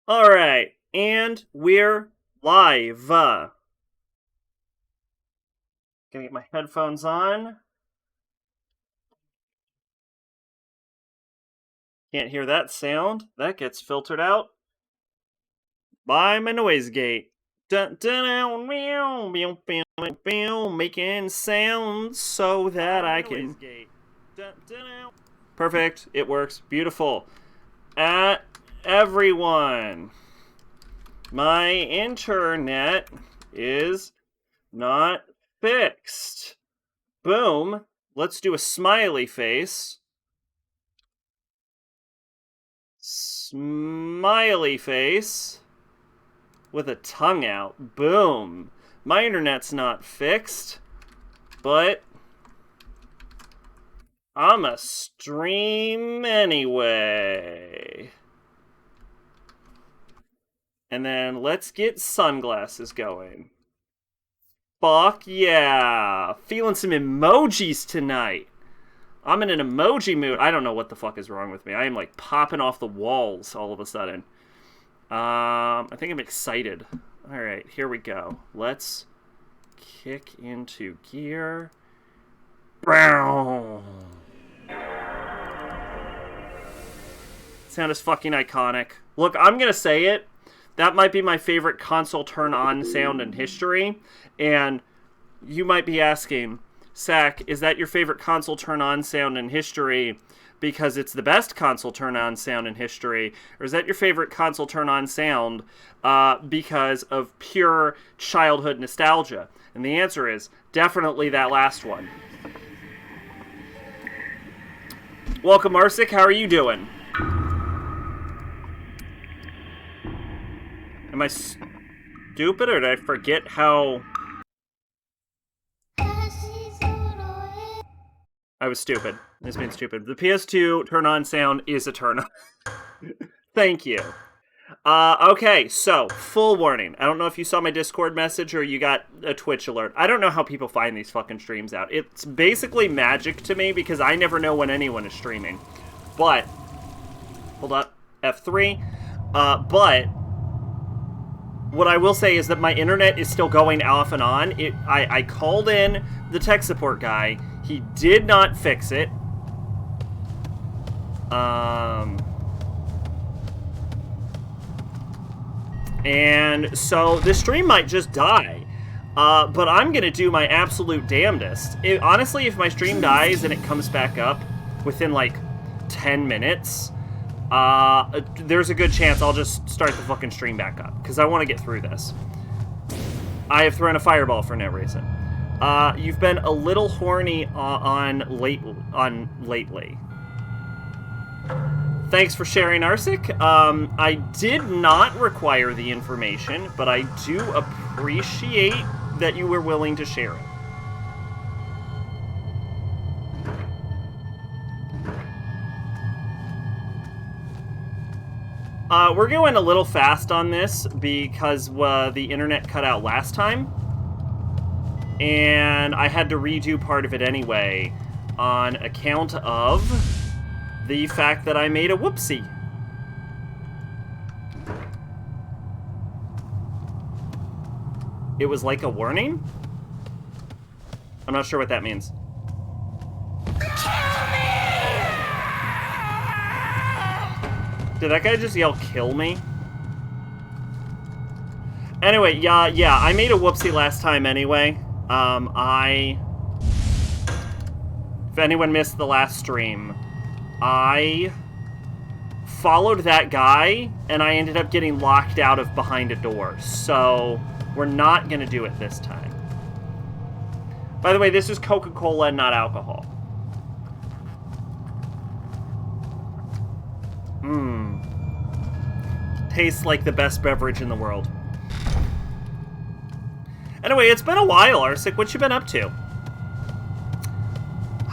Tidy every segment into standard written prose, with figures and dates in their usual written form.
Alright, and we're live. Gonna get my headphones on. Can't hear that sound. That gets filtered out by my noise gate. Making sounds so that I can. Perfect. It works. Beautiful. Everyone. My internet is not fixed. Boom. Let's do a smiley face. Smiley face. With a tongue out. Boom. My internet's not fixed. But I'ma stream anyway. And then let's get sunglasses going. Fuck yeah. Feeling some emojis tonight. I'm in an emoji mood. I don't know what the fuck is wrong with me. I am like popping off the walls all of a sudden. I think I'm excited. Alright, here we go. Let's kick into gear. Sound is fucking iconic. Look, I'm gonna say it. That might be my favorite console turn-on sound in history. And you might be asking, Sack, is that your favorite console turn-on sound in history because it's the best console turn-on sound in history? Or is that your favorite console turn-on sound because of pure childhood nostalgia? And the answer is definitely that last one. Welcome, Arsic. How are you doing? Am I stupid, or did I forget how... I was stupid. It's been stupid. The PS2 turn-on sound is a turn-on. Thank you. Okay, so, full warning. I don't know if you saw my Discord message or you got a Twitch alert. I don't know how people find these fucking streams out. It's basically magic to me because I never know when anyone is streaming. But, hold up, F3. But... what I will say is that my internet is still going off and on. I called in the tech support guy. He did not fix it. And so the stream might just die. But I'm going to do my absolute damnedest. Honestly, if my stream dies and it comes back up within like 10 minutes... there's a good chance I'll just start the fucking stream back up, because I want to get through this. I have thrown a fireball for no reason. You've been a little horny lately. Thanks for sharing, Arsic. I did not require the information, but I do appreciate that you were willing to share it. We're going a little fast on this because the internet cut out last time. And I had to redo part of it anyway on account of the fact that I made a whoopsie. It was like a warning? I'm not sure what that means. Did that guy just yell, kill me? Anyway, yeah, I made a whoopsie last time anyway. If anyone missed the last stream, I followed that guy, and I ended up getting locked out of behind a door. So, we're not gonna do it this time. By the way, this is Coca-Cola and not alcohol. Tastes like the best beverage in the world. Anyway, it's been a while, Arsic. What you been up to?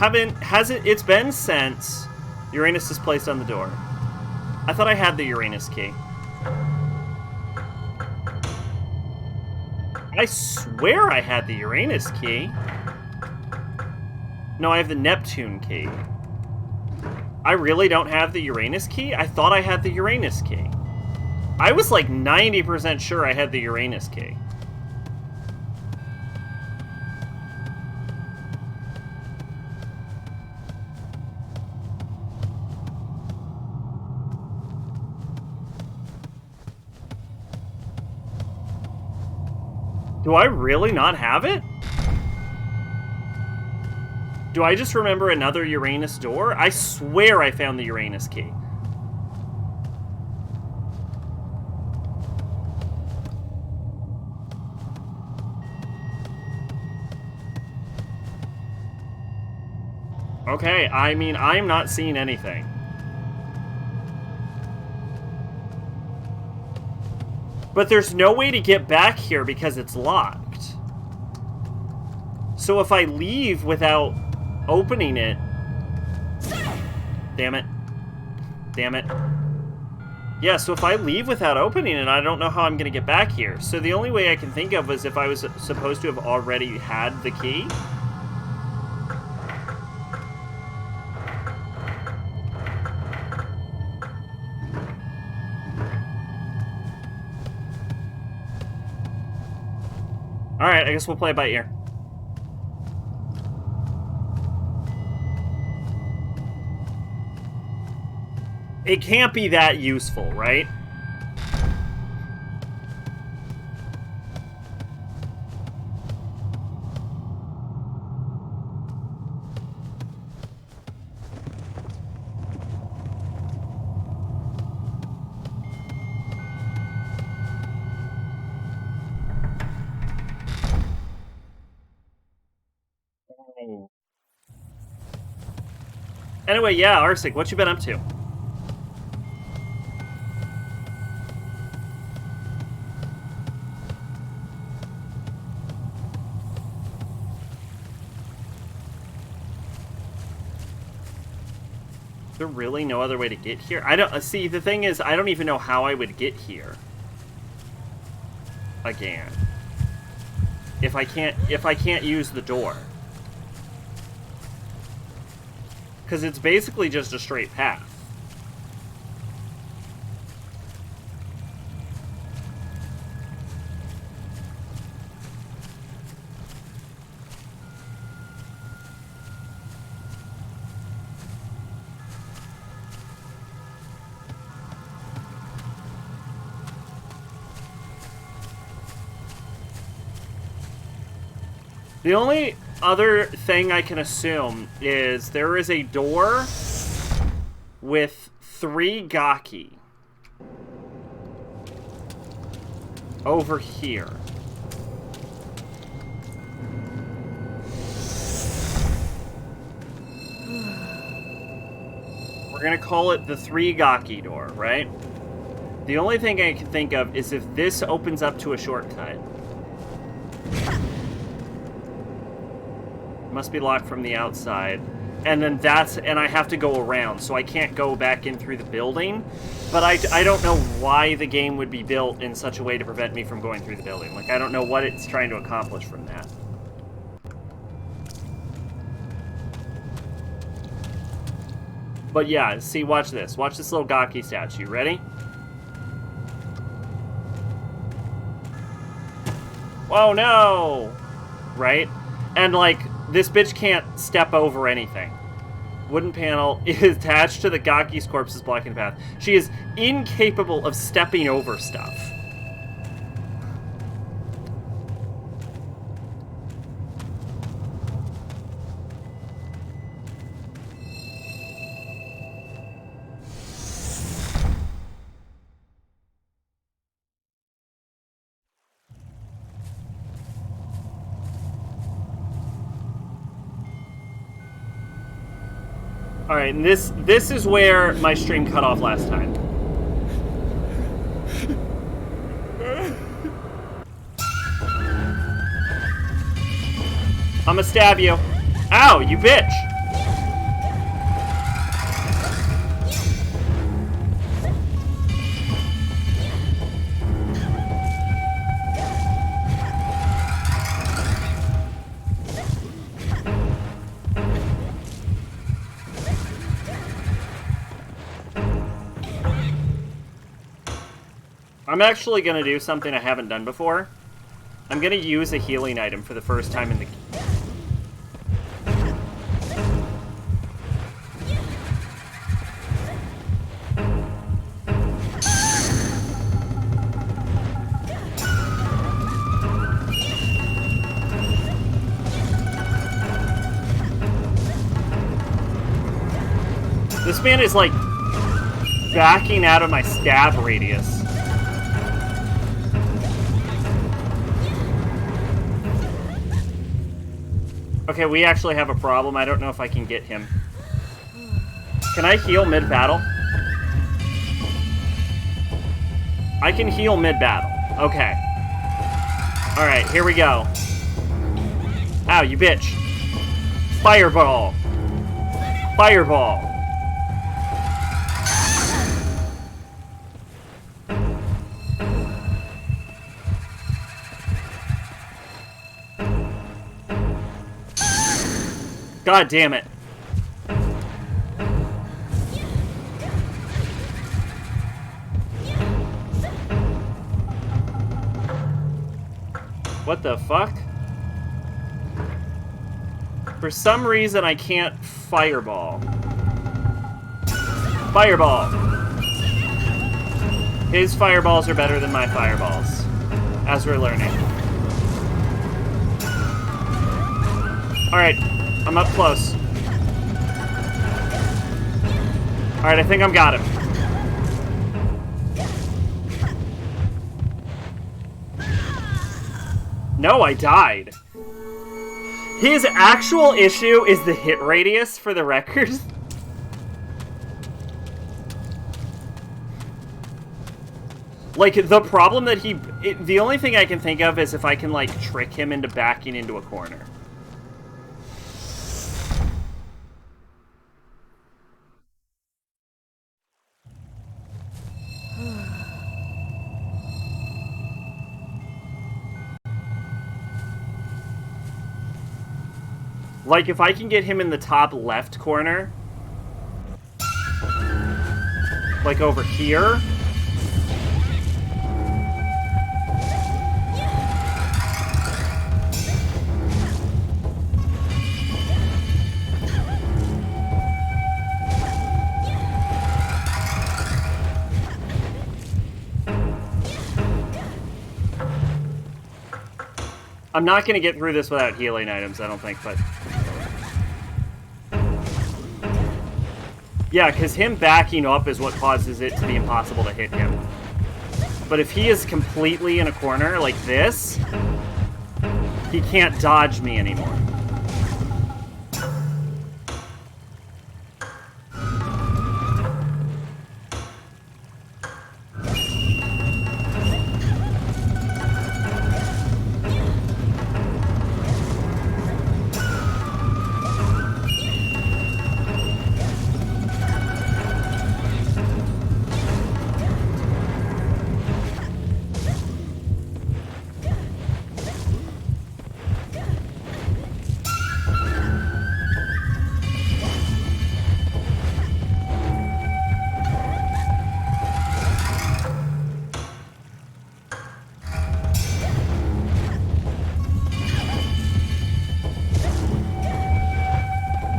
It's been since Uranus is placed on the door. I thought I had the Uranus key. I swear I had the Uranus key. No, I have the Neptune key. I really don't have the Uranus key? I thought I had the Uranus key. I was like 90% sure I had the Uranus key. Do I really not have it? Do I just remember another Uranus door? I swear I found the Uranus key. Okay, I mean, I'm not seeing anything. But there's no way to get back here because it's locked. So if I leave without opening it... Damn it. Damn it. Yeah, so if I leave without opening it, I don't know how I'm going to get back here. So the only way I can think of is if I was supposed to have already had the key. Alright, I guess we'll play it by ear. It can't be that useful, right? Anyway, yeah, Arsik, what you been up to? Is there really no other way to get here? I don't see. The thing is, I don't even know how I would get here again if I can't use the door, because it's basically just a straight path. The only other thing I can assume is there is a door with 3 Gaki over here. We're gonna call it the 3 Gaki door, right? The only thing I can think of is if this opens up to a shortcut. Must be locked from the outside. And then and I have to go around, so I can't go back in through the building. But I don't know why the game would be built in such a way to prevent me from going through the building. Like, I don't know what it's trying to accomplish from that. But yeah, see, watch this. Watch this little Gaki statue. Ready? Oh no! Right? And like, this bitch can't step over anything. Wooden panel is attached to the Gaki's corpse, blocking the path. She is incapable of stepping over stuff. Alright, and this is where my stream cut off last time. I'ma stab you. Ow, you bitch! I'm actually going to do something I haven't done before. I'm going to use a healing item for the first time in the... This man is, like, backing out of my stab radius. Okay, we actually have a problem. I don't know if I can get him. Can I heal mid-battle? I can heal mid-battle. Okay. Alright, here we go. Ow, you bitch. Fireball. Fireball. God damn it. What the fuck? For some reason, I can't fireball. Fireball! His fireballs are better than my fireballs, as we're learning. Alright, I'm up close. Alright, I think I've got him. No, I died. His actual issue is the hit radius, for the record. Like, the problem that the only thing I can think of is if I can, like, trick him into backing into a corner. Like, if I can get him in the top left corner, like over here, I'm not going to get through this without healing items, I don't think, but... Yeah, because him backing up is what causes it to be impossible to hit him. But if he is completely in a corner like this, he can't dodge me anymore.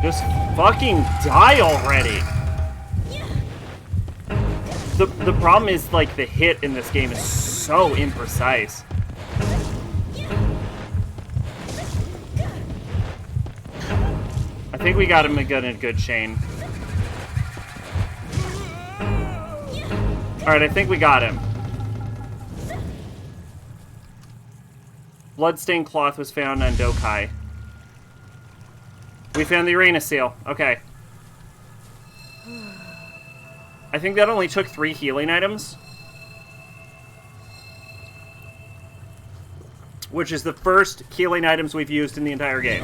Just fucking die already! The problem is, like, the hit in this game is so imprecise. I think we got him in a good chain. Alright, I think we got him. Bloodstained cloth was found on Dokai. We found the arena seal. Okay. I think that only took 3 healing items. Which is the first healing items we've used in the entire game.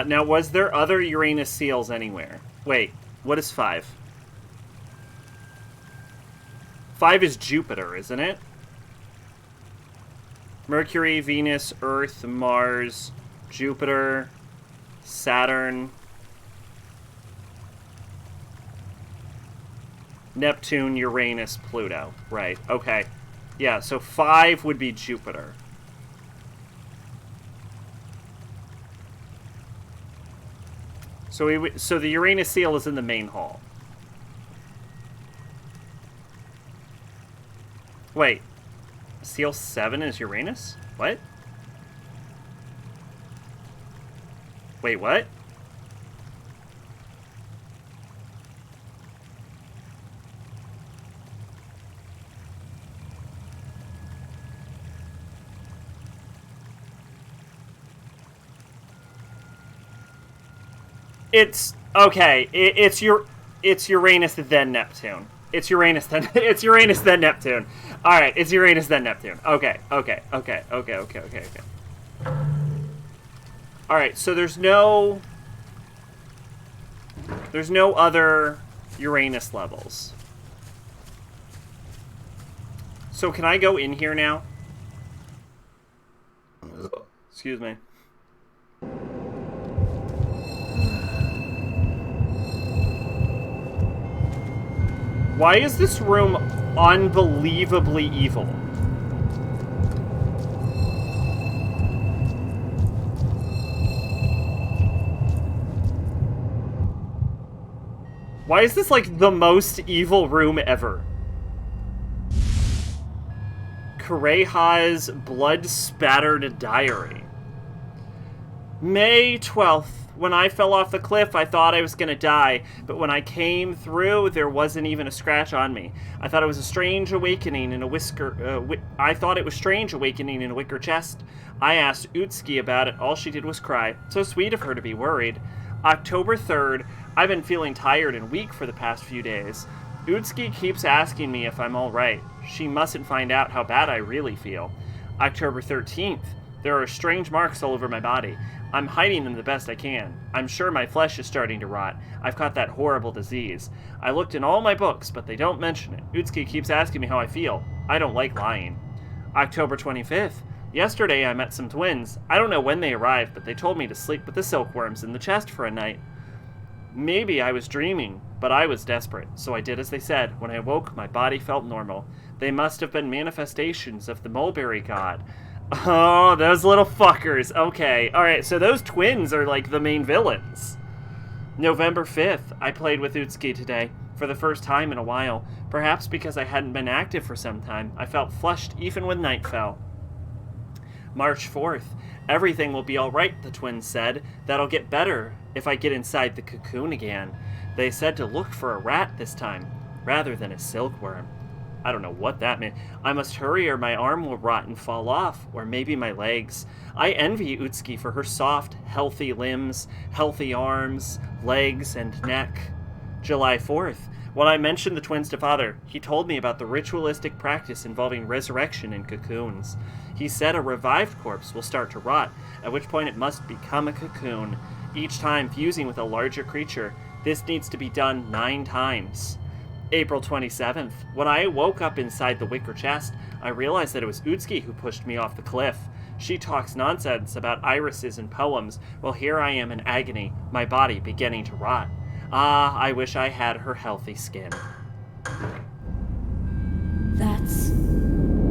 Now, was there other Uranus seals anywhere? Wait, what is 5? 5 is Jupiter, isn't it? Mercury, Venus, Earth, Mars, Jupiter, Saturn, Neptune, Uranus, Pluto. Right, okay. Yeah, so 5 would be Jupiter. So the Uranus seal is in the main hall. Wait. Seal 7 is Uranus? What? Wait, what? It's okay. It's Uranus then Neptune. It's Uranus then it's Uranus then Neptune. All right, it's Uranus then Neptune. Okay. All right, so there's no other Uranus levels. So can I go in here now? Excuse me. Why is this room unbelievably evil? Why is this like the most evil room ever? Kureha's blood-spattered diary. May 12th. When I fell off the cliff, I thought I was going to die, but when I came through, there wasn't even a scratch on me. I thought it was a strange awakening in a wicker chest. I asked Utsuki about it. All she did was cry. So sweet of her to be worried. October 3rd. I've been feeling tired and weak for the past few days. Utsuki keeps asking me if I'm all right. She mustn't find out how bad I really feel. October 13th. There are strange marks all over my body. I'm hiding them the best I can. I'm sure my flesh is starting to rot. I've caught that horrible disease. I looked in all my books, but they don't mention it. Utsuki keeps asking me how I feel. I don't like lying. October 25th. Yesterday I met some twins. I don't know when they arrived, but they told me to sleep with the silkworms in the chest for a night. Maybe I was dreaming, but I was desperate, so I did as they said. When I woke, my body felt normal. They must have been manifestations of the mulberry god. Oh, those little fuckers. Okay. Alright, so those twins are like the main villains. November 5th. I played with Utsuki today. For the first time in a while. Perhaps because I hadn't been active for some time. I felt flushed even when night fell. March 4th. Everything will be alright, the twins said. That'll get better if I get inside the cocoon again. They said to look for a rat this time, rather than a silkworm. I don't know what that meant. I must hurry or my arm will rot and fall off, or maybe my legs. I envy Utsuki for her soft, healthy limbs, healthy arms, legs, and neck. July 4th. When I mentioned the twins to Father, he told me about the ritualistic practice involving resurrection in cocoons. He said a revived corpse will start to rot, at which point it must become a cocoon, each time fusing with a larger creature. This needs to be done 9 times. April 27th. When I woke up inside the wicker chest, I realized that it was Utsuki who pushed me off the cliff. She talks nonsense about irises and poems, while here I am in agony, my body beginning to rot. Ah, I wish I had her healthy skin. That's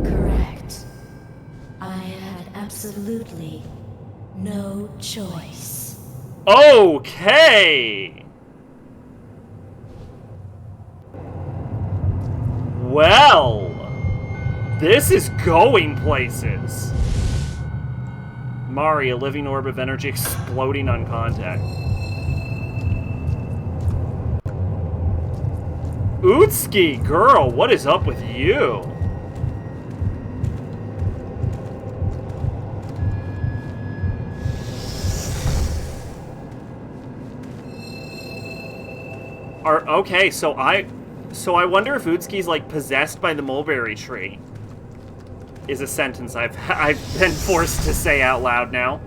correct. I had absolutely no choice. Okay! Well, this is going places. Mari, a living orb of energy exploding on contact. Utsuki, girl, what is up with you? Okay, so I wonder if Utsuki's like possessed by the mulberry tree. Is a sentence I've been forced to say out loud now.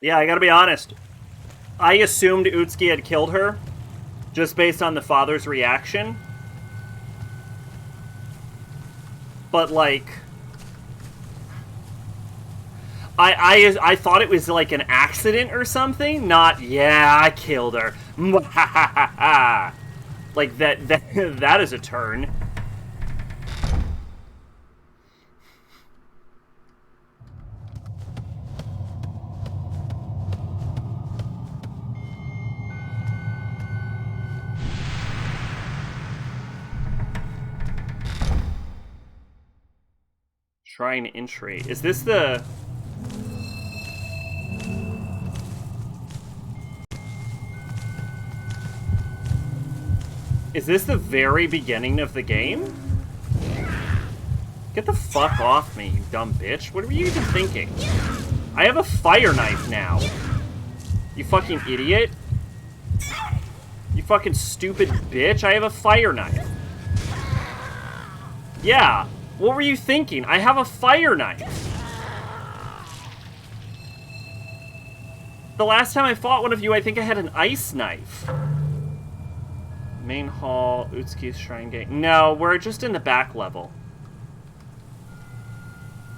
Yeah, I gotta be honest. I assumed Utsuki had killed her, Just based on the father's reaction? But, like... I thought it was, like, an accident or something? Not, yeah, I killed her. Like, that is a turn. Shrine entry. Is this the... Is this the very beginning of the game? Get the fuck off me, you dumb bitch. What were you even thinking? I have a fire knife now. You fucking idiot. You fucking stupid bitch. I have a fire knife. Yeah. What were you thinking? I have a fire knife. The last time I fought one of you, I think I had an ice knife. Main hall, Utsuki's Shrine Gate. No, we're just in the back level.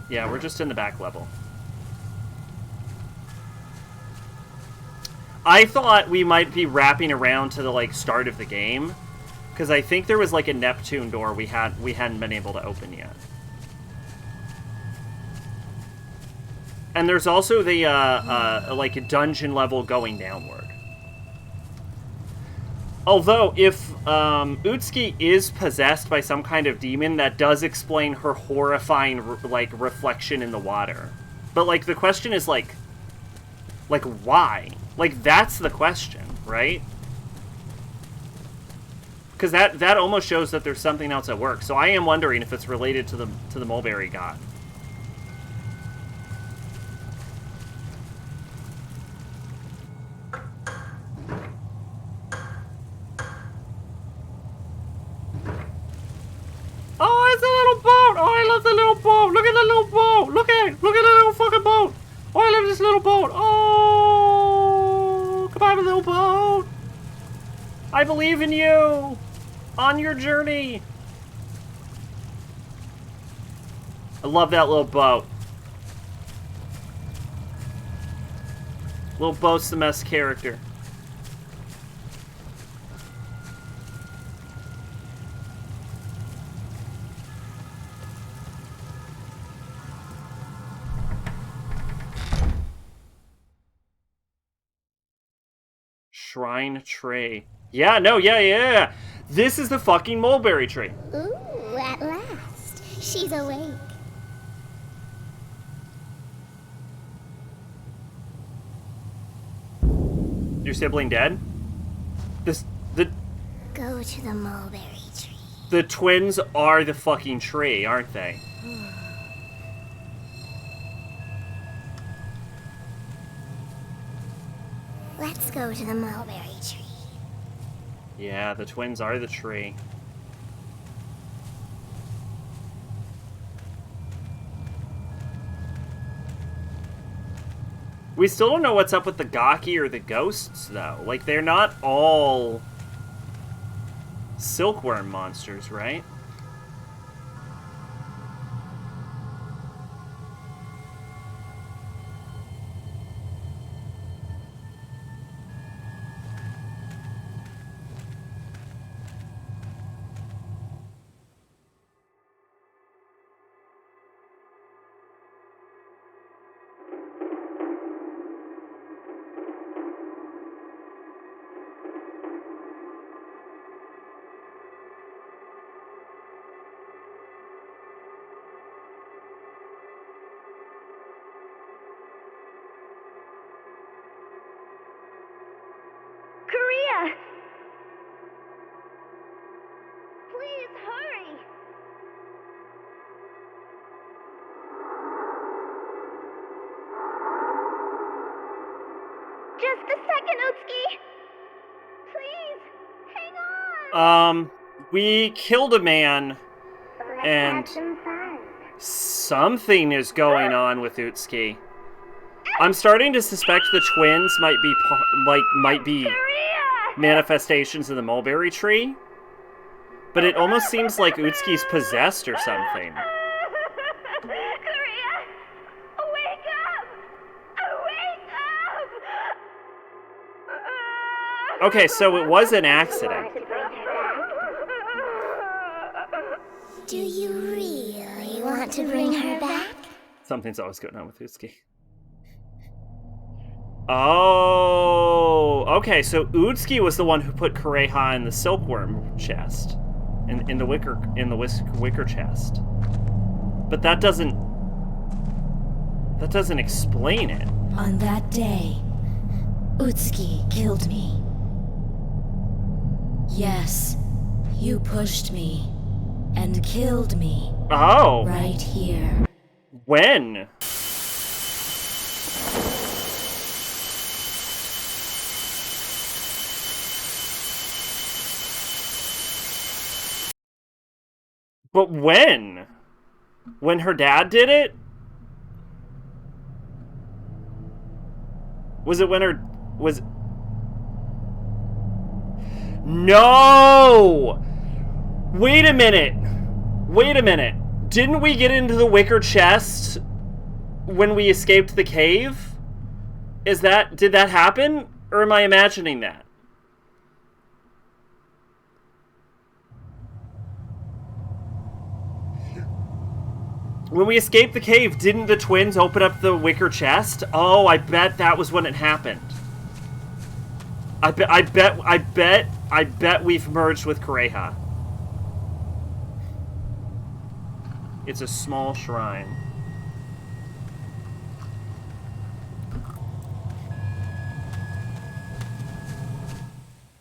Yeah, we're just in the back level. I thought we might be wrapping around to the, like, start of the game. Because I think there was, like, a Neptune door we hadn't been able to open yet. And there's also the, like, a dungeon level going downward. Although, if Utsuki is possessed by some kind of demon, that does explain her horrifying, like, reflection in the water. But, like, the question is, like, why? Like, that's the question, right? Because that almost shows that there's something else at work. So I am wondering if it's related to the mulberry god. Oh, it's a little boat! Oh, I love the little boat! Look at the little boat! Look at it! Look at the little fucking boat! Oh, I love this little boat! Oh, goodbye, my little boat! I believe in you! On your journey! I love that little boat. Little boat's the best character. Shrine tray. Yeah, no, yeah. This is the fucking mulberry tree. Ooh, at last. She's awake. Your sibling dead? Go to the mulberry tree. The twins are the fucking tree, aren't they? Let's go to the mulberry tree. Yeah, the twins are the tree. We still don't know what's up with the Gaki or the ghosts, though. Like, they're not all silkworm monsters, right? Korea! Please hurry! Just a second, Utsuki! Please, hang on! We killed a man, Let's and have some fun. something is going on with Utsuki. I'm starting to suspect the twins might be manifestations of the mulberry tree. But it almost seems like Utsuki's possessed or something. Korea! Wake up! Wake up! Okay, so it was an accident. Do you really want to bring her back? Something's always going on with Utsuki. Oh, okay, so Utsuki was the one who put Kureha in the silkworm chest. In the wicker chest. But that doesn't explain it. On that day, Utsuki killed me. Yes, you pushed me and killed me. Oh. Right here. When? But when? When her dad did it? Was it when her... was... No! Wait a minute. Wait a minute. Didn't we get into the wicker chest when we escaped the cave? Did that happen? Or am I imagining that? When we escaped the cave, didn't the twins open up the wicker chest? Oh, I bet that was when it happened. I bet we've merged with Kureha. It's a small shrine.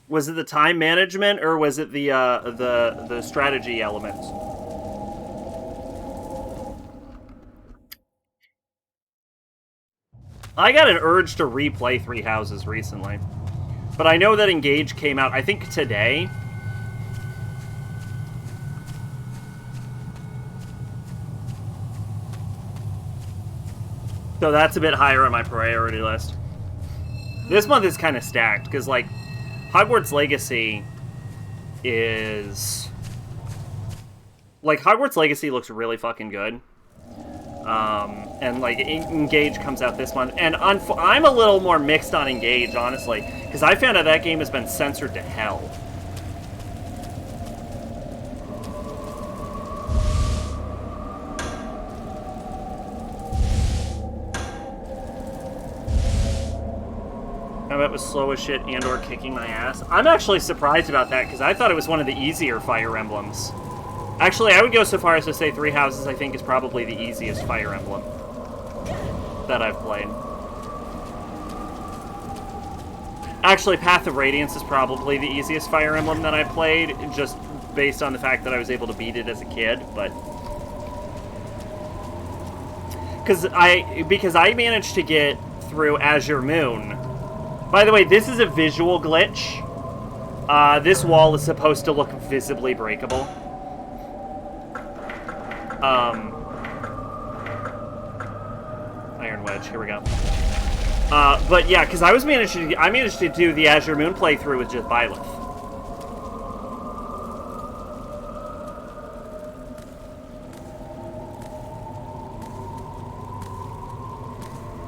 Was it the time management or was it the strategy elements? I got an urge to replay Three Houses recently. But I know that Engage came out, I think, today. So that's a bit higher on my priority list. This month is kind of stacked, because, like, Hogwarts Legacy is... Like, Hogwarts Legacy looks really fucking good. And, like, Engage comes out this month. And I'm a little more mixed on Engage, honestly. Because I found out that game has been censored to hell. I bet it was slow as shit and or kicking my ass. I'm actually surprised about that, because I thought it was one of the easier Fire Emblems. Actually, I would go so far as to say Three Houses, I think, is probably the easiest Fire Emblem that I've played. Actually, Path of Radiance is probably the easiest Fire Emblem that I've played, just based on the fact that I was able to beat it as a kid, but... Because I managed to get through Azure Moon. By the way, this is a visual glitch. This wall is supposed to look visibly breakable. Iron Wedge, here we go. But yeah, because I managed to do the Azure Moon playthrough with just Byleth.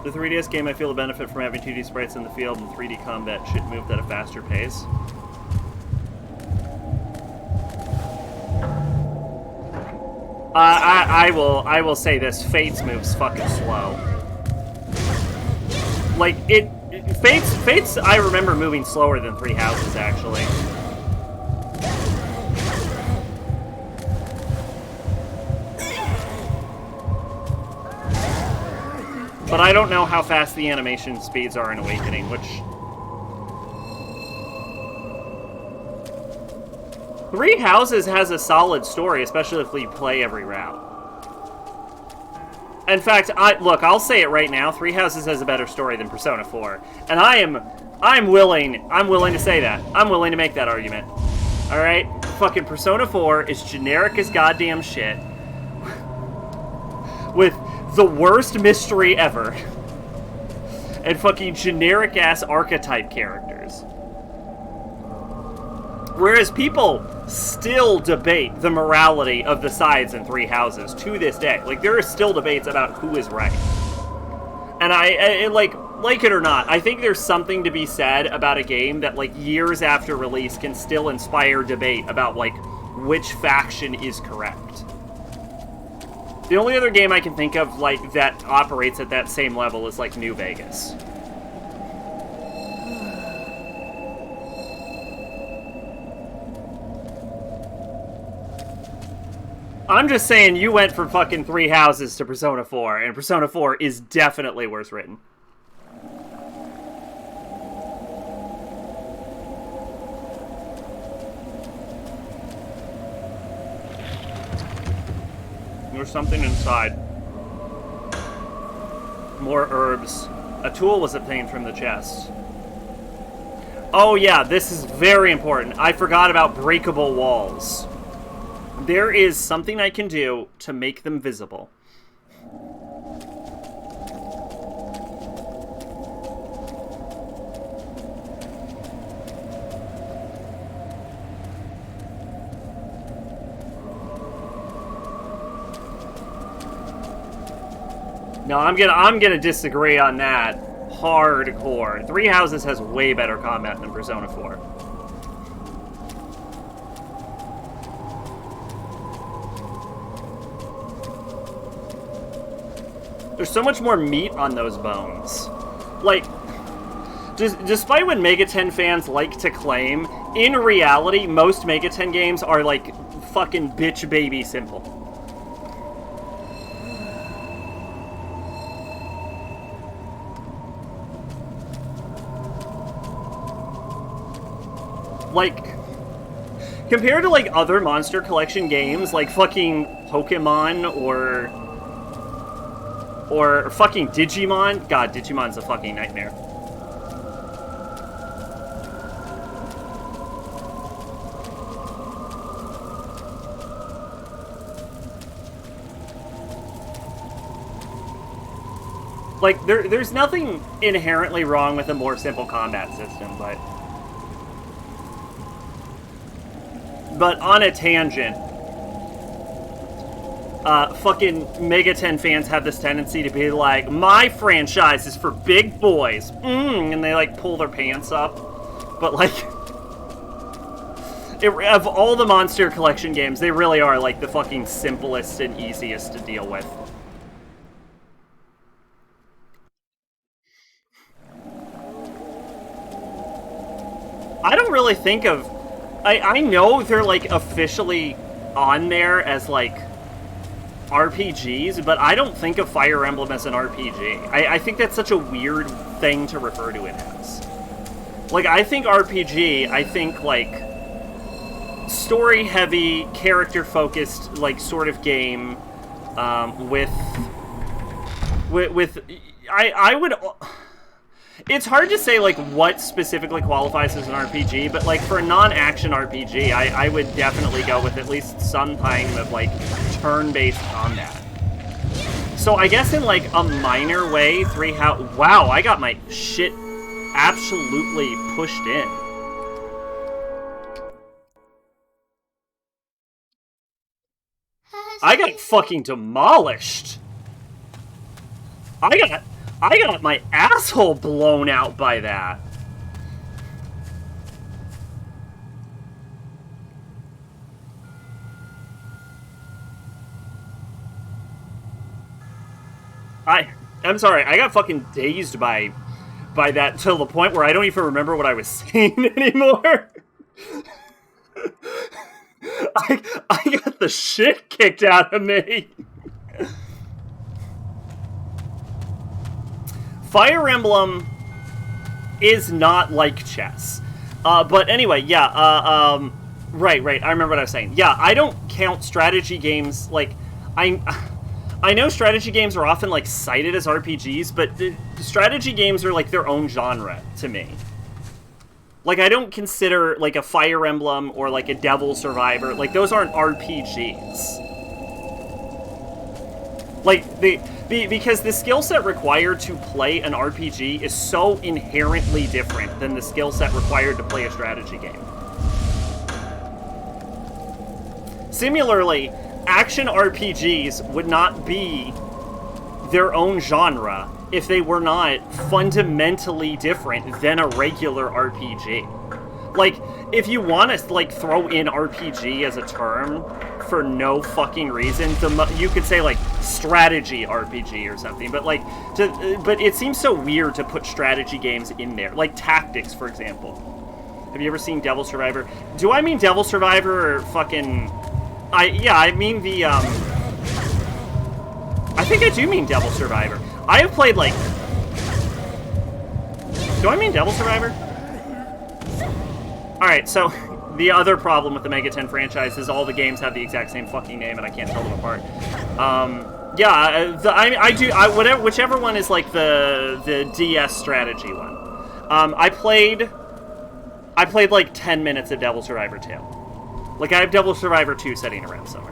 The 3DS game, I feel a benefit from having 2D sprites in the field, and 3D combat should move at a faster pace. I will say this: Fates moves fucking slow. Like Fates. I remember moving slower than Three Houses actually. But I don't know how fast the animation speeds are in Awakening, which... Three Houses has a solid story, especially if we play every route. In fact, I'll say it right now, Three Houses has a better story than Persona 4. And I'm willing to say that. I'm willing to make that argument. Alright? Fucking Persona 4 is generic as goddamn shit. With the worst mystery ever. And fucking generic-ass archetype characters. Whereas people still debate the morality of the sides in Three Houses to this day. Like, there are still debates about who is right. And like it or not, I think there's something to be said about a game that, like, years after release can still inspire debate about, like, which faction is correct. The only other game I can think of, like, that operates at that same level is, like, New Vegas. I'm just saying you went from fucking Three Houses to Persona 4, and Persona 4 is definitely worse written. There's something inside. More herbs. A tool was obtained from the chest. Oh yeah, this is very important. I forgot about breakable walls. There is something I can do to make them visible. No, I'm gonna disagree on that. Hardcore. Three Houses has way better combat than Persona 4. There's so much more meat on those bones. Like, despite what Megaten fans like to claim, in reality, most Megaten games are, like, fucking bitch baby simple. Like, compared to, like, other Monster Collection games, like fucking Pokemon or fucking Digimon. God, Digimon's a fucking nightmare. Like, there's nothing inherently wrong with a more simple combat system, but on a tangent, fucking Megaten fans have this tendency to be like, my franchise is for big boys, and they, like, pull their pants up. But, like, of all the Monster Collection games, they really are, like, the fucking simplest and easiest to deal with. I don't really think of... I know they're, like, officially on there as, like, RPGs, but I don't think of Fire Emblem as an RPG. I think that's such a weird thing to refer to it as. Like, I think RPG, I think, like, story-heavy, character-focused, like, sort of game, with I would... It's hard to say, like, what specifically qualifies as an RPG, but, like, for a non-action RPG, I would definitely go with at least some kind of, like, turn-based combat. So I guess in, like, a minor way, wow, I got my shit absolutely pushed in. I got fucking demolished. I got my asshole blown out by that. I'm sorry, I got fucking dazed by that till the point where I don't even remember what I was saying anymore. I got the shit kicked out of me. Fire Emblem is not like chess. But anyway, yeah, right, I remember what I was saying. Yeah, I don't count strategy games, like, I know strategy games are often, like, cited as RPGs, but the strategy games are, like, their own genre to me. Like, I don't consider, like, a Fire Emblem or, like, a Devil Survivor, like, those aren't RPGs. Like, because the skill set required to play an RPG is so inherently different than the skill set required to play a strategy game. Similarly, action RPGs would not be their own genre if they were not fundamentally different than a regular RPG. Like, if you want to, like, throw in RPG as a term for no fucking reason, you could say, like, strategy RPG or something, but, like, but it seems so weird to put strategy games in there. Like, tactics, for example. Have you ever seen Devil Survivor? Do I mean Devil Survivor or fucking... I mean the, I think I do mean Devil Survivor. I have played, like... Do I mean Devil Survivor? Alright, so the other problem with the Mega 10 franchise is all the games have the exact same fucking name and I can't tell them apart. Yeah, whichever one is, like, the DS strategy one. I played, like, 10 minutes of Devil Survivor 2. Like, I have Devil Survivor 2 sitting around somewhere.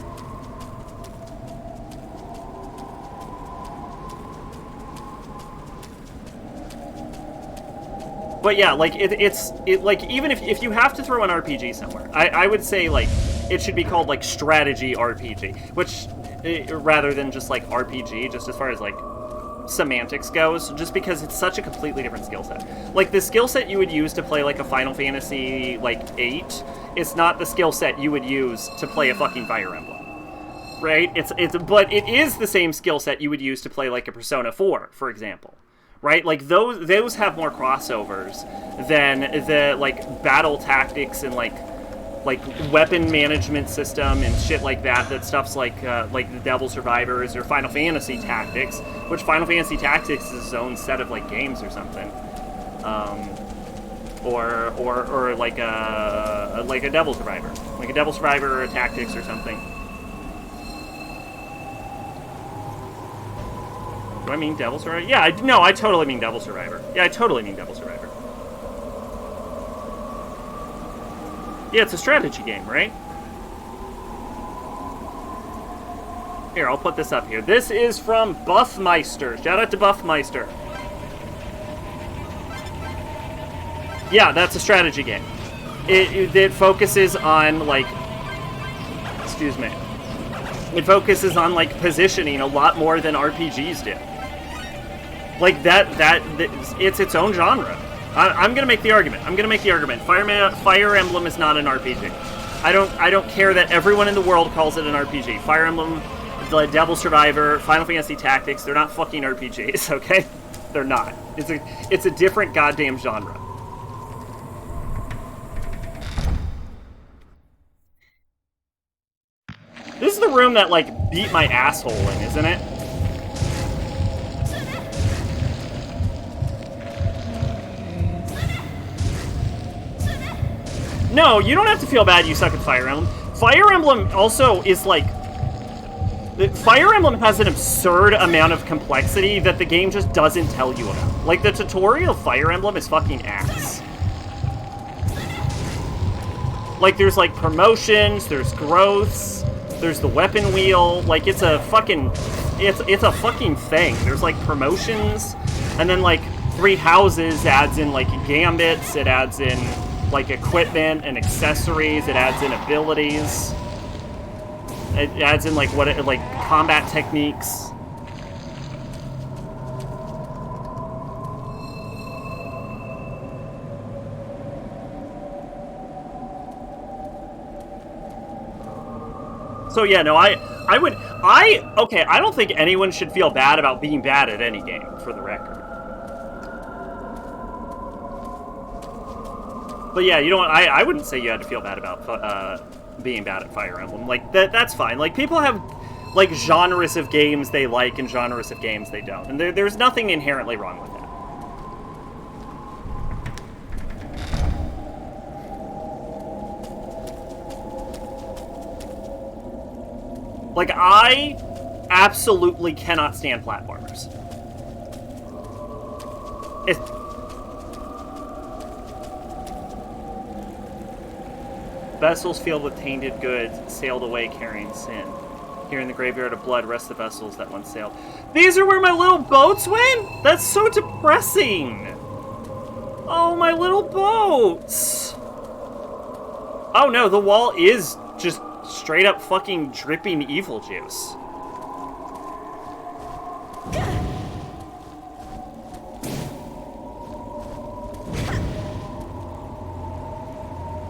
But yeah, like, like, even if you have to throw an RPG somewhere, I would say, like, it should be called, like, strategy RPG, which, rather than just, like, RPG, just as far as, like, semantics goes, just because it's such a completely different skill set. Like, the skill set you would use to play, like, a Final Fantasy, like, 8, is not the skill set you would use to play a fucking Fire Emblem. Right? But it is the same skill set you would use to play, like, a Persona 4, for example. Right? Like, those have more crossovers than the, like, battle tactics and, like weapon management system and shit like that stuff's like the Devil Survivors or Final Fantasy Tactics, which Final Fantasy Tactics is its own set of, like, games or something. Or like a Devil Survivor. Like a Devil Survivor or Tactics or something. Do I mean Devil Survivor? Yeah, I totally mean Devil Survivor. Yeah, I totally mean Devil Survivor. Yeah, it's a strategy game, right? Here, I'll put this up here. This is from Buffmeister. Shout out to Buffmeister. Yeah, that's a strategy game. It focuses on, like... Excuse me. It focuses on, like, positioning a lot more than RPGs do. Like, it's its own genre. I'm gonna make the argument. Fire Emblem is not an RPG. I don't care that everyone in the world calls it an RPG. Fire Emblem, the Devil Survivor, Final Fantasy Tactics, they're not fucking RPGs, okay? They're not. It's a different goddamn genre. This is the room that, like, beat my asshole in, isn't it? No, you don't have to feel bad you suck at Fire Emblem. Fire Emblem also is, like... Fire Emblem has an absurd amount of complexity that the game just doesn't tell you about. Like, the tutorial of Fire Emblem is fucking ass. Like, there's, like, promotions, there's growths, there's the weapon wheel. Like, it's a fucking... It's a fucking thing. There's, like, promotions, and then, like, 3 houses adds in, like, gambits, it adds in... like equipment and accessories, it adds in abilities, it adds in like combat techniques. So yeah, no, I don't think anyone should feel bad about being bad at any game, for the record. But yeah, you know what? I wouldn't say you had to feel bad about being bad at Fire Emblem. Like, that's fine. Like, people have, like, genres of games they like and genres of games they don't. And there's nothing inherently wrong with that. Like, I absolutely cannot stand platformers. Vessels filled with tainted goods sailed away carrying sin. Here in the graveyard of blood rest the vessels that once sailed. These are where my little boats went? That's so depressing. Oh, my little boats. Oh no, the wall is just straight up fucking dripping evil juice.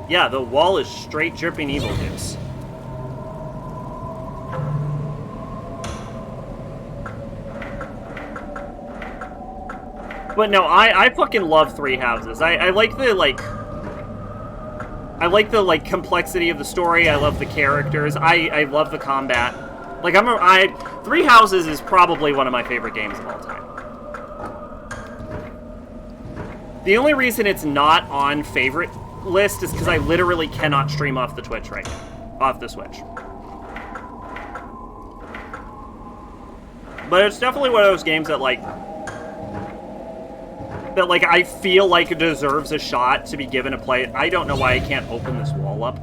Yeah, the wall is straight dripping evil juice. But no, I fucking love Three Houses. I like the, like... I like the, like, complexity of the story. I love the characters. I love the combat. Like, Three Houses is probably one of my favorite games of all time. The only reason it's not on favorite list is because I literally cannot stream off the Twitch right now. Off the Switch. But it's definitely one of those games that, like... that, like, I feel like it deserves a shot to be given a play. I don't know why I can't open this wall up.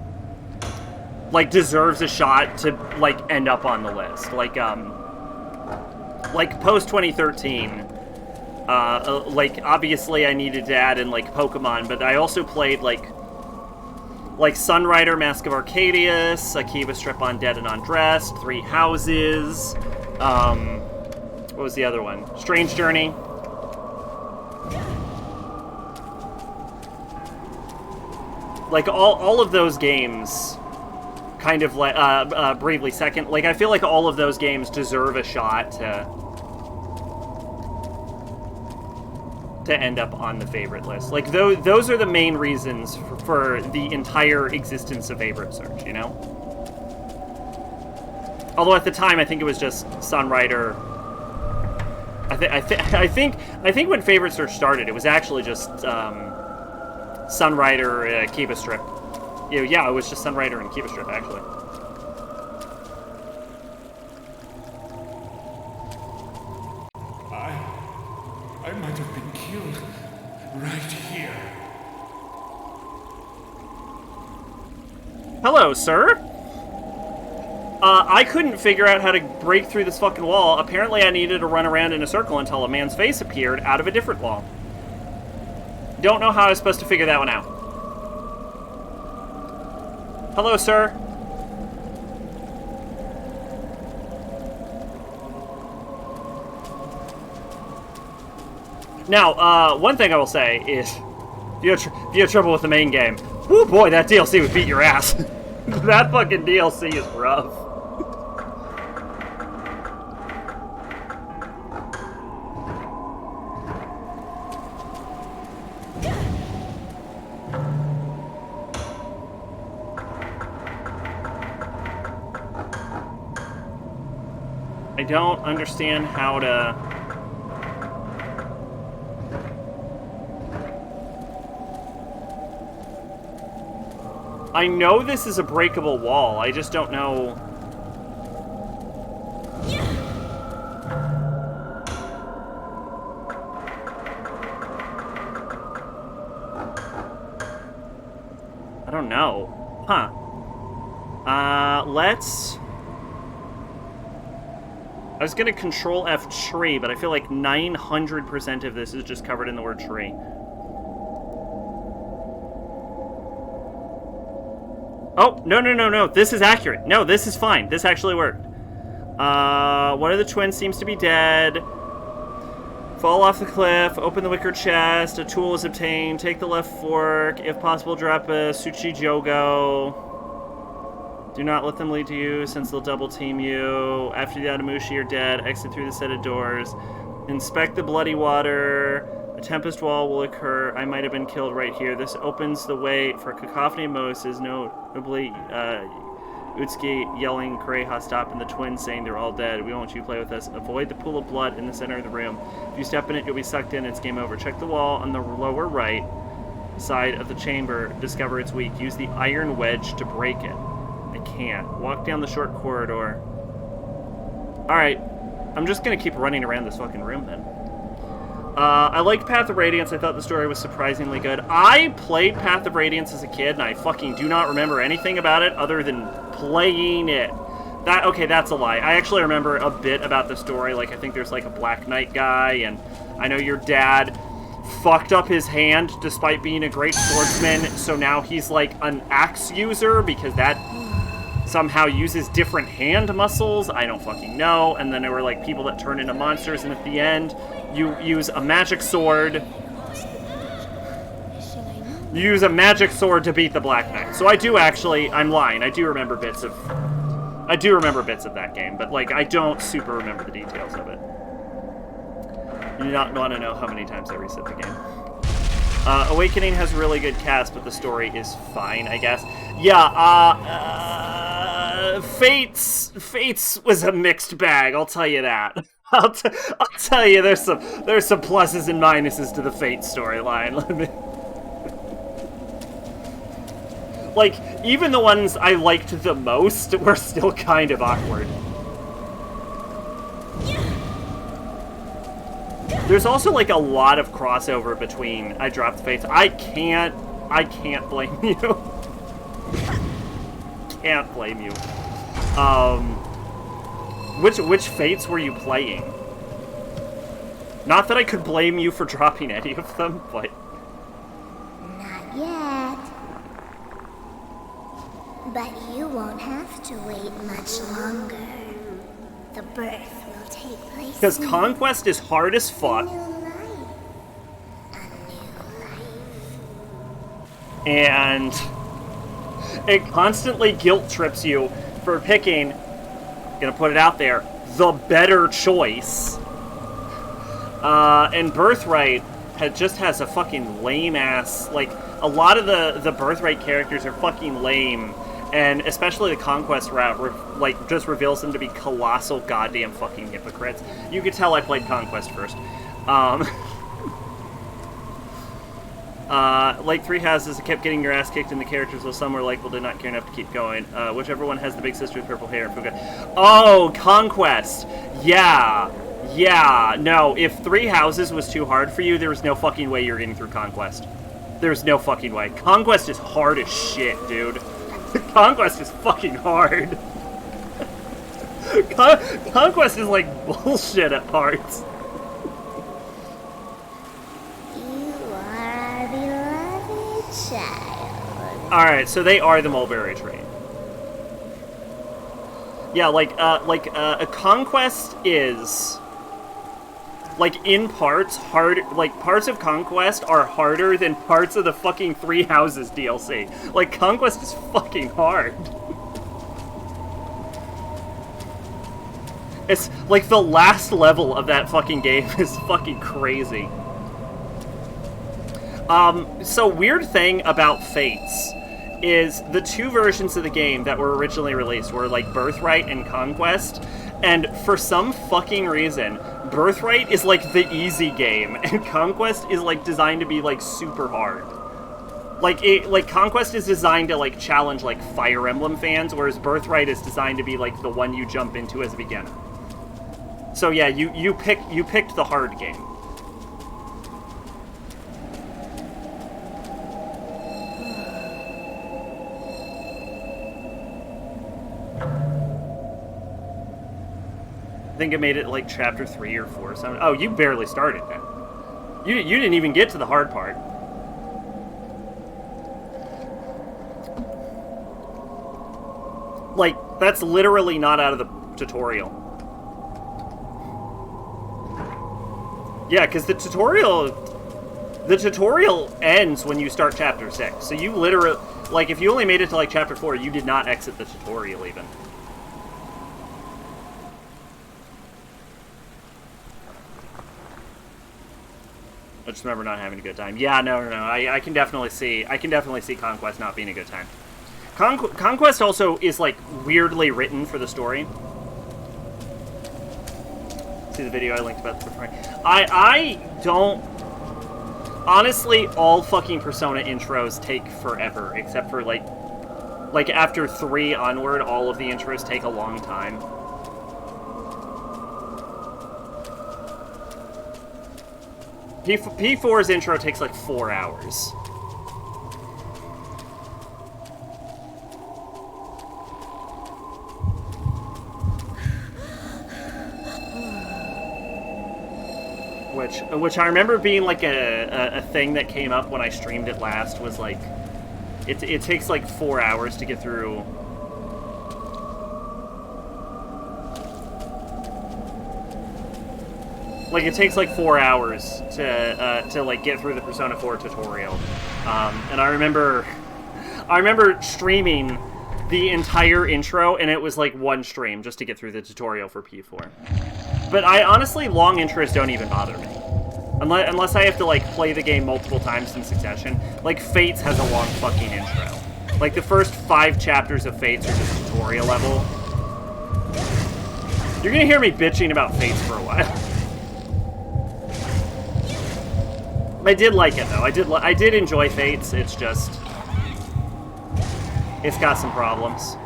Like, deserves a shot to, like, end up on the list. Like, post-2013, like, obviously I needed to add in, like, Pokemon, but I also played, like Sunrider, Mask of Arcadius, Akiba Strip on Dead and Undressed, Three Houses, what was the other one? Strange Journey. Like, all of those games, kind of like, Bravely Second, like, I feel like all of those games deserve a shot to end up on the favorite list. Like, those are the main reasons for the entire existence of Favorite Search, you know? Although at the time, I think it was just Sunrider. I think when Favorite Search started, it was actually just, Sunrider, Akiba Strip. Yeah, it was just Sunrider and Akiba Strip, actually. I might have been killed right here. Hello, sir. I couldn't figure out how to break through this fucking wall. Apparently I needed to run around in a circle until a man's face appeared out of a different wall. Don't know how I was supposed to figure that one out. Hello, sir. Now, one thing I will say is, if you have trouble with the main game, whoo boy, that DLC would beat your ass. That fucking DLC is rough. I don't understand how to... I know this is a breakable wall, I just don't know... I don't know. Huh. Let's... I was gonna Control F tree, but I feel like 900% of this is just covered in the word tree. Oh, no. This is accurate. No, this is fine. This actually worked. One of the twins seems to be dead. Fall off the cliff. Open the wicker chest. A tool is obtained. Take the left fork. If possible, drop a Suchi Jogo. Do not let them lead to you, since they'll double team you. After the Adamushi are dead, exit through the set of doors. Inspect the bloody water. A tempest wall will occur. I might have been killed right here. This opens the way for Cacophony of Moses, notably Utsuki yelling Kureha stop, and the twins saying they're all dead. We want you to play with us. Avoid the pool of blood in the center of the room. If you step in it, you'll be sucked in. It's game over. Check the wall on the lower right side of the chamber. Discover it's weak. Use the iron wedge to break it. I can't. Walk down the short corridor. Alright. I'm just gonna keep running around this fucking room then. I liked Path of Radiance. I thought the story was surprisingly good. I played Path of Radiance as a kid, and I fucking do not remember anything about it other than playing it. Okay, that's a lie. I actually remember a bit about the story. Like, I think there's, like, a Black Knight guy, and I know your dad fucked up his hand despite being a great swordsman, so now he's, like, an axe user, because that somehow uses different hand muscles. I don't fucking know. And then there were like people that turn into monsters, and at the end, you use a magic sword. You use a magic sword to beat the Black Knight. So I do actually, I'm lying. I do remember bits of that game, but like I don't super remember the details of it. You do not want to know how many times I reset the game. Awakening has a really good cast, but the story is fine, I guess. Yeah, Fates was a mixed bag, I'll tell you that. I'll tell you, there's some pluses and minuses to the Fates storyline. Let me... Like, even the ones I liked the most were still kind of awkward. There's also, like, a lot of crossover between I Dropped Fates. I can't blame you. Can't blame you. Which Fates were you playing? Not that I could blame you for dropping any of them, but... Not yet. But you won't have to wait much longer. The birth will take place. Because Conquest is hard as fuck. A new life. And it constantly guilt trips you for picking, gonna put it out there, the better choice. And Birthright just has a fucking lame ass, like, a lot of the Birthright characters are fucking lame. And especially the Conquest route, like, just reveals them to be colossal goddamn fucking hypocrites. You could tell I played Conquest first. Like Three Houses, kept getting your ass kicked, and the characters, while some were likable, did not care enough to keep going. Whichever one has the big sister with purple hair. Oh, Conquest! Yeah! Yeah! No, if Three Houses was too hard for you, there was no fucking way you're getting through Conquest. There's no fucking way. Conquest is hard as shit, dude. Conquest is fucking hard. Conquest is like bullshit at parts. You are our beloved child. Alright, so they are the Mulberry Train. Yeah, a Conquest is... like, in parts, hard, like, parts of Conquest are harder than parts of the fucking Three Houses DLC. Like, Conquest is fucking hard. It's, like, the last level of that fucking game is fucking crazy. So, weird thing about Fates is the two versions of the game that were originally released were, like, Birthright and Conquest, and for some fucking reason, Birthright is like the easy game, and Conquest is like designed to be like super hard. Like Conquest is designed to like challenge like Fire Emblem fans, whereas Birthright is designed to be like the one you jump into as a beginner. So yeah, you picked the hard game. I think I made it like chapter 3 or 4 or something. Oh, you barely started then. You didn't even get to the hard part. Like, that's literally not out of the tutorial. Yeah, because the tutorial ends when you start chapter 6. So you literally, like, if you only made it to like chapter 4, you did not exit the tutorial even. I just remember not having a good time. Yeah, no. I can definitely see Conquest not being a good time. Conquest also is like weirdly written for the story. See the video I linked about the before. I don't. Honestly, all fucking Persona intros take forever, except for like after 3 onward, all of the intros take a long time. P4's intro takes like 4 hours. Which I remember being like a thing that came up when I streamed it last, was like it takes like 4 hours to get through Like, it takes like 4 hours to like get through the Persona 4 tutorial. And I remember streaming the entire intro, and it was like one stream just to get through the tutorial for P4. But I honestly, long intros don't even bother me. Unless I have to, like, play the game multiple times in succession. Like, Fates has a long fucking intro. Like, the first 5 chapters of Fates are just tutorial level. You're gonna hear me bitching about Fates for a while. I did like it, though. I did enjoy Fates. It's just... it's got some problems.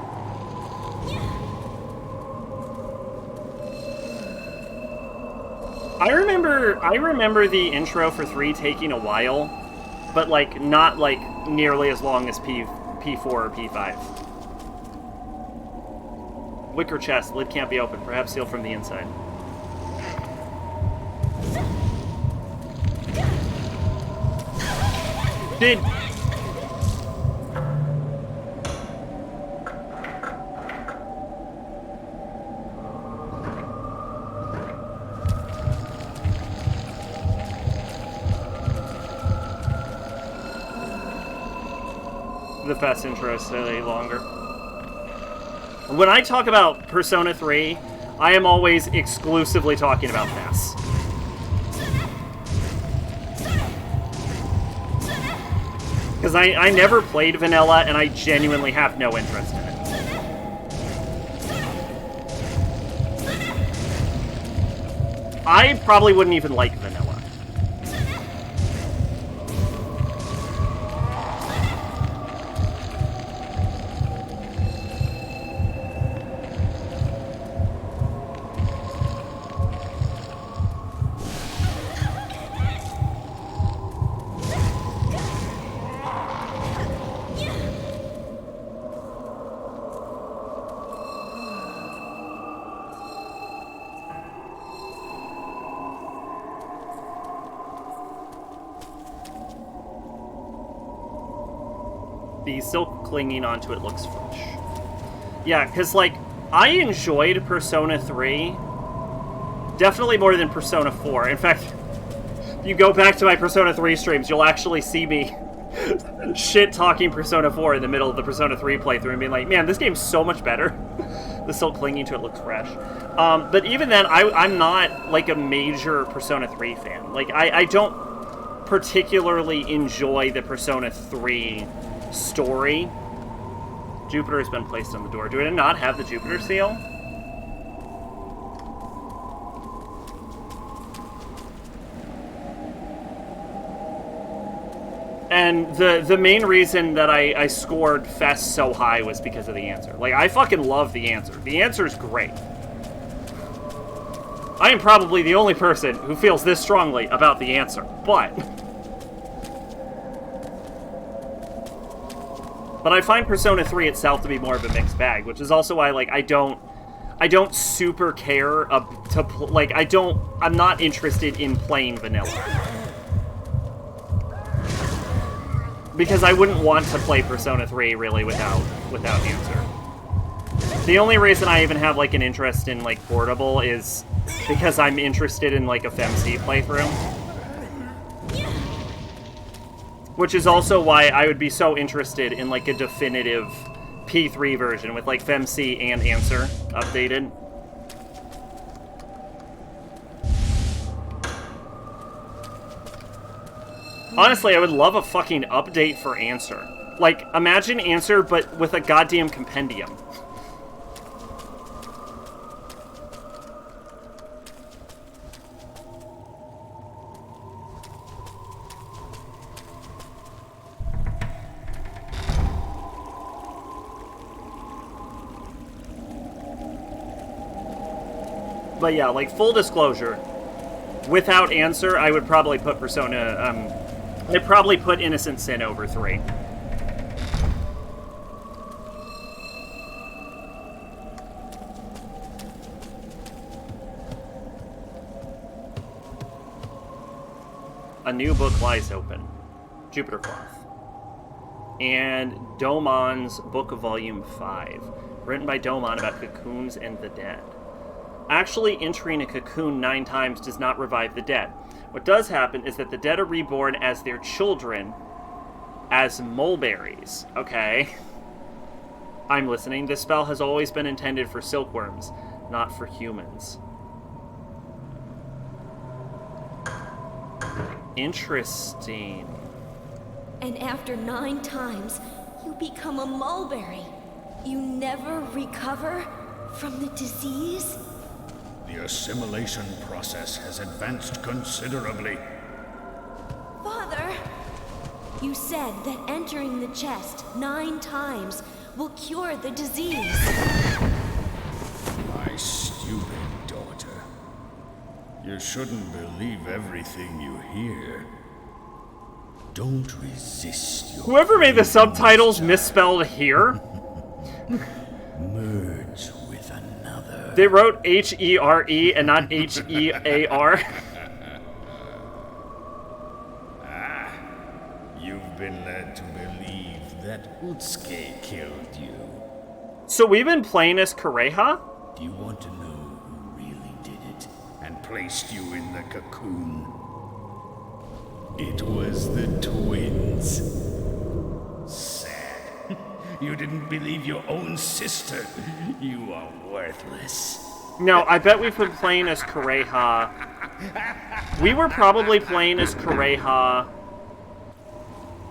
I remember the intro for 3 taking a while, but like not like nearly as long as P4 or P5. Wicker chest, lid can't be opened, perhaps sealed from the inside. Did... the fast intro is slightly longer. When I talk about Persona 3, I am always exclusively talking about fast. Because I never played vanilla, and I genuinely have no interest in it. I probably wouldn't even like vanilla. The silk clinging onto it looks fresh. Yeah, because, like, I enjoyed Persona 3 definitely more than Persona 4. In fact, if you go back to my Persona 3 streams, you'll actually see me shit-talking Persona 4 in the middle of the Persona 3 playthrough and being like, man, this game's so much better. The silk clinging to it looks fresh. But even then, I'm not, like, a major Persona 3 fan. Like, I don't particularly enjoy the Persona 3 story. Jupiter has been placed on the door. Do I not have the Jupiter seal? And the main reason that I scored Fest so high was because of the answer. Like, I fucking love the answer. The answer's great. I am probably the only person who feels this strongly about the answer, but I find Persona 3 itself to be more of a mixed bag, which is also why, like, I don't super care I'm not interested in playing vanilla. Because I wouldn't want to play Persona 3 really without answer. The only reason I even have, like, an interest in, like, portable is because I'm interested in, like, a FemC playthrough. Which is also why I would be so interested in, like, a definitive P3 version with, like, FemC and Answer updated. Honestly, I would love a fucking update for Answer. Like, imagine Answer, but with a goddamn compendium. But yeah, like, full disclosure, without Answer, I would probably put I'd probably put Innocent Sin over 3. A new book lies open. Jupiter Cloth. And Domon's Book of Volume 5. Written by Domon about cocoons and the dead. Actually entering a cocoon 9 times does not revive the dead. What does happen is that the dead are reborn as their children, as mulberries. Okay. I'm listening. This spell has always been intended for silkworms, not for humans. Interesting. And after 9 times, you become a mulberry. You never recover from the disease? The assimilation process has advanced considerably. Father, you said that entering the chest 9 times will cure the disease. My stupid daughter. You shouldn't believe everything you hear. Don't resist your Whoever made the feelings, subtitles child. misspelled here. Merge with another. They wrote H-E-R-E and not H-E-A-R. You've been led to believe that Utsuke killed you. So we've been playing as Kureha? Do you want to know who really did it and placed you in the cocoon? It was the twins. Sad. You didn't believe your own sister. You are worthless. No, I bet we've been playing as Kureha. We were probably playing as Kureha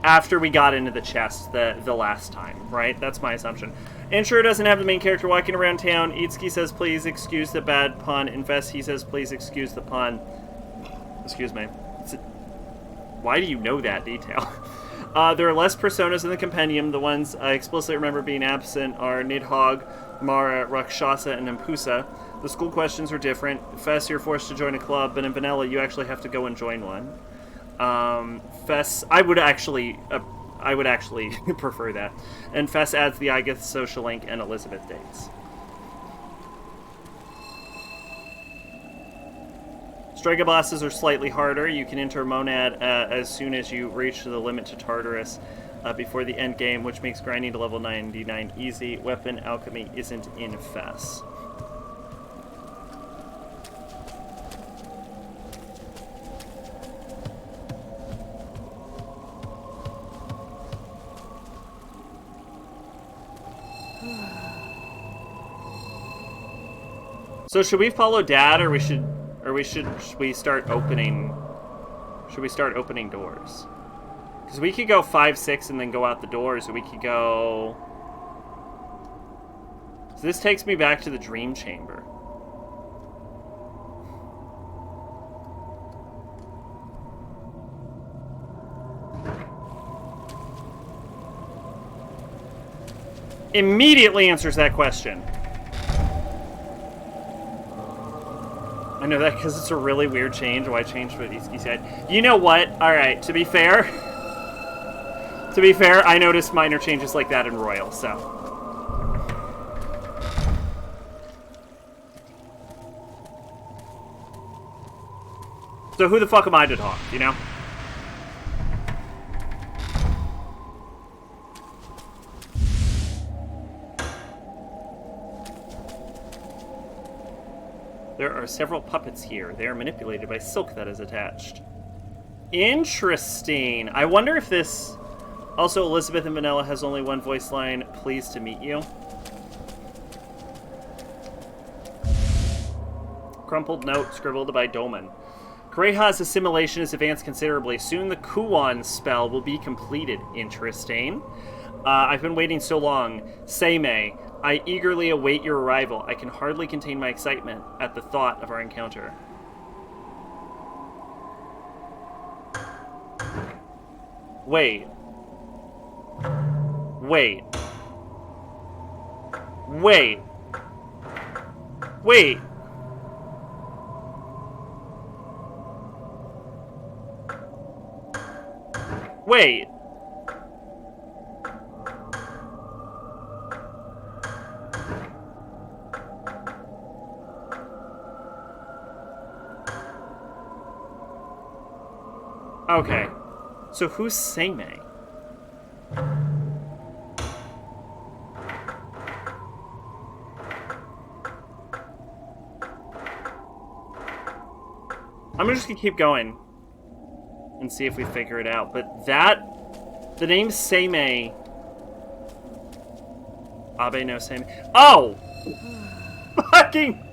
after we got into the chest the last time, right? That's my assumption. Intro doesn't have the main character walking around town. Itsuki says, please excuse the bad pun. Infest, he says, please excuse the pun. Excuse me. Why do you know that detail? There are less personas in the compendium. The ones I explicitly remember being absent are Nidhogg, Mara, Rakshasa, and Nampusa. The school questions are different. Fess, you're forced to join a club, but in Vanilla, you actually have to go and join one. Fess, I would actually prefer that. And Fess adds the Igath social link, and Elizabeth dates. Strega bosses are slightly harder. You can enter Monad as soon as you reach the limit to Tartarus before the end game, which makes grinding to level 99 easy. Weapon alchemy isn't in Fess. So should we follow Dad, or should we start opening? Should we start opening doors? Because we could go 5, 6, and then go out the doors, or we could go. So this takes me back to the dream chamber. Immediately answers that question. I know that because it's a really weird change. Why change what Itsuki said? You know what? Alright, to be fair, I noticed minor changes like that in Royal, so. So who the fuck am I to talk, you know? There are several puppets here. They are manipulated by silk that is attached. Interesting. I wonder if this... Also, Elizabeth in Vanilla has only one voice line. Pleased to meet you. Crumpled note scribbled by Doman. Kureha's assimilation is advanced considerably. Soon the Kuon spell will be completed. Interesting. I've been waiting so long. Seimei, I eagerly await your arrival. I can hardly contain my excitement at the thought of our encounter. Wait. Wait. Wait. Wait. Wait. Okay. So who's Seimei? I'm just gonna keep going and see if we figure it out. But the name Seimei. Abe no Seimei. Oh! Fucking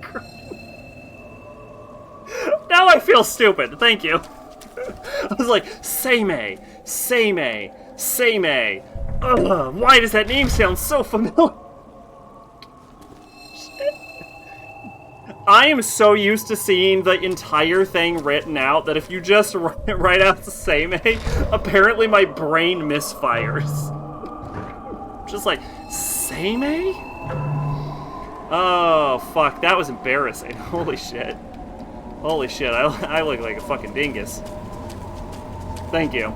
now I feel stupid. Thank you. I was like, Seimei, Seimei, Seimei. Ugh, why does that name sound so familiar? I am so used to seeing the entire thing written out that if you just write out Seimei, apparently my brain misfires. Just like, Seimei? Oh, fuck, that was embarrassing. Holy shit. Holy shit, I look like a fucking dingus. Thank you.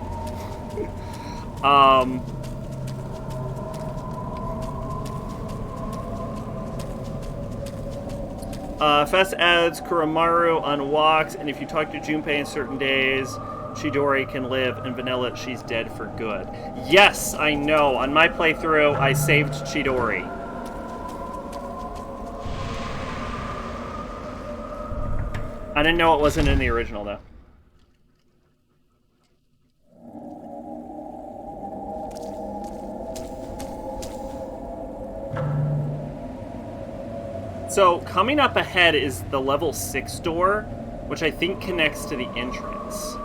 Fest adds Kuramaru on walks, and if you talk to Junpei on certain days, Chidori can live, and Vanilla, she's dead for good. Yes, I know. On my playthrough, I saved Chidori. I didn't know it wasn't in the original, though. So, coming up ahead is the level 6 door, which I think connects to the entrance.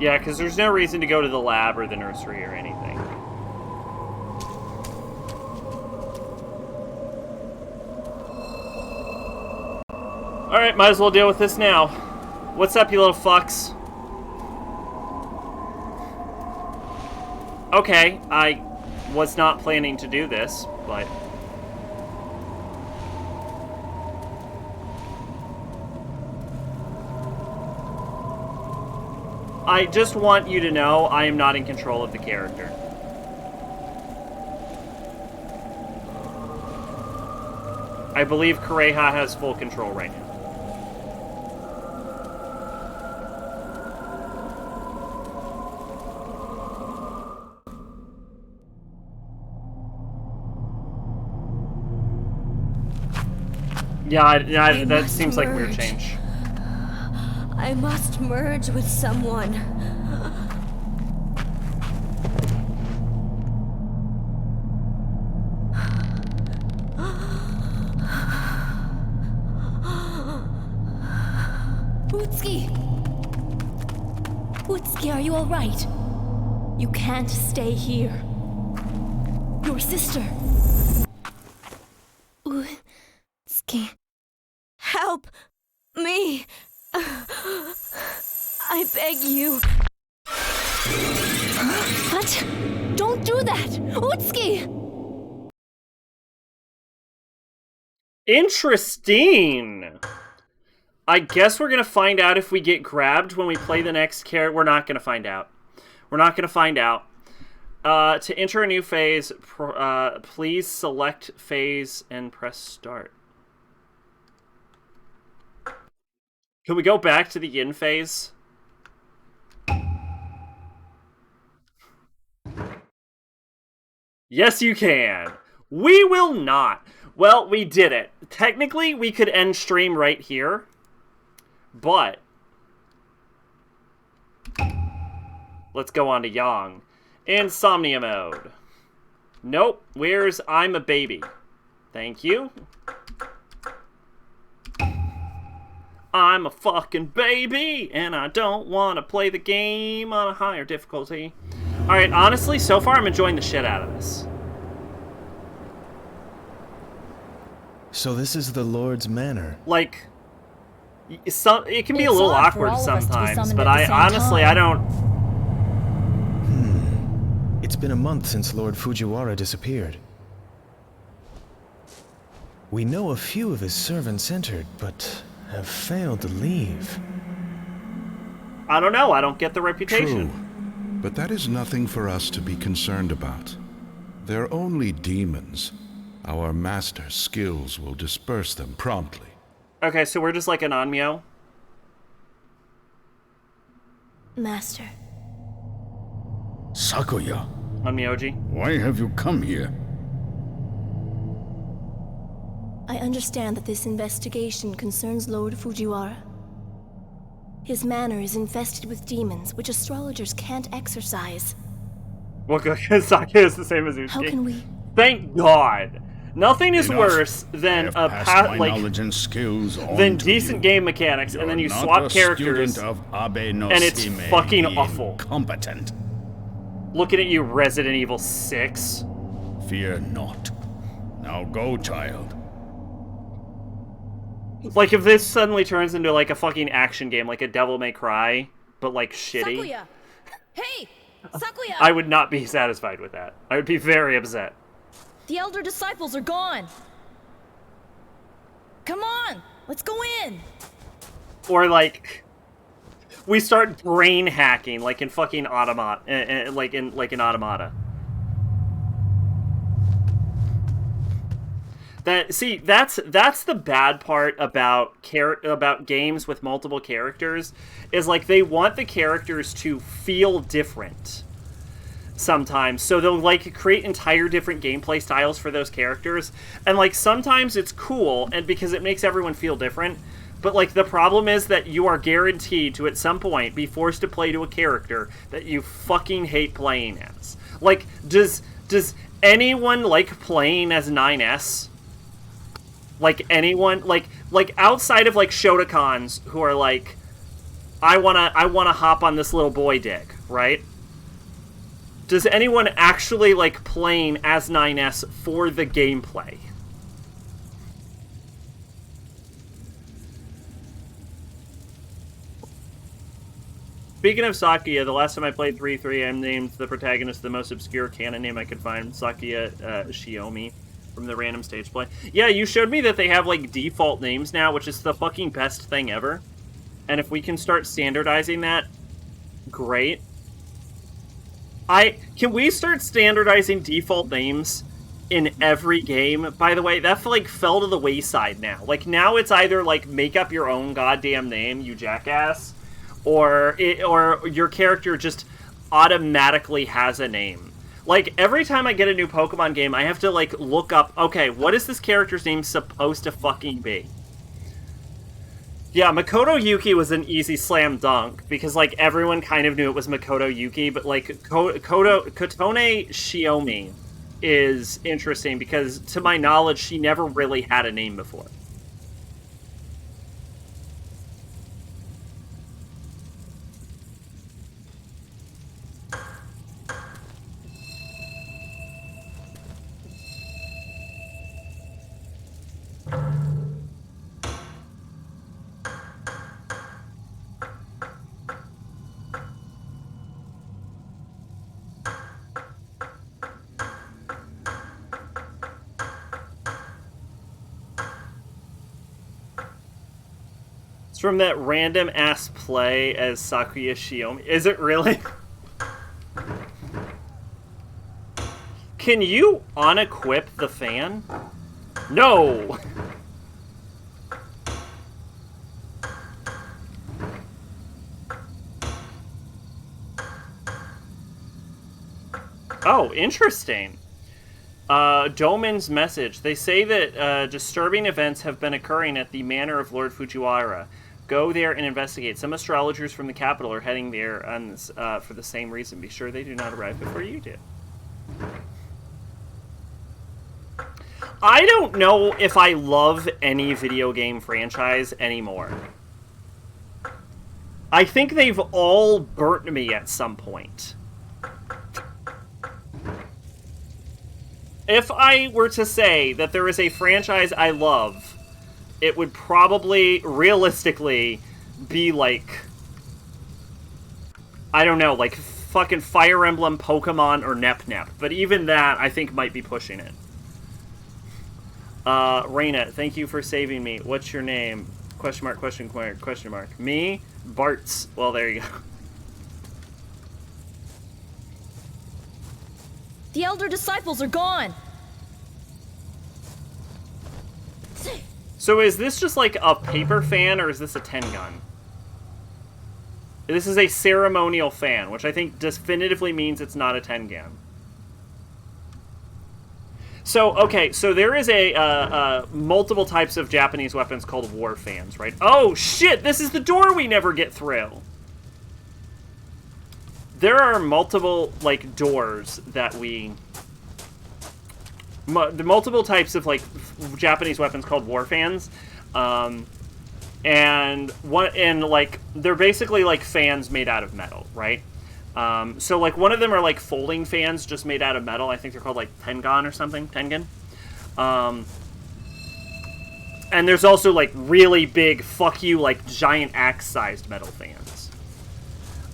Yeah, because there's no reason to go to the lab or the nursery or anything. Alright, might as well deal with this now. What's up, you little fucks? Okay, I was not planning to do this, but... I just want you to know I am not in control of the character. I believe Kureha has full control right now. Yeah, that seems like weird change. I must merge with someone. Utsuki! Utsuki, are you all right? You can't stay here. Your sister. Utsuki. Help me! I beg you. What? Don't do that! Utsuki! Interesting! I guess we're gonna find out if we get grabbed when we play the next character. We're not gonna find out. We're not gonna find out. To enter a new phase, please select phase and press start. Can we go back to the YIN phase? Yes, you can. We will not. Well, we did it. Technically, we could end stream right here, but let's go on to Yang. Insomnia mode. Nope. Where's I'm a baby? Thank you. I'm a fucking baby, and I don't want to play the game on a higher difficulty. Alright, honestly, so far I'm enjoying the shit out of this. So this is the Lord's Manor. Like, it can be a little awkward sometimes, but I honestly, I don't... It's been a month since Lord Fujiwara disappeared. We know a few of his servants entered, but have failed to leave. I don't know, I don't get the reputation. True, but that is nothing for us to be concerned about. They're only demons. Our master's skills will disperse them promptly. Okay, so we're just like an Anmyo? Master. Sakuya, on Myoji. Why have you come here? I understand that this investigation concerns Lord Fujiwara. His manor is infested with demons, which astrologers can't exorcise. Well, because Sakuya is the same as Uchi. How can we... Thank God. Nothing is Enough. worse than I a have passed my like knowledge and skills on than to decent you. game mechanics, and then you You're not swap a characters, student of Abe no and it's Shime, fucking being awful. Competent. Looking at you, Resident Evil 6. Fear not. Now go, child. Like, if this suddenly turns into, like, a fucking action game, like a Devil May Cry, but, like, shitty, Sakuya! Hey! Sakuya! I would not be satisfied with that. I would be very upset. The elder disciples are gone! Come on! Let's go in! Or, like, we start brain hacking, like in fucking Automata, like in Automata. That's the bad part about games with multiple characters, is like they want the characters to feel different sometimes, so they'll like create entire different gameplay styles for those characters, and like sometimes it's cool and because it makes everyone feel different, but like the problem is that you are guaranteed to at some point be forced to play to a character that you fucking hate playing as. Like, does anyone like playing as 9S? Like anyone, like outside of like Shotacons who are like, I wanna hop on this little boy dick, right? Does anyone actually like playing as 9S for the gameplay? Speaking of Sakuya, the last time I played 3-3, I named the protagonist the most obscure canon name I could find, Sakuya Shiomi. From the random stage play. Yeah, you showed me that they have, like, default names now, which is the fucking best thing ever. And if we can start standardizing that, great. Can we start standardizing default names in every game? By the way, that, like, fell to the wayside now. Like, now it's either, like, make up your own goddamn name, you jackass, or your character just automatically has a name. Like, every time I get a new Pokemon game, I have to, like, look up, okay, what is this character's name supposed to fucking be? Yeah, Makoto Yuki was an easy slam dunk, because, like, everyone kind of knew it was Makoto Yuki, but, like, Kotone Shiomi is interesting, because, to my knowledge, she never really had a name before. From that random ass play as Sakuya Shiomi. Is it really? Can you unequip the fan? No! Oh, interesting. Doman's message. They say that disturbing events have been occurring at the manor of Lord Fujiwara. Go there and investigate. Some astrologers from the capital are heading there on this, for the same reason. Be sure they do not arrive before you do. I don't know if I love any video game franchise anymore. I think they've all burnt me at some point. If I were to say that there is a franchise I love, it would probably, realistically, be like, I don't know, like fucking Fire Emblem, Pokemon, or Nep Nep. But even that, I think, might be pushing it. Raina, thank you for saving me. What's your name? Question mark, question mark, question mark. Me? Bartz. Well, there you go. The elder disciples are gone! So is this just like a paper fan, or is this a Tengun? This is a ceremonial fan, which I think definitively means it's not a Tengun. So, okay, so there is a multiple types of Japanese weapons called war fans, right? Oh, shit, this is the door we never get through. There are multiple, like, doors that we... the multiple types of, like, Japanese weapons called war fans. And, like, they're basically, like, fans made out of metal, right? So, like, one of them are, like, folding fans just made out of metal. I think they're called, like, Tengan or something. Tengen. And there's also, like, really big, fuck you, like, giant axe-sized metal fans.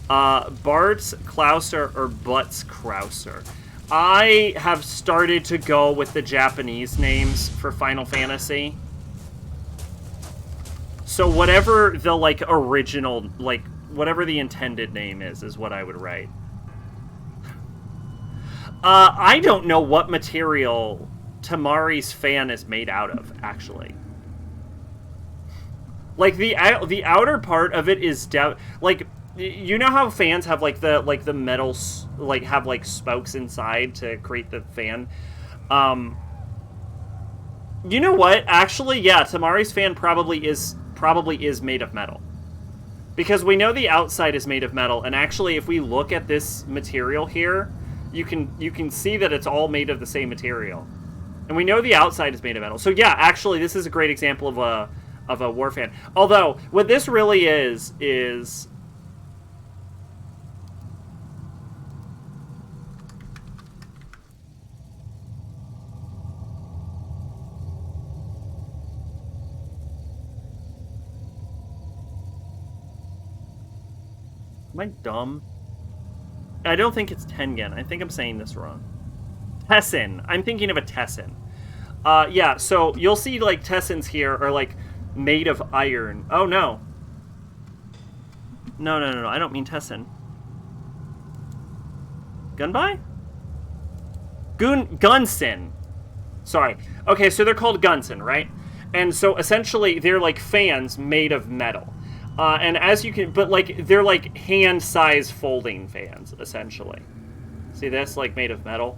Bart's Klauser or Butts Krauser. I have started to go with the Japanese names for Final Fantasy. So whatever the, like, original, like, whatever the intended name is what I would write. I don't know what material Tamari's fan is made out of, actually. Like, the outer part of it is like, you know how fans have, like, the metal, like, have, like, spokes inside to create the fan? You know what? Actually, yeah, Tamari's fan probably is made of metal. Because we know the outside is made of metal, and actually, if we look at this material here, you can see that it's all made of the same material. And we know the outside is made of metal. So yeah, actually, this is a great example of a war fan. Although, what this really is... Am I dumb? I don't think it's Tengen. I think I'm saying this wrong. Tessin. I'm thinking of a Tessin. Yeah, so you'll see, like, Tessins here are, like, made of iron. Oh, no. No, I don't mean Tessin. Gunbai? Gunsin. Sorry. Okay, so they're called Gunsin, right? And so, essentially, they're, like, fans made of metal. And as you can... But, like, they're, like, hand-size folding fans, essentially. See this? Like, made of metal.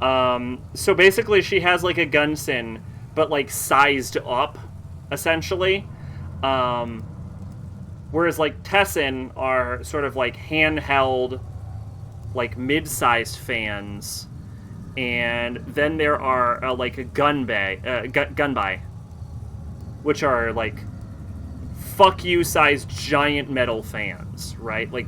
So basically she has, like, a Gunsin, but, like, sized up, essentially. Whereas, like, Tessin are sort of, like, handheld, like, mid-sized fans. And then there are, like, a Gunbai, which are, like, fuck you-sized giant metal fans, right? Like,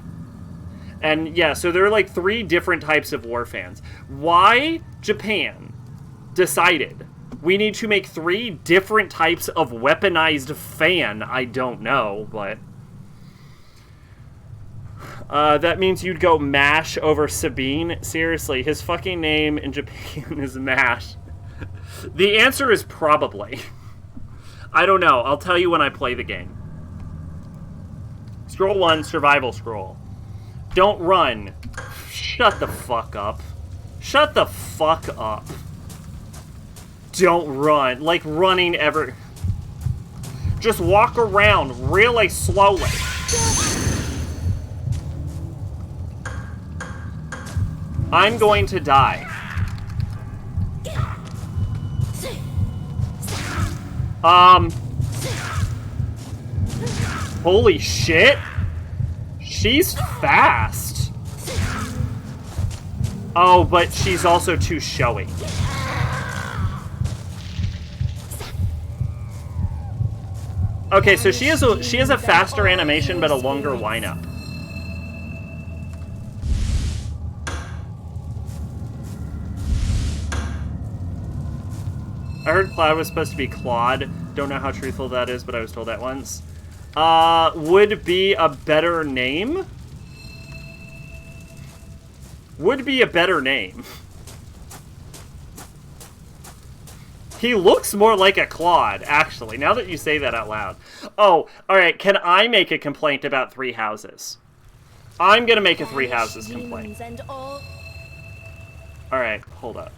and yeah, so there are, like, 3 different types of war fans. Why Japan decided we need to make 3 different types of weaponized fan, I don't know, but... that means you'd go Mash over Sabine? Seriously, his fucking name in Japan is Mash. The answer is probably. I don't know. I'll tell you when I play the game. Scroll 1, survival scroll. Don't run. Shut the fuck up. Shut the fuck up. Don't run. Like running ever... Just walk around really slowly. I'm going to die. Holy shit. She's fast. Oh, but she's also too showy. Okay, so she has a faster animation but a longer wind-up. I heard Cloud was supposed to be Claude. Don't know how truthful that is, but I was told that once. Would be a better name? Would be a better name. He looks more like a Claude, actually, now that you say that out loud. Oh, alright, can I make a complaint about 3 houses? I'm gonna make a 3 houses complaint. Alright, hold up.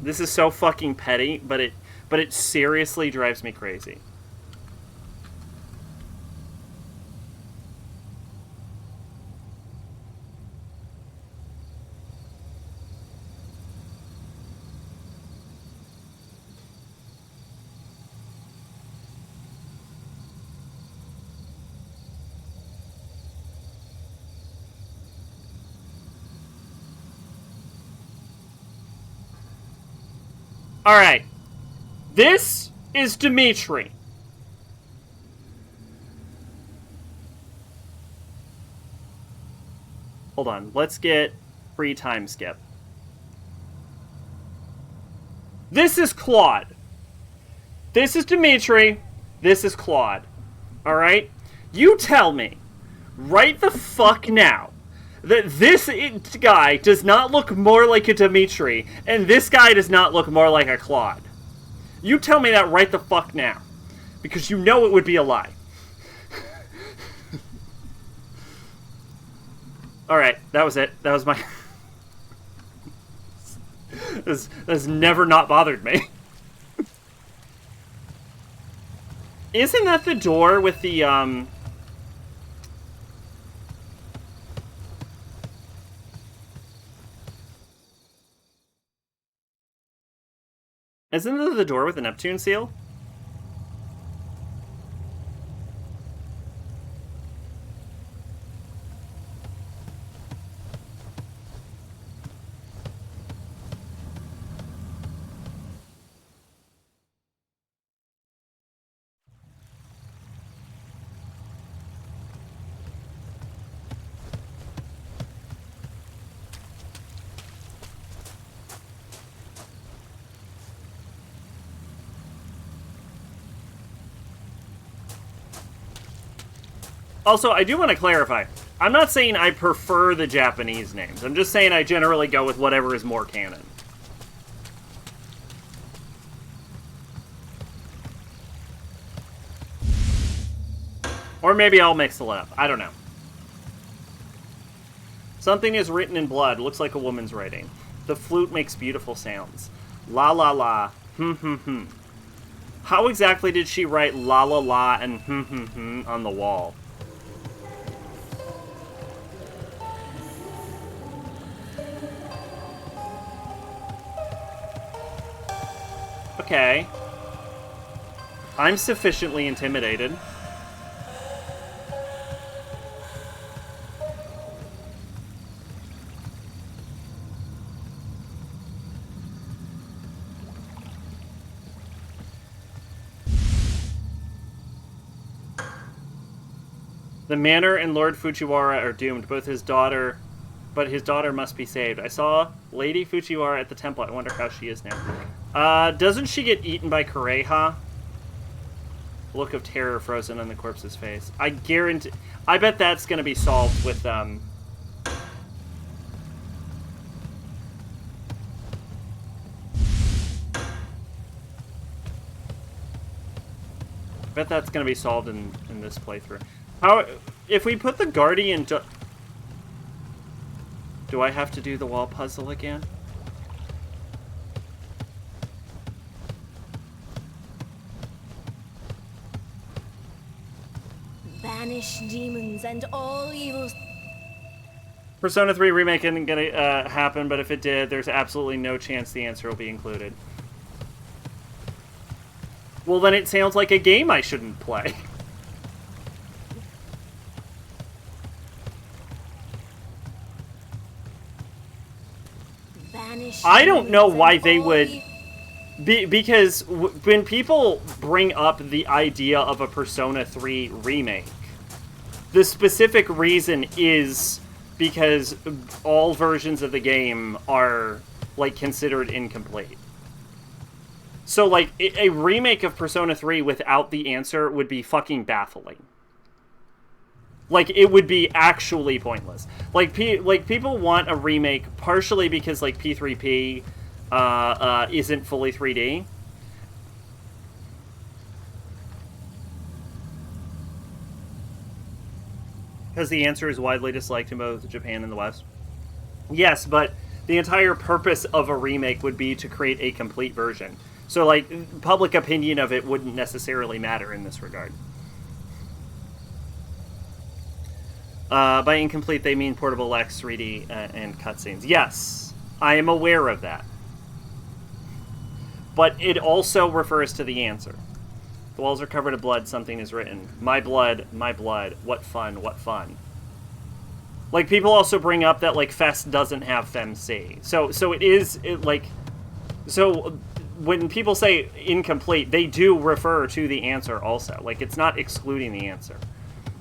This is so fucking petty, but it seriously drives me crazy. Alright. This is Dimitri. Hold on. Let's get free time skip. This is Claude. This is Dimitri. This is Claude. Alright? You tell me, right the fuck now, that this guy does not look more like a Dimitri, and this guy does not look more like a Claude. You tell me that right the fuck now. Because you know it would be a lie. Alright, that was it. That was my... This has never not bothered me. Isn't that the door with the, Isn't that the door with the Neptune seal? Also, I do want to clarify. I'm not saying I prefer the Japanese names. I'm just saying I generally go with whatever is more canon. Or maybe I'll mix it up. I don't know. Something is written in blood. Looks like a woman's writing. The flute makes beautiful sounds. La la la. How exactly did she write la la la and on the wall? Okay. I'm sufficiently intimidated. The manor and Lord Fujiwara are doomed, but his daughter must be saved. I saw Lady Fujiwara at the temple. I wonder how she is now. Doesn't she get eaten by Kureha? Look of terror frozen on the corpse's face. I bet that's gonna be solved with, I bet that's gonna be solved in this playthrough. How, if we put the Guardian... Do I have to do the wall puzzle again? Banish demons and all evils. Persona 3 Remake isn't gonna happen, but if it did, there's absolutely no chance the answer will be included. Well, then it sounds like a game I shouldn't play. I don't know why they would... because when people bring up the idea of a Persona 3 remake, the specific reason is because all versions of the game are, like, considered incomplete. So, like, a remake of Persona 3 without the answer would be fucking baffling. Like, it would be actually pointless. Like, people want a remake partially because, like, P3P isn't fully 3D. Because the answer is widely disliked in both Japan and the West. Yes, but the entire purpose of a remake would be to create a complete version. So, like, public opinion of it wouldn't necessarily matter in this regard. By incomplete, they mean portable lacks 3D and cutscenes. Yes, I am aware of that. But it also refers to the answer. The walls are covered in blood, something is written. My blood, what fun, what fun. Like, people also bring up that, like, Fest doesn't have FemC. So it is, like... So, when people say incomplete, they do refer to the answer also. Like, it's not excluding the answer.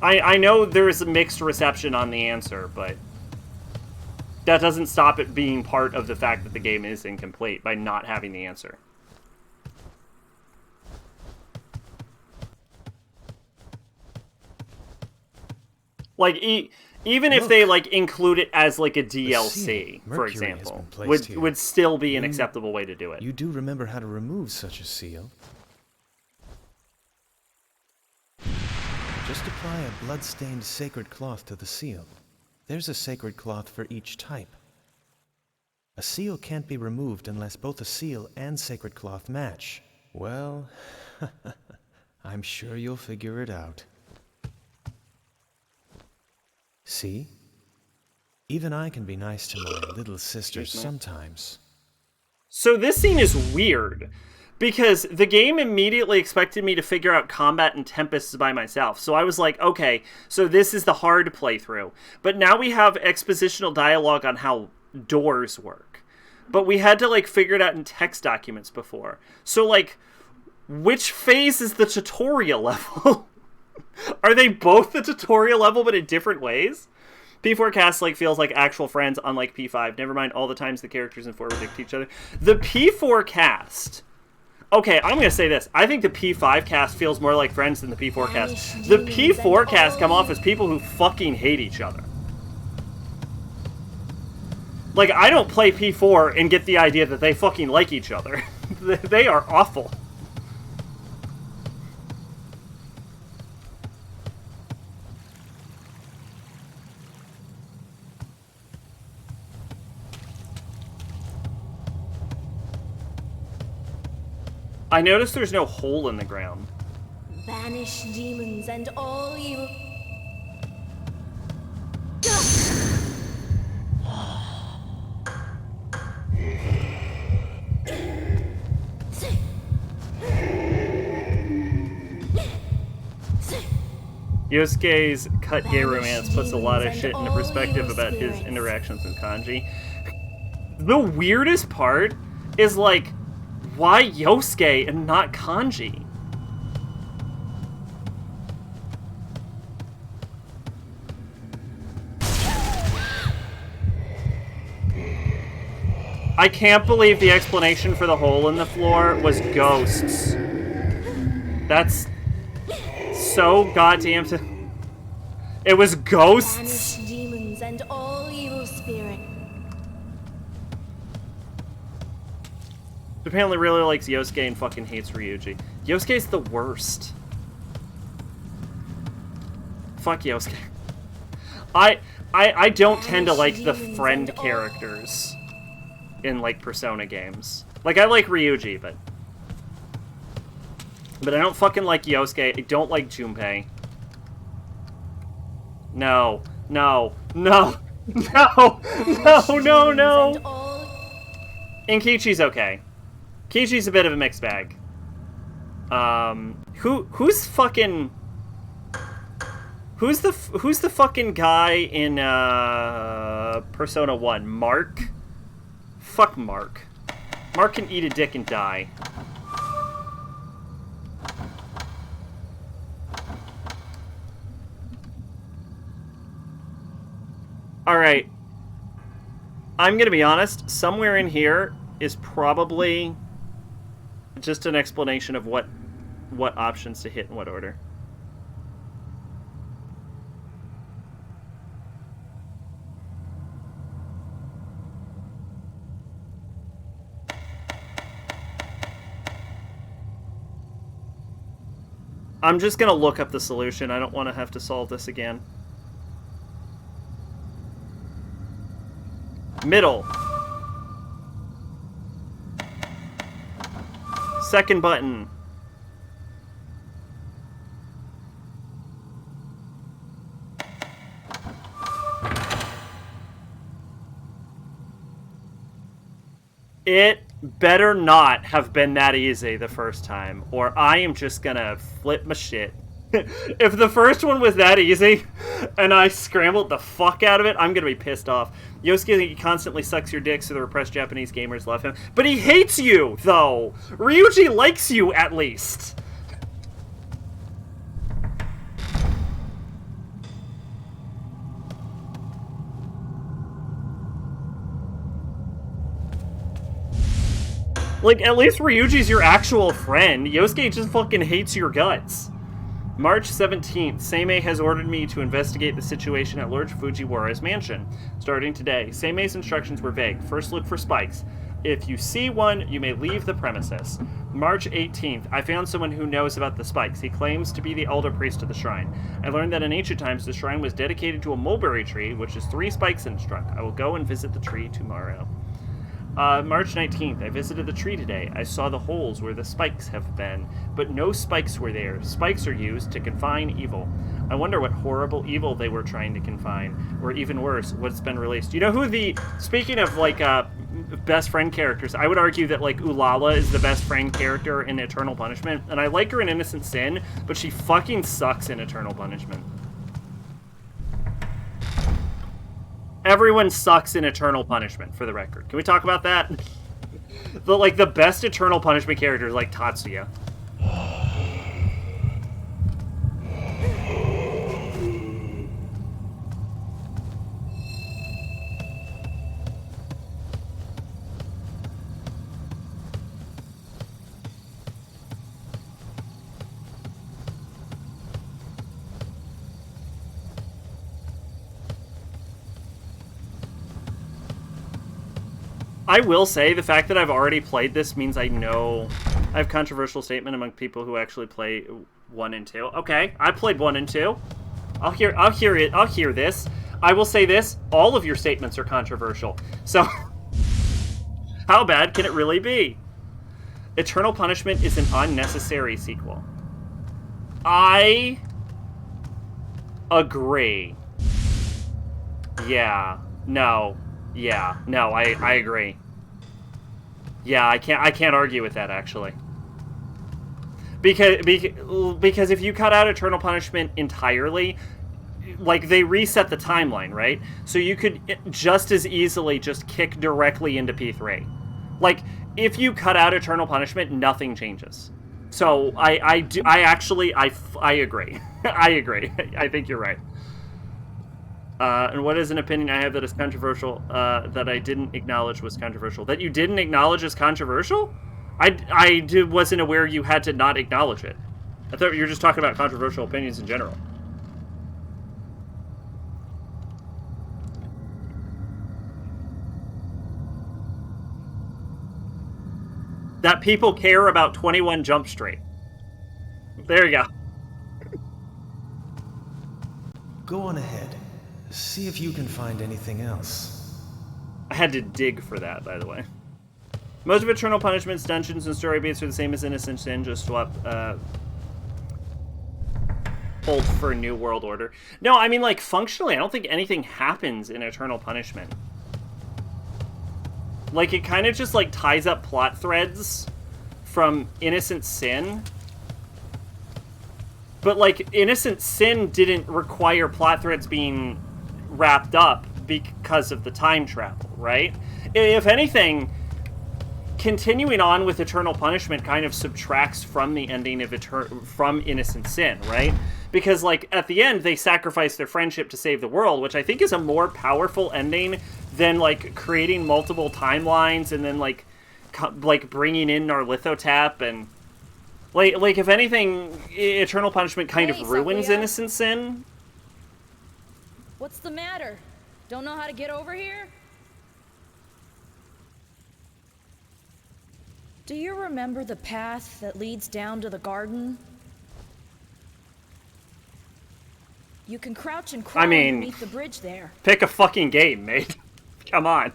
I know there is a mixed reception on the answer, but that doesn't stop it being part of the fact that the game is incomplete by not having the answer. Like, even if they, like, include it as, like, a DLC, for example, would still be an acceptable way to do it. You do remember how to remove such a seal. Just apply a blood-stained sacred cloth to the seal. There's a sacred cloth for each type. A seal can't be removed unless both a seal and sacred cloth match. Well, I'm sure you'll figure it out. See? Even I can be nice to my little sister sometimes. So this scene is weird, because the game immediately expected me to figure out combat and tempests by myself. So I was like, okay, so this is the hard playthrough. But now we have expositional dialogue on how doors work. But we had to, like, figure it out in text documents before. So, like, which phase is the tutorial level? Are they both the tutorial level, but in different ways? P4 cast, like, feels like actual friends, unlike P5. Never mind all the times the characters in 4 predict each other. The P4 cast... Okay, I'm going to say this. I think the P5 cast feels more like friends than the P4 cast. The P4 cast come off as people who fucking hate each other. Like, I don't play P4 and get the idea that they fucking like each other. They are awful. I noticed there's no hole in the ground. Banish demons and all evil. Yosuke's cut gay romance puts a lot of shit into perspective about his interactions with Kanji. The weirdest part is, like, why Yosuke and not Kanji? I can't believe the explanation for the hole in the floor was ghosts. That's so goddamn... It was ghosts? Banish demons and all evil spirit. Apparently really likes Yosuke and fucking hates Ryuji. Yosuke's the worst. Fuck Yosuke. I don't tend to like the friend characters in, like, Persona games. Like, I like Ryuji, but I don't fucking like Yosuke. I don't like Junpei. No. No. No. No. No, no, no. And Kichi's okay. Kichi's a bit of a mixed bag. Who's fucking... Who's the fucking guy in, Persona 1? Mark? Fuck Mark. Mark can eat a dick and die. Alright. I'm gonna be honest, somewhere in here is probably just an explanation of what options to hit in what order. I'm just gonna look up the solution. I don't want to have to solve this again. Middle. Second button. It better not have been that easy the first time, or I am just gonna flip my shit. If the first one was that easy, and I scrambled the fuck out of it, I'm gonna be pissed off. Yosuke constantly sucks your dick, so the repressed Japanese gamers love him. But he hates you, though! Ryuji likes you, at least! Like, at least Ryuji's your actual friend. Yosuke just fucking hates your guts. March 17th, Seimei has ordered me to investigate the situation at Lord Fujiwara's mansion. Starting today, Seimei's instructions were vague. First, look for spikes. If you see one, you may leave the premises. March 18th, I found someone who knows about the spikes. He claims to be the elder priest of the shrine. I learned that in ancient times, the shrine was dedicated to a mulberry tree, which is 3 spikes in its trunk. I will go and visit the tree tomorrow. March 19th, I visited the tree today. I saw the holes where the spikes have been, but no spikes were there. Spikes are used to confine evil. I wonder what horrible evil they were trying to confine, or even worse, what's been released. You know who speaking of, like, best friend characters, I would argue that, like, Ulala is the best friend character in Eternal Punishment, and I like her in Innocent Sin, but she fucking sucks in Eternal Punishment. Everyone sucks in Eternal Punishment, for the record. Can we talk about that? The best Eternal Punishment character is like Tatsuya. I will say, the fact that I've already played this means I know I have controversial statement among people who actually play 1 and 2. Okay, I played 1 and 2. I'll hear this. I will say this, all of your statements are controversial. So, how bad can it really be? Eternal Punishment is an unnecessary sequel. I agree. Yeah. No. Yeah, no, I agree. Yeah, I can't argue with that, actually. Because if you cut out Eternal Punishment entirely, like, they reset the timeline, right? So you could just as easily just kick directly into P3. Like, if you cut out Eternal Punishment, nothing changes. So I agree. I agree. I think you're right. And what is an opinion I have that is controversial, that I didn't acknowledge was controversial? That you didn't acknowledge as controversial? I wasn't aware you had to not acknowledge it. I thought you were just talking about controversial opinions in general. That people care about 21 Jump Street. There you go. Go on ahead. See if you can find anything else. I had to dig for that, by the way. Most of Eternal Punishment's dungeons and story beats are the same as Innocent Sin, just swap old for New World Order. No, I mean, like, functionally, I don't think anything happens in Eternal Punishment. Like, it kind of just, like, ties up plot threads from Innocent Sin. But, like, Innocent Sin didn't require plot threads being wrapped up because of the time travel, right? If anything, continuing on with Eternal Punishment kind of subtracts from the ending of from Innocent Sin, right? Because, like, at the end, they sacrifice their friendship to save the world, which I think is a more powerful ending than, like, creating multiple timelines and then, like bringing in Narlithotep and... Like, if anything, Eternal Punishment kind of ruins Innocent Sin. What's the matter? Don't know how to get over here? Do you remember the path that leads down to the garden? You can crouch and crawl underneath the bridge there. Pick a fucking game, mate. Come on.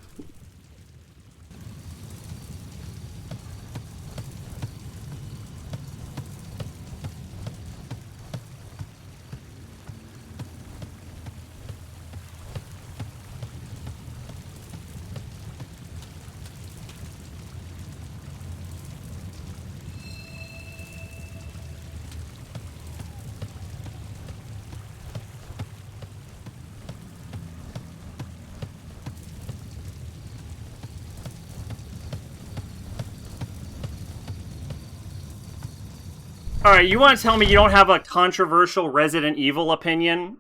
Alright, you want to tell me you don't have a controversial Resident Evil opinion?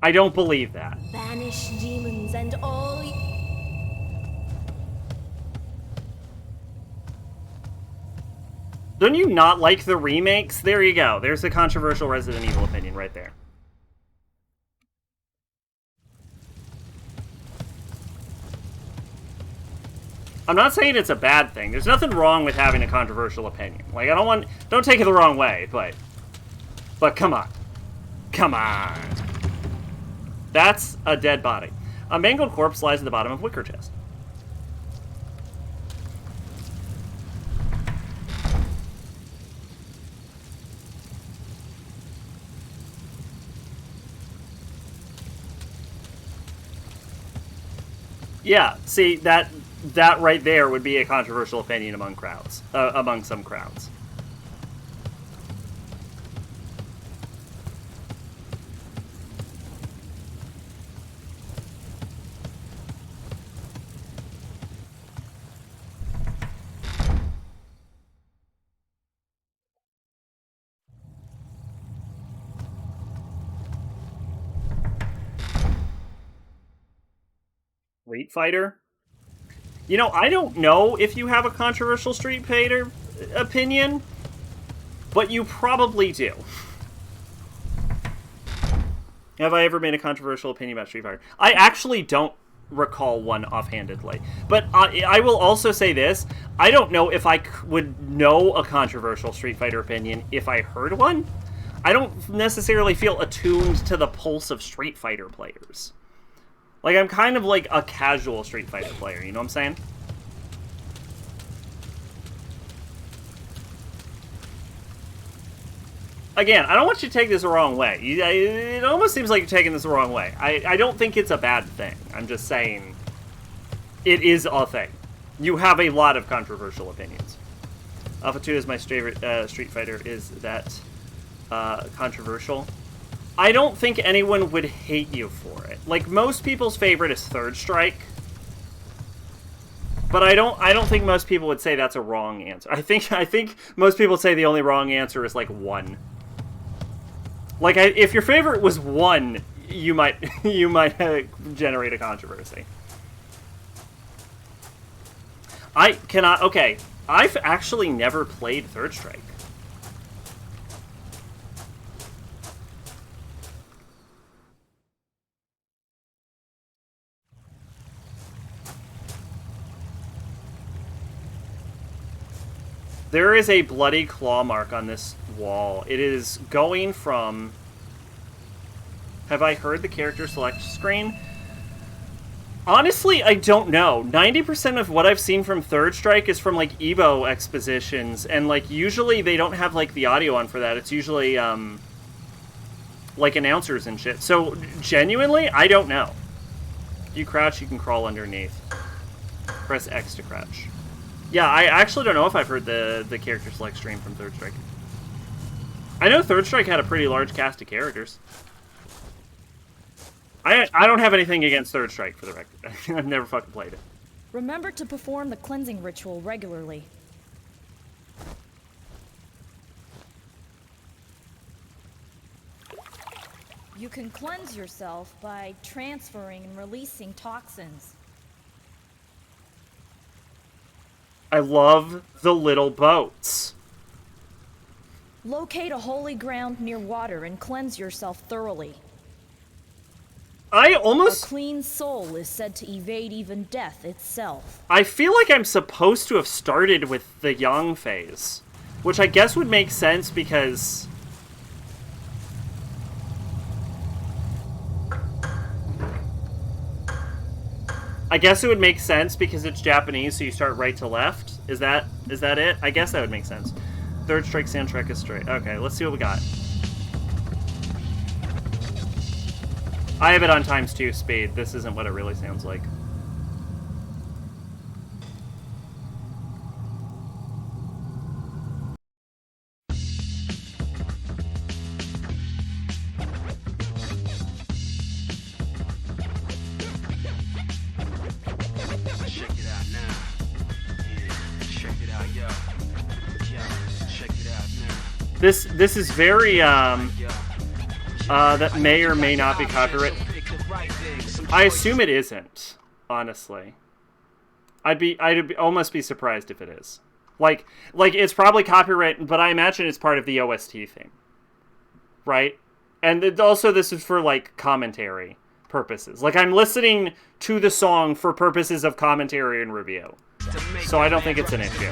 I don't believe that. Banish demons and all. Don't you not like the remakes? There you go. There's a controversial Resident Evil opinion right there. I'm not saying it's a bad thing. There's nothing wrong with having a controversial opinion. Like, don't take it the wrong way, but come on. Come on. That's a dead body. A mangled corpse lies at the bottom of wicker chest. Yeah, see, that right there would be a controversial opinion among crowds, among some crowds. Street Fighter? You know, I don't know if you have a controversial Street Fighter opinion, but you probably do. Have I ever made a controversial opinion about Street Fighter? I actually don't recall one offhandedly. But I will also say this. I don't know if I would know a controversial Street Fighter opinion if I heard one. I don't necessarily feel attuned to the pulse of Street Fighter players. Like, I'm kind of like a casual Street Fighter player, you know what I'm saying? Again, I don't want you to take this the wrong way. It almost seems like you're taking this the wrong way. I don't think it's a bad thing. I'm just saying it is a thing. You have a lot of controversial opinions. Alpha 2 is my favorite Street Fighter. Is that controversial? I don't think anyone would hate you for it. Like, most people's favorite is Third Strike. But I don't think most people would say that's a wrong answer. I think most people would say the only wrong answer is like 1. Like, if your favorite was 1, you might generate a controversy. Okay, I've actually never played Third Strike. There is a bloody claw mark on this wall. It is going from... Have I heard the character select screen? Honestly, I don't know. 90% of what I've seen from Third Strike is from, like, Evo expositions, and, like, usually they don't have, like, the audio on for that. It's usually, like, announcers and shit. So, genuinely, I don't know. If you crouch, you can crawl underneath. Press X to crouch. Yeah, I actually don't know if I've heard the character select stream from Third Strike. I know Third Strike had a pretty large cast of characters. I don't have anything against Third Strike, for the record. I've never fucking played it. Remember to perform the cleansing ritual regularly. You can cleanse yourself by transferring and releasing toxins. I love the little boats. Locate a holy ground near water and cleanse yourself thoroughly. A clean soul is said to evade even death itself. I feel like I'm supposed to have started with the Yang phase, which I guess would make sense because... I guess it would make sense because it's Japanese, so you start right to left. Is that it? I guess that would make sense. Third Strike soundtrack is straight. Okay, let's see what we got. I have it on ×2 speed. This isn't what it really sounds like. Check it out, yo. Yo, check it out now. This is very that may or may not be copyright. I assume it isn't, honestly. I'd almost be surprised if it is. Like it's probably copyright, but I imagine it's part of the OST theme, right? And also this is for like commentary purposes. Like I'm listening to the song for purposes of commentary and review, so I don't think it's an issue.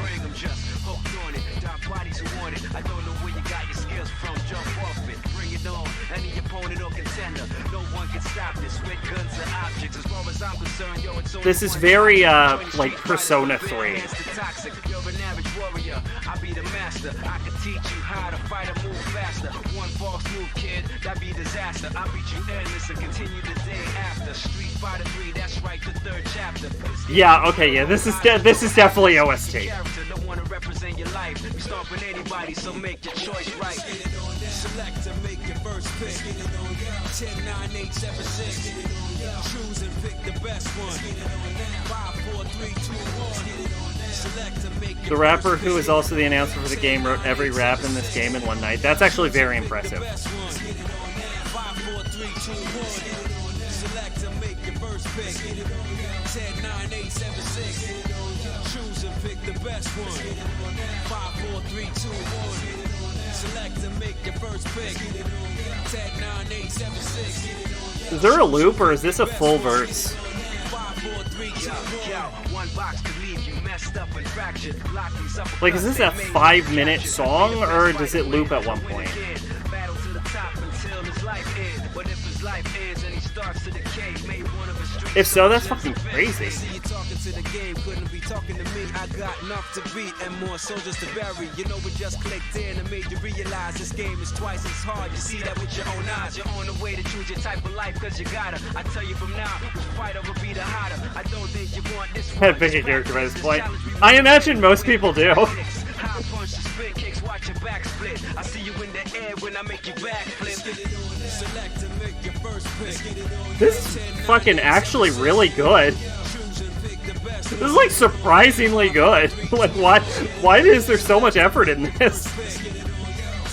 This is very like Persona 3. Yeah, okay, yeah, this is definitely OST. Select and make your first pick. 10, 9, 8, 7, 6. Choose and pick the best one. 5, 4, 3, 2, 1. Select and make your The rapper who is also the announcer for the game wrote every rap in this game in one night. That's actually very impressive. 5, 4, 3, 2, 1. Select and make your first pick. 10, 9, 8, 7, 6. Choose and pick the best one. 5, 4, 3, 2, 1. Select and make your first pick. 10, 9, 8, 7, 6. Is there a loop or is this a full verse? 5, 4, 3, 2, 1. Box could leave you messed up and fractured. Like, is this a 5-minute song or does it loop at one point? Battle to the top until his life ends. But if his life ends and he starts to decay, made one of his streets. If so, that's fucking crazy. To the game, couldn't be talking to me. I got enough to beat and more soldiers to bury. You know, it just clicked in and made you realize this game is twice as hard. You see that with your own eyes. You're on the way to choose your type of life, cause you gotta. I tell you from now, which fighter will be the hotter. I don't think you want this one. Pick a character by this point. I imagine most people do. High punch, spin kicks, watch your back split. I see you in the air when I make you back flip. Select and make your first pick. This is fucking actually really good. This is like surprisingly good. Like why is there so much effort in this?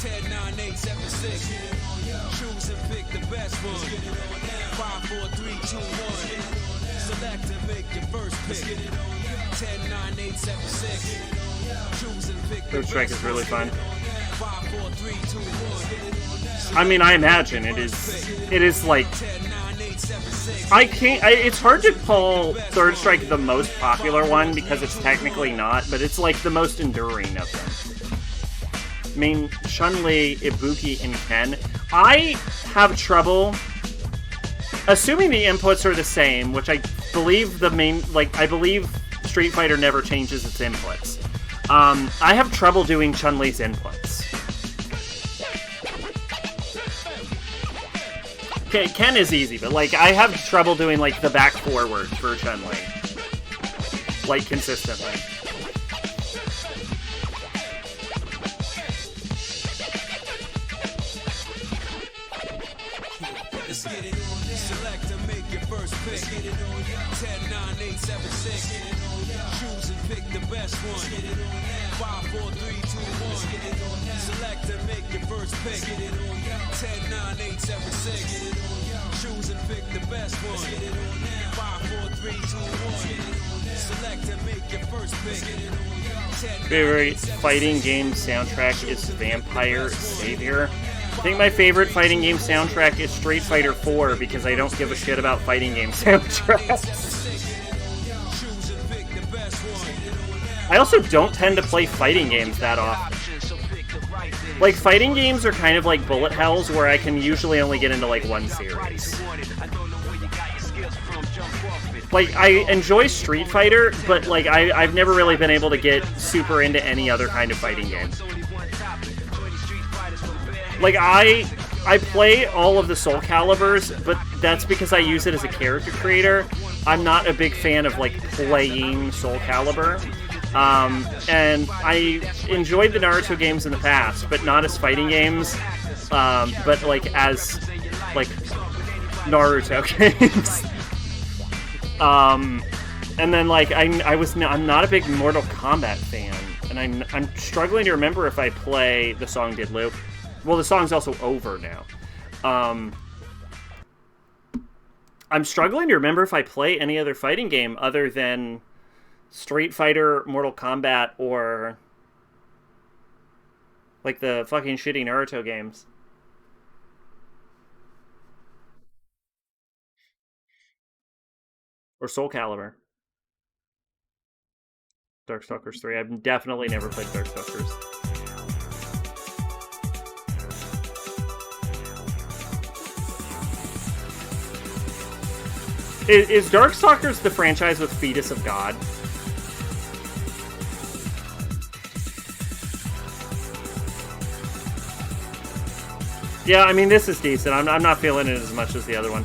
10, 9, 8, 7, 6. Choose and pick the best one. 5, 4, 3, 2, 1. Select and make your first pick. 10, 9, 8, 7, 6. Choose and pick the best one. Is really fun. 5, 4, 3, 2, 1. I mean, I imagine it is like it's hard to call Third Strike the most popular one because it's technically not, but it's like the most enduring of them. I mean, Chun-Li, Ibuki, and Ken. I have trouble, assuming the inputs are the same, which I believe I believe Street Fighter never changes its inputs. I have trouble doing Chun-Li's inputs. Ken is easy, but like I have trouble doing like the back forward for Chun-Li, like consistently. Let's get it on. Select and make your first pick. 10, 9, 8, 7, 6. Choose and pick the best one. 5, 4, 3, 2, 1. Select and make your first pick. 10, 9, 8, 7, 6. Choose and pick the best one. 5, 4, 3, 2, 1. Select and make your first pick. Favorite fighting game soundtrack is Vampire Savior. I think my favorite fighting game soundtrack is Street Fighter 4 because I don't give a shit about fighting game soundtracks. I also don't tend to play fighting games that often. Like, fighting games are kind of like bullet hells where I can usually only get into like one series. Like, I enjoy Street Fighter, but like I've never really been able to get super into any other kind of fighting game. Like, I play all of the Soul Calibers, but that's because I use it as a character creator. I'm not a big fan of, like, playing Soul Calibur. And I enjoyed the Naruto games in the past, but not as fighting games, but, like, as, like, Naruto games. And then, like, I'm not a big Mortal Kombat fan And I'm struggling to remember if I play the song Did Loop. Well, the song's also over now. I'm struggling to remember if I play any other fighting game other than Street Fighter, Mortal Kombat, or like the fucking shitty Naruto games. Or Soul Calibur. Darkstalkers 3. I've definitely never played Darkstalkers. Is Darkstalkers the franchise with Fetus of God? Yeah, I mean, this is decent. I'm not feeling it as much as the other one.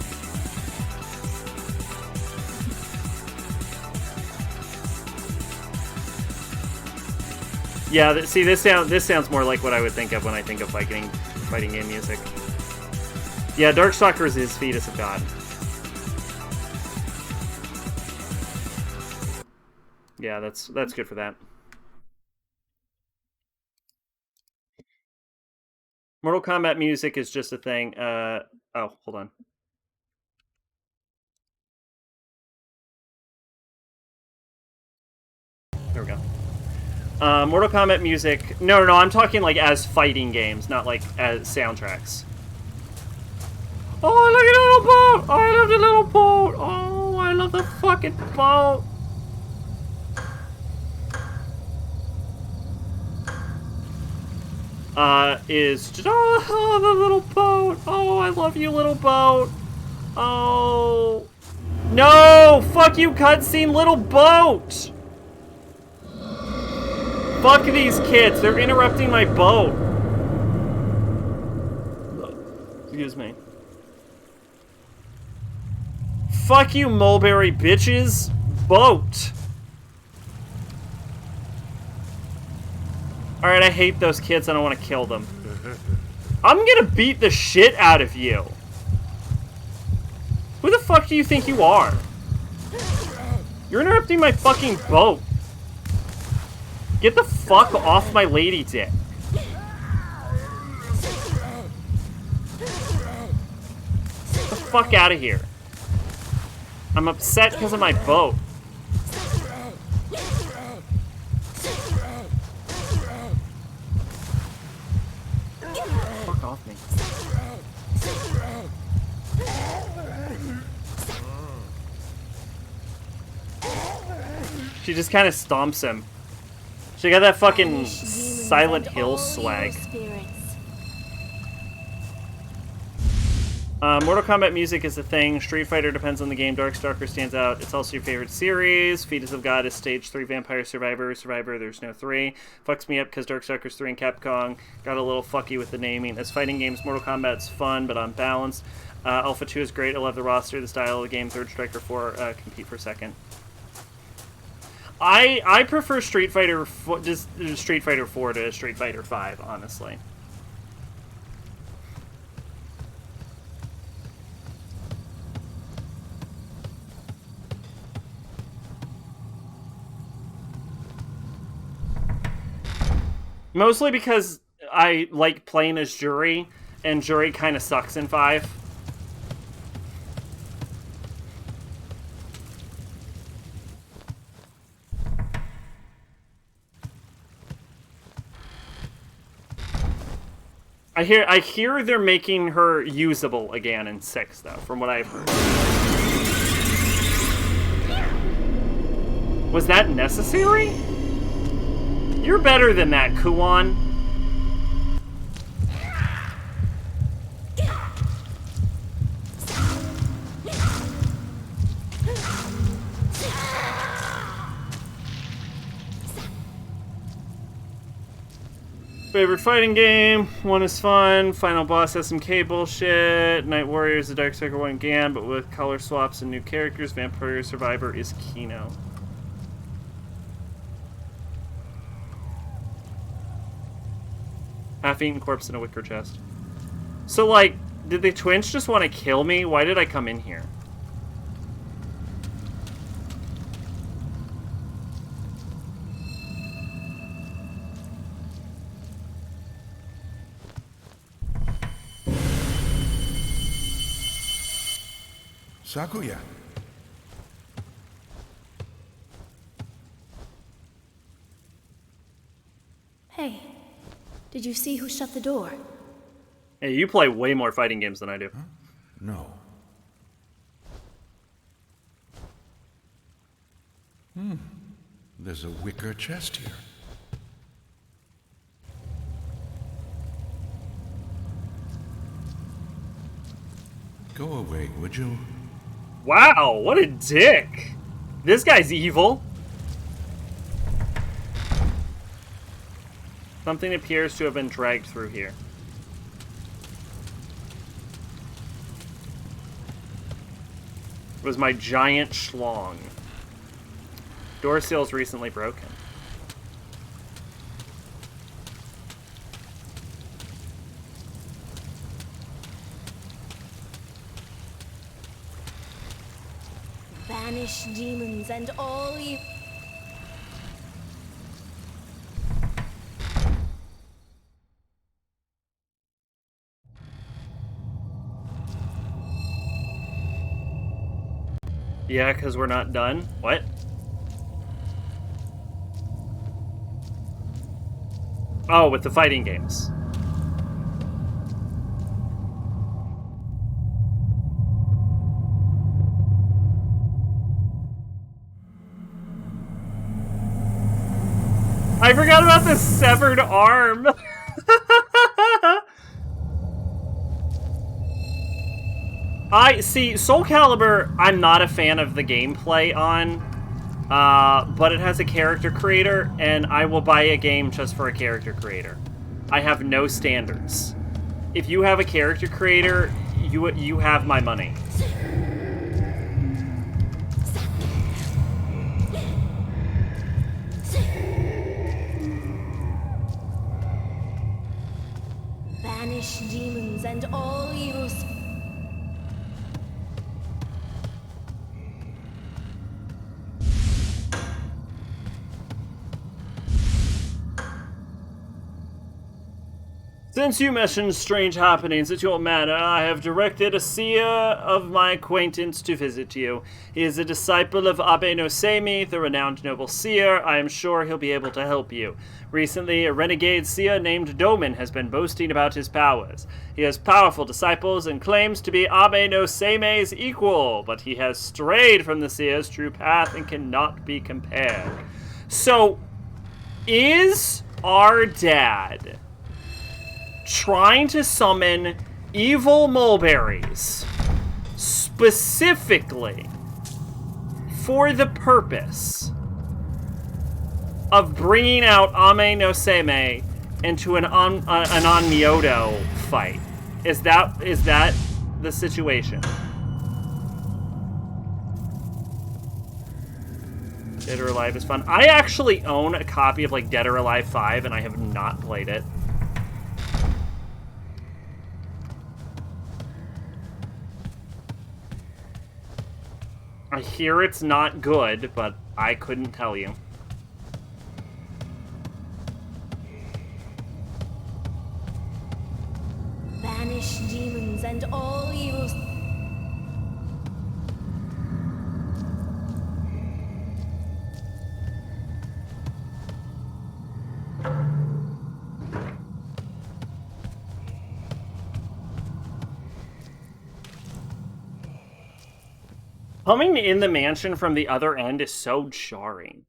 Yeah, see, this sounds more like what I would think of when I think of fighting game music. Yeah, Darkstalkers is Fetus of God. Yeah, that's good for that. Mortal Kombat music is just a thing. Oh, hold on. There we go. Mortal Kombat music. No, I'm talking like as fighting games, not like as soundtracks. Oh, look at the little boat! Oh, I love the little boat! Oh, I love the fucking boat! Is just, oh, the little boat! Oh, I love you, little boat! Oh... No! Fuck you, cutscene, little boat! Fuck these kids, they're interrupting my boat. Excuse me. Fuck you, mulberry bitches! Boat! Alright, I hate those kids, I don't want to kill them. I'm gonna beat the shit out of you! Who the fuck do you think you are? You're interrupting my fucking boat! Get the fuck off my lady dick! Get the fuck out of here! I'm upset because of my boat. Fuck off me. She just kind of stomps him. She got that fucking Silent Hill swag. Mortal Kombat music is a thing. Street Fighter depends on the game. Darkstalker stands out. It's also your favorite series. Fetus of God is Stage 3 Vampire Survivor. Survivor, there's no 3. Fucks me up because Darkstalkers 3 and Capcom got a little fucky with the naming. As fighting games, Mortal Kombat's fun, but unbalanced. Alpha 2 is great. I love the roster, the style of the game. Third Striker 4 compete for second. I prefer Street Fighter 4 to Street Fighter 5, honestly. Mostly because I like playing as Jury, and Jury kind of sucks in 5. I hear they're making her usable again in 6, though, from what I've heard. Was that necessary? You're better than that, Kuon. Favorite fighting game? 1 is fun. Final boss SMK bullshit. Night Warrior is the Darkstalker 1 again, but with color swaps and new characters. Vampire Survivor is Kino. Half-eaten corpse in a wicker chest. So, like, did the twins just want to kill me? Why did I come in here? Sakuya. Hey, did you see who shut the door? Hey, you play way more fighting games than I do. Huh? No. There's a wicker chest here. Go away, would you? Wow, what a dick. This guy's evil. Something appears to have been dragged through here. It was my giant schlong. Door seal's recently broken. Banish demons and all you. Yeah, because we're not done. What? Oh, with the fighting games. I forgot about the severed arm. I see Soul Calibur, I'm not a fan of the gameplay on, but it has a character creator, and I will buy a game just for a character creator. I have no standards. If you have a character creator, you have my money. Banish demons and all evil. Since you mentioned strange happenings at your manor, I have directed a seer of my acquaintance to visit you. He is a disciple of Abe no Seimi, the renowned noble seer. I am sure he'll be able to help you. Recently, a renegade seer named Domin has been boasting about his powers. He has powerful disciples and claims to be Abe no Seimei's equal, but he has strayed from the seer's true path and cannot be compared. So, is our dad trying to summon evil mulberries specifically for the purpose of bringing out Ame no Seimei into an Onmyoto fight? Is that the situation? Dead or Alive is fun. I actually own a copy of like Dead or Alive 5 and I have not played it. I hear it's not good, but I couldn't tell you. Banish demons and all evil. Coming in the mansion from the other end is so jarring.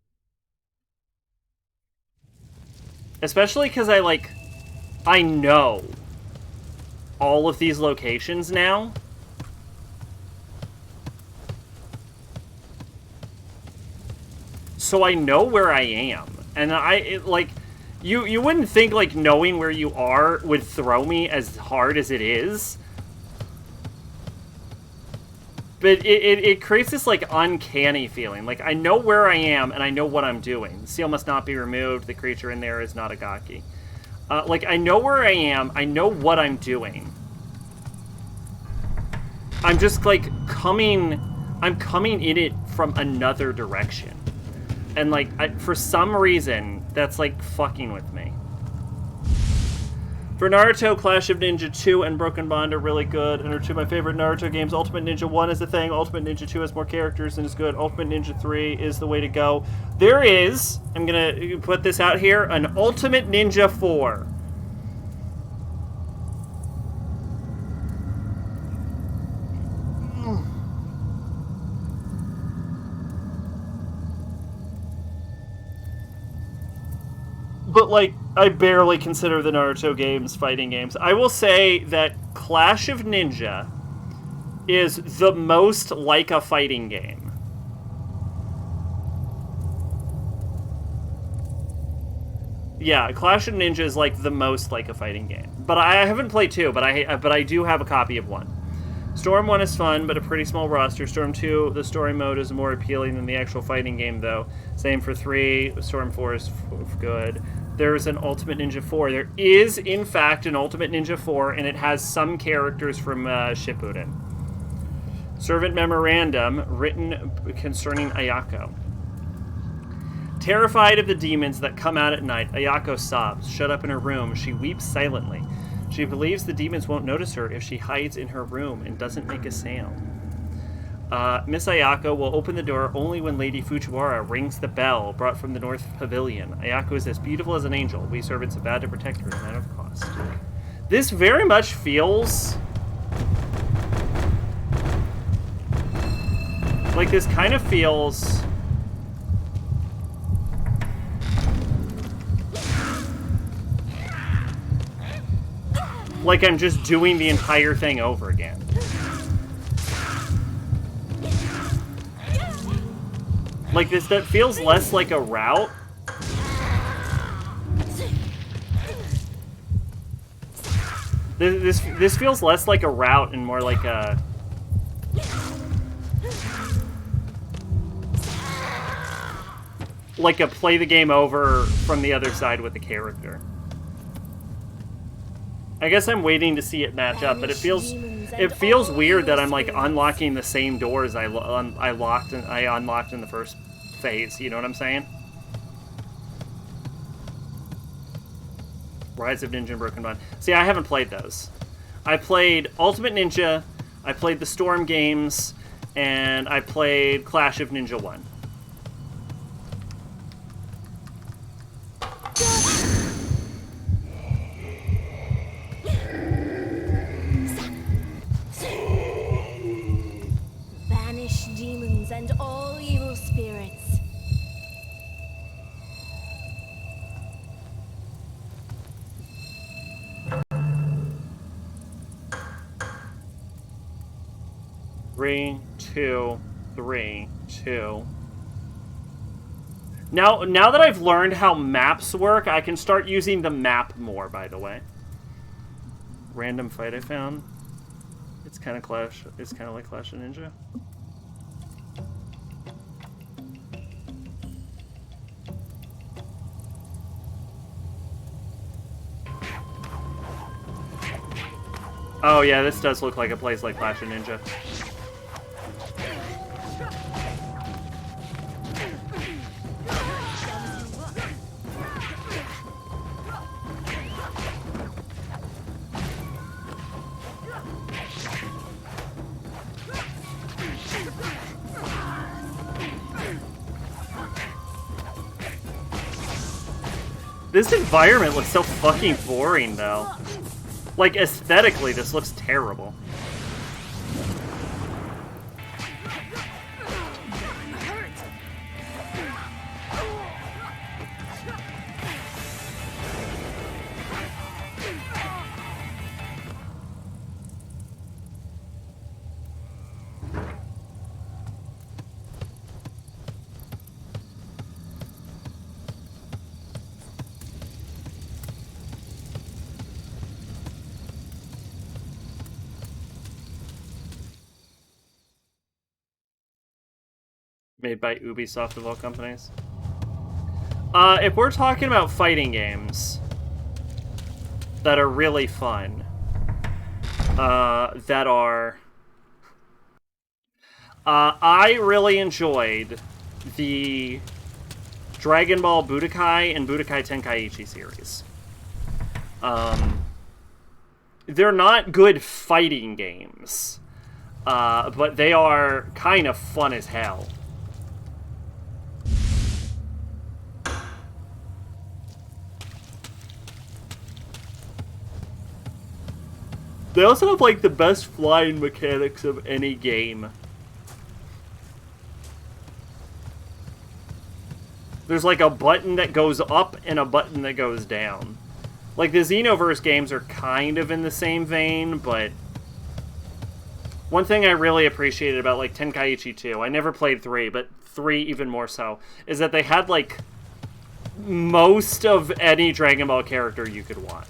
Especially because I know all of these locations now. So I know where I am. And you wouldn't think like knowing where you are would throw me as hard as it is. But it creates this, like, uncanny feeling. Like, I know where I am, and I know what I'm doing. The seal must not be removed. The creature in there is not a Gaki. I know where I am. I know what I'm doing. I'm just, like, I'm coming in it from another direction. And, like, for some reason, that's, like, fucking with me. For Naruto, Clash of Ninja 2 and Broken Bond are really good and are two of my favorite Naruto games. Ultimate Ninja 1 is the thing. Ultimate Ninja 2 has more characters and is good. Ultimate Ninja 3 is the way to go. There is, I'm going to put this out here, an Ultimate Ninja 4. But, like, I barely consider the Naruto games fighting games. I will say that Clash of Ninja is the most like a fighting game. Yeah, Clash of Ninja is, like, the most like a fighting game. But I haven't played 2, but I do have a copy of 1. Storm 1 is fun, but a pretty small roster. Storm 2, the story mode is more appealing than the actual fighting game, though. Same for 3. Storm 4 is good. There's an Ultimate Ninja 4. There is, in fact, an Ultimate Ninja 4, and it has some characters from Shippuden. Servant Memorandum, written concerning Ayako. Terrified of the demons that come out at night, Ayako sobs. Shut up in her room, she weeps silently. She believes the demons won't notice her if she hides in her room and doesn't make a sound. Miss Ayako will open the door only when Lady Fujiwara rings the bell brought from the North Pavilion. Ayako is as beautiful as an angel. We servants have vowed to protect her no matter the cost. This very much feels... like, this kind of feels... like I'm just doing the entire thing over again. Like this, that feels less like a route. This feels less like a route and more like a... like a play the game over from the other side with the character. I guess I'm waiting to see it match up, but it feels weird that I'm like unlocking the same doors I unlocked in the first phase. You know what I'm saying? Rise of Ninja and Broken Bond. See, I haven't played those. I played Ultimate Ninja, I played the Storm games, and I played Clash of Ninja 1. And all evil spirits. Three, two, 3, 2. Now that I've learned how maps work, I can start using the map more, by the way. Random fight I found. It's kind of like Clash of Ninja. Oh yeah, this does look like a place like Clash of Ninja. This environment looks so fucking boring, though. Like, aesthetically, this looks terrible. Made by Ubisoft of all companies. If we're talking about fighting games that are really fun, that are... I really enjoyed the Dragon Ball Budokai and Budokai Tenkaichi series. they're not good fighting games, but they are kind of fun as hell. They also have, like, the best flying mechanics of any game. There's, like, a button that goes up and a button that goes down. Like, the Xenoverse games are kind of in the same vein, but... One thing I really appreciated about, like, Tenkaichi 2, I never played 3, but 3 even more so, is that they had, like, most of any Dragon Ball character you could want.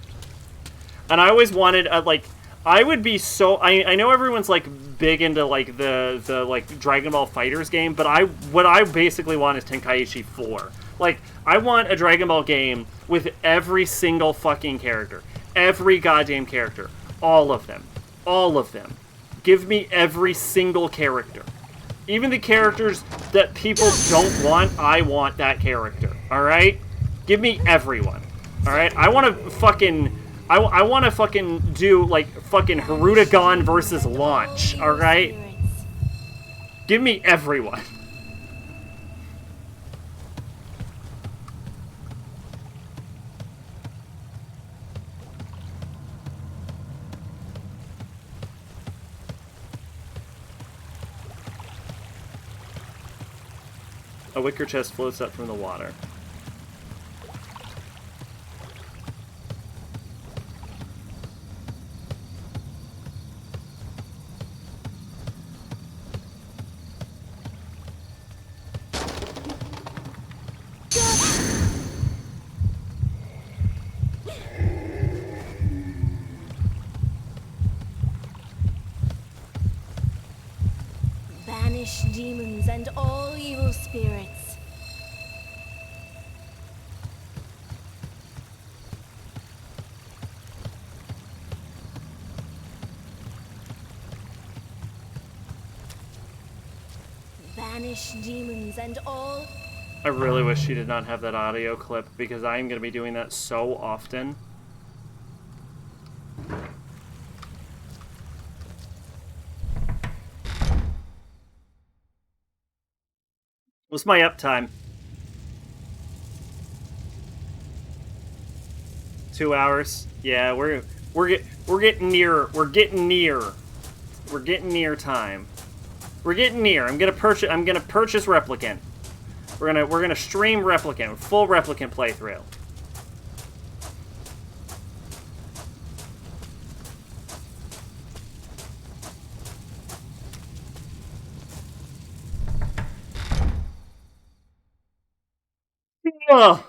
And I always wanted, like... I would be so... I know everyone's, like, big into, like, the like, Dragon Ball FighterZ game, but what I basically want is Tenkaichi 4. Like, I want a Dragon Ball game with every single fucking character. Every goddamn character. All of them. All of them. Give me every single character. Even the characters that people don't want, I want that character. Alright? Give me everyone. Alright? I want to fucking... I want to fucking do, like, fucking Hirudegan versus Launch, alright? Give me everyone. A wicker chest floats up from the water. Banish demons and all evil spirits. Banish demons and all... I really wish she did not have that audio clip, because I am going to be doing that so often. What's my uptime? 2 hours? Yeah, we're getting near. We're getting near. We're getting near time. We're getting near. I'm gonna purchase Replicant. We're gonna stream Replicant, full Replicant playthrough. Ugh.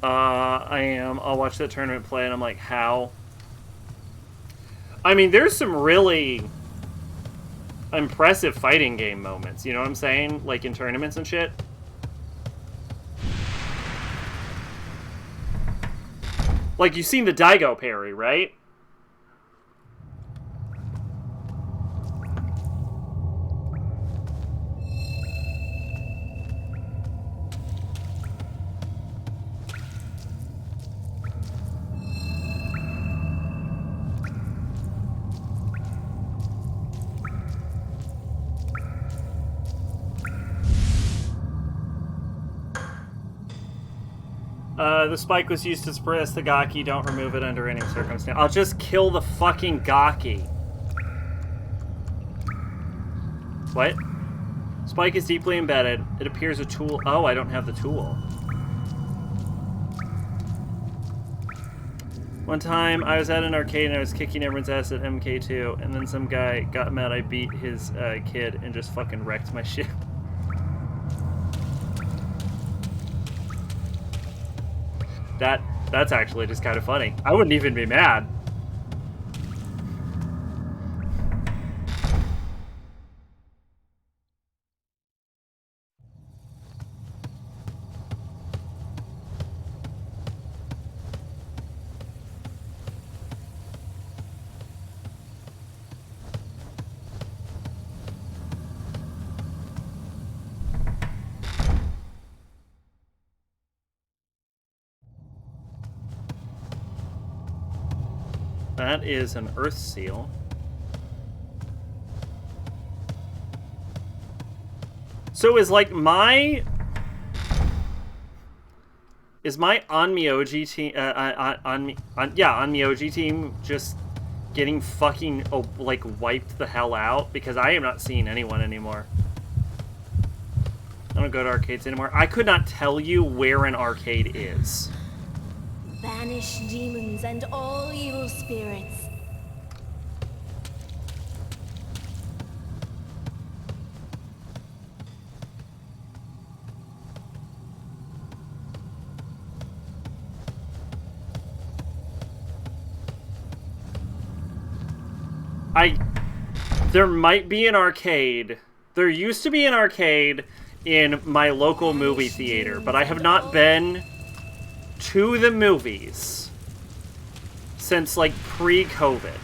I am. I'll watch that tournament play, and I'm like, how? I mean, there's some really impressive fighting game moments, you know what I'm saying? Like, in tournaments and shit. Like, you've seen the Daigo parry, right? The spike was used to suppress the Gaki. Don't remove it under any circumstance. I'll just kill the fucking Gaki. What? Spike is deeply embedded. It appears a tool. Oh, I don't have the tool. One time, I was at an arcade and I was kicking everyone's ass at MK2, and then some guy got mad I beat his kid and just fucking wrecked my shit. That's actually just kind of funny. I wouldn't even be mad. That is an earth seal. So is like my Onmyoji team Onmyoji team just getting fucking like wiped the hell out, because I am not seeing anyone anymore. I don't go to arcades anymore. I could not tell you where an arcade is. Banish demons and all evil spirits. There might be an arcade. There used to be an arcade in my local movie theater, but I have not been to the movies since like pre-COVID.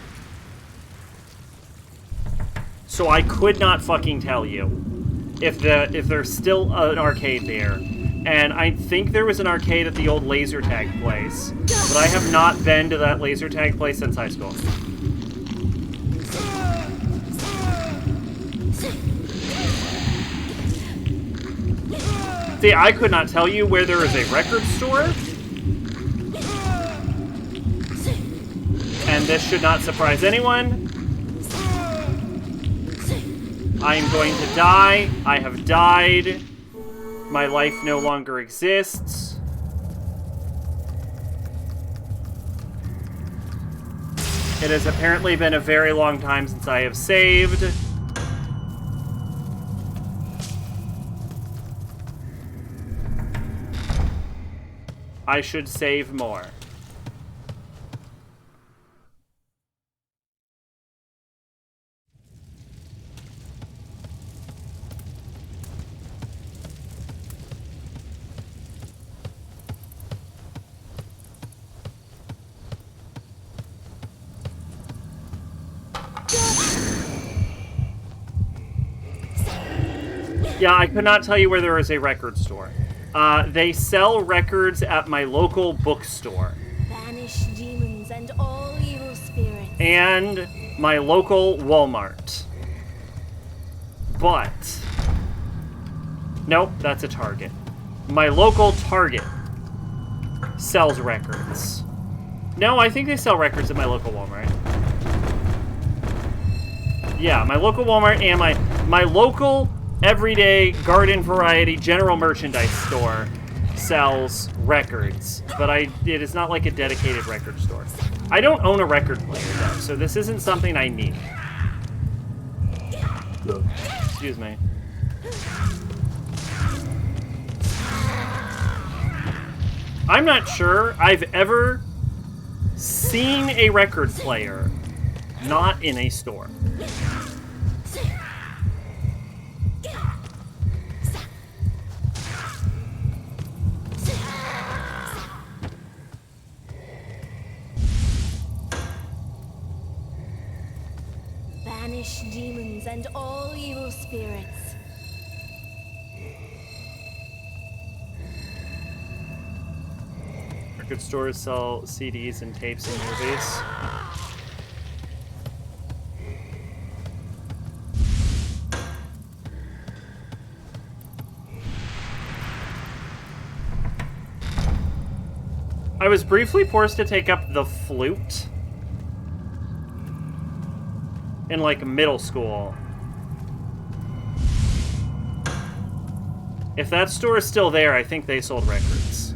So I could not fucking tell you if there's still an arcade there. And I think there was an arcade at the old laser tag place, but I have not been to that laser tag place since high school. See, I could not tell you where there is a record store. And this should not surprise anyone. I am going to die. I have died. My life no longer exists. It has apparently been a very long time since I have saved. I should save more. Yeah, I could not tell you where there is a record store. They sell records at my local bookstore. Banish demons and all evil spirits. And my local Walmart. But... nope, that's a Target. My local Target sells records. No, I think they sell records at my local Walmart. Yeah, my local Walmart and my local everyday garden variety general merchandise store sells records, but it is not like a dedicated record store. I don't own a record player though, so this isn't something I need. Excuse me. I'm not sure I've ever seen a record player not in a store. Banish demons and all evil spirits. Record stores sell CDs and tapes and movies. I was briefly forced to take up the flute in like middle school. If that store is still there, I think they sold records.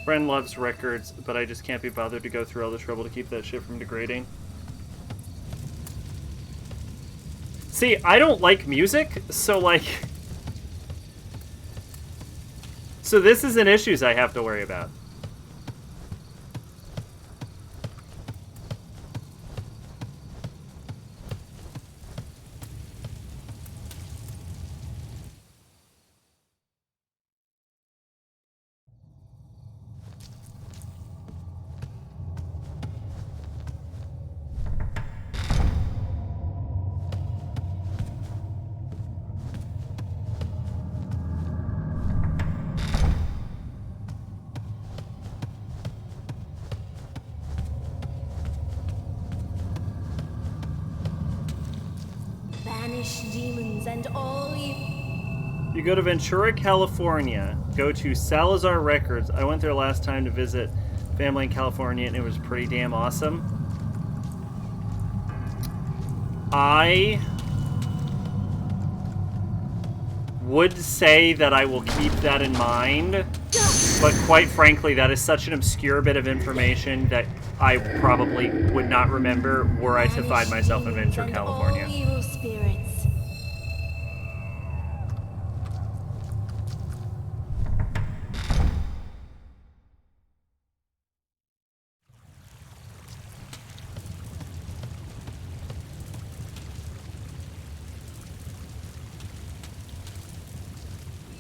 Bren loves records, but I just can't be bothered to go through all the trouble to keep that shit from degrading. See, I don't like music, so like... so this is an issue I have to worry about. Banish demons and all you. You go to Ventura, California. Go to Salazar Records. I went there last time to visit family in California, and it was pretty damn awesome. I would say that I will keep that in mind, but quite frankly, that is such an obscure bit of information that I probably would not remember were I to find myself in Ventura, California. All evil spirits.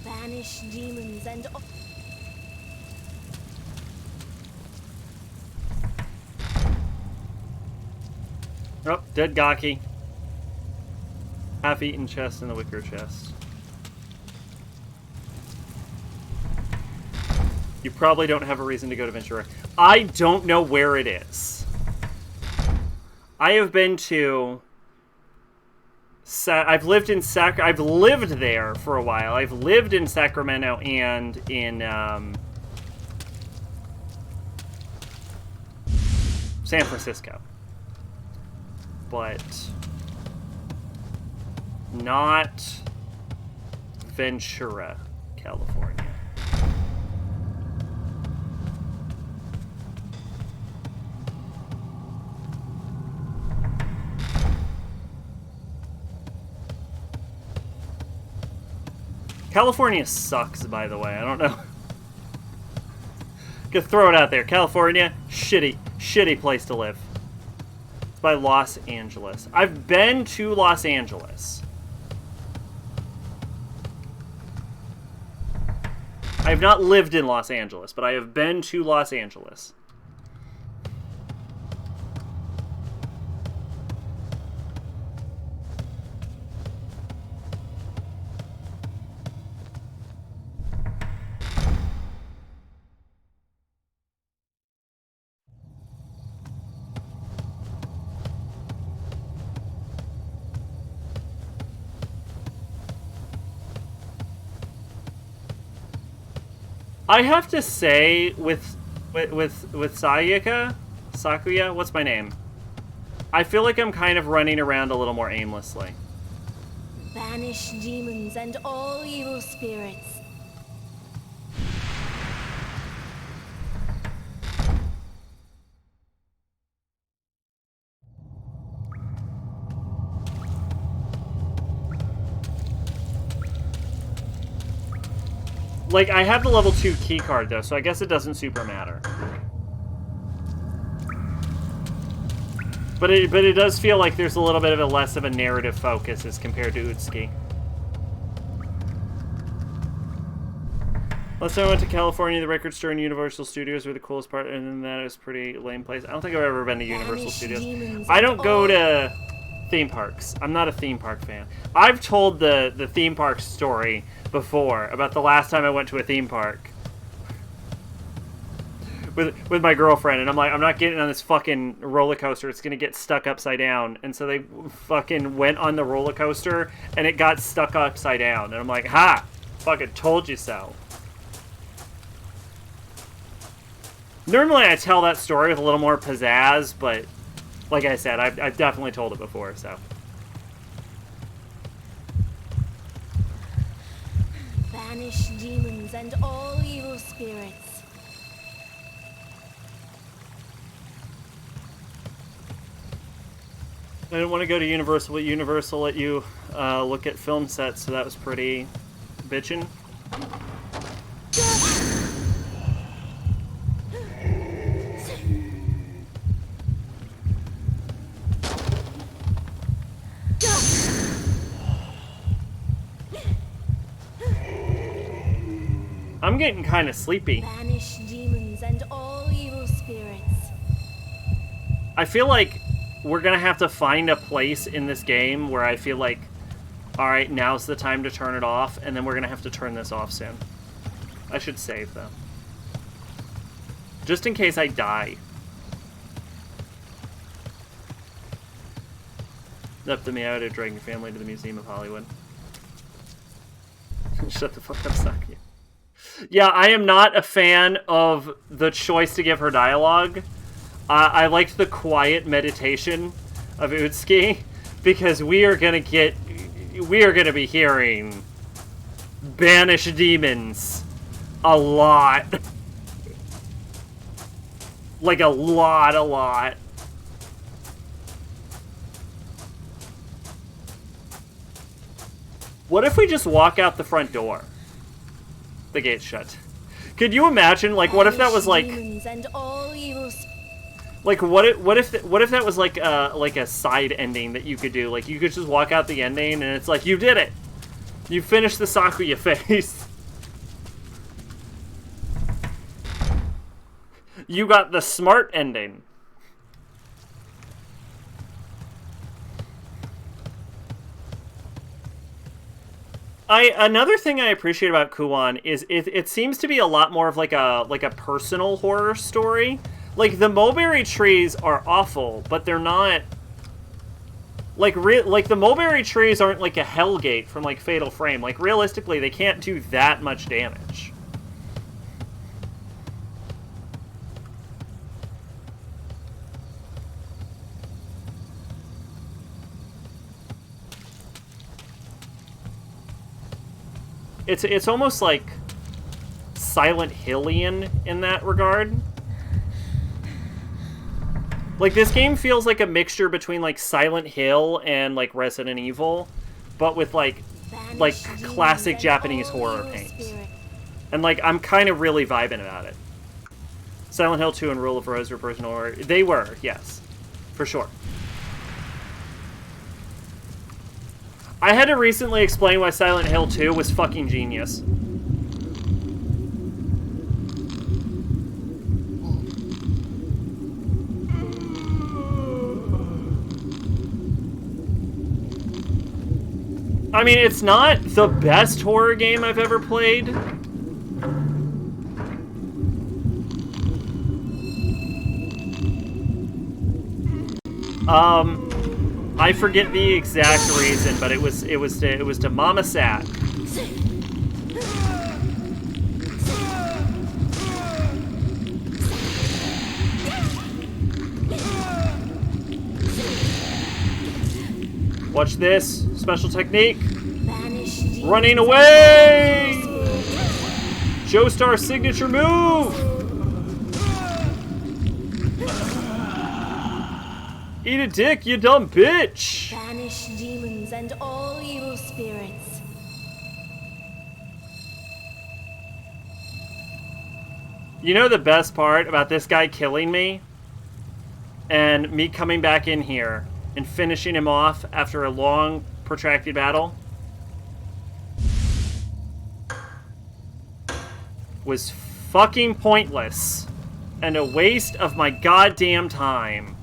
Banish demons and all. Oh, dead Gaki. Half-eaten chest in the wicker chest. You probably don't have a reason to go to Ventura. I don't know where it is. I have been to... I've lived in I've lived there for a while. I've lived in Sacramento and in San Francisco, but not Ventura, California. California sucks, by the way. I don't know. Gonna throw it out there. California, shitty place to live. It's by Los Angeles. I've been to Los Angeles. I have not lived in Los Angeles, but I have been to Los Angeles. I have to say, with Sakuya, what's my name? I feel like I'm kind of running around a little more aimlessly. Banish demons and all evil spirits. Like, I have the level 2 key card, though, so I guess it doesn't super matter. But it does feel like there's a little bit of a less of a narrative focus as compared to Utsuki. Last time I went to California, the record store and Universal Studios were the coolest part, and then that was a pretty lame place. I don't think I've ever been to Universal Studios. I don't go to theme parks. I'm not a theme park fan. I've told the theme park story before about the last time I went to a theme park with my girlfriend, and I'm like, I'm not getting on this fucking roller coaster. It's gonna get stuck upside down. And so they fucking went on the roller coaster, and it got stuck upside down. And I'm like, ha! Fucking told you so. Normally I tell that story with a little more pizzazz, but like I said, I've definitely told it before, so. Banish demons and all evil spirits. I didn't want to go to Universal, but Universal let you look at film sets, so that was pretty bitchin'. I'm getting kind of sleepy. Banish demons and all evil spirits. I feel like we're gonna have to find a place in this game where I feel like, alright, now's the time to turn it off, and then we're gonna have to turn this off soon. I should save, though. Just in case I die. Up the meow to drag your family to the Museum of Hollywood. Shut the fuck up, Saki. Yeah, I am not a fan of the choice to give her dialogue. I liked the quiet meditation of Utsuki, because we are gonna be hearing banish demons a lot. Like a lot. What if we just walk out the front door? The gate's shut. Could you imagine, like, what if that was like... Like, what if that was like a side ending that you could do? Like, you could just walk out the ending and it's like, you did it! You finished the Sakuya phase. You got the smart ending. Another thing I appreciate about Kuon is it seems to be a lot more of like a personal horror story. Like, the mulberry trees are awful, but they're not like the mulberry trees aren't like a Hellgate from like Fatal Frame. Like, realistically, they can't do that much damage. It's almost like Silent Hillian in that regard. Like, this game feels like a mixture between like Silent Hill and like Resident Evil, but with like classic Japanese horror paint. And like, I'm kind of really vibing about it. Silent Hill 2 and Rule of Rose were personal horror. They were, yes, for sure. I had to recently explain why Silent Hill 2 was fucking genius. I mean, it's not the best horror game I've ever played. I forget the exact reason, but it was to Mama Sack. Watch this special technique. Running away. Joestar's signature move. Eat a dick, you dumb bitch! Banish demons and all evil spirits. You know the best part about this guy killing me? And me coming back in here and finishing him off after a long, protracted battle? Was fucking pointless. And a waste of my goddamn time.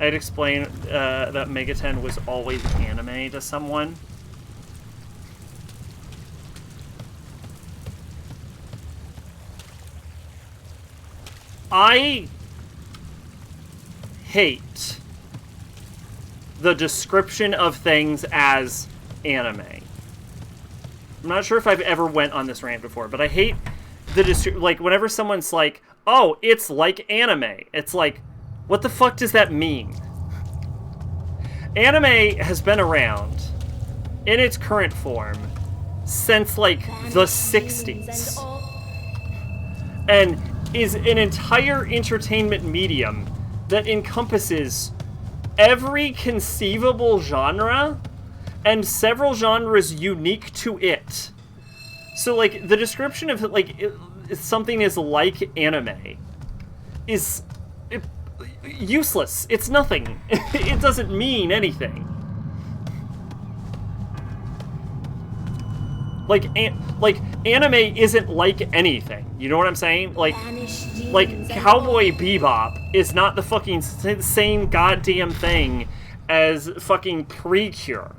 I'd explain that Megaten was always anime to someone. I hate the description of things as anime. I'm not sure if I've ever went on this rant before, but I hate the like whenever someone's like, "Oh, it's like anime." It's like, what the fuck does that mean? Anime has been around in its current form since like the 60s and is an entire entertainment medium that encompasses every conceivable genre and several genres unique to it. So like the description of like something is like anime is useless. It's nothing. It doesn't mean anything. Like anime isn't like anything. You know what I'm saying? Like Cowboy Bebop is not the fucking same goddamn thing as fucking Precure.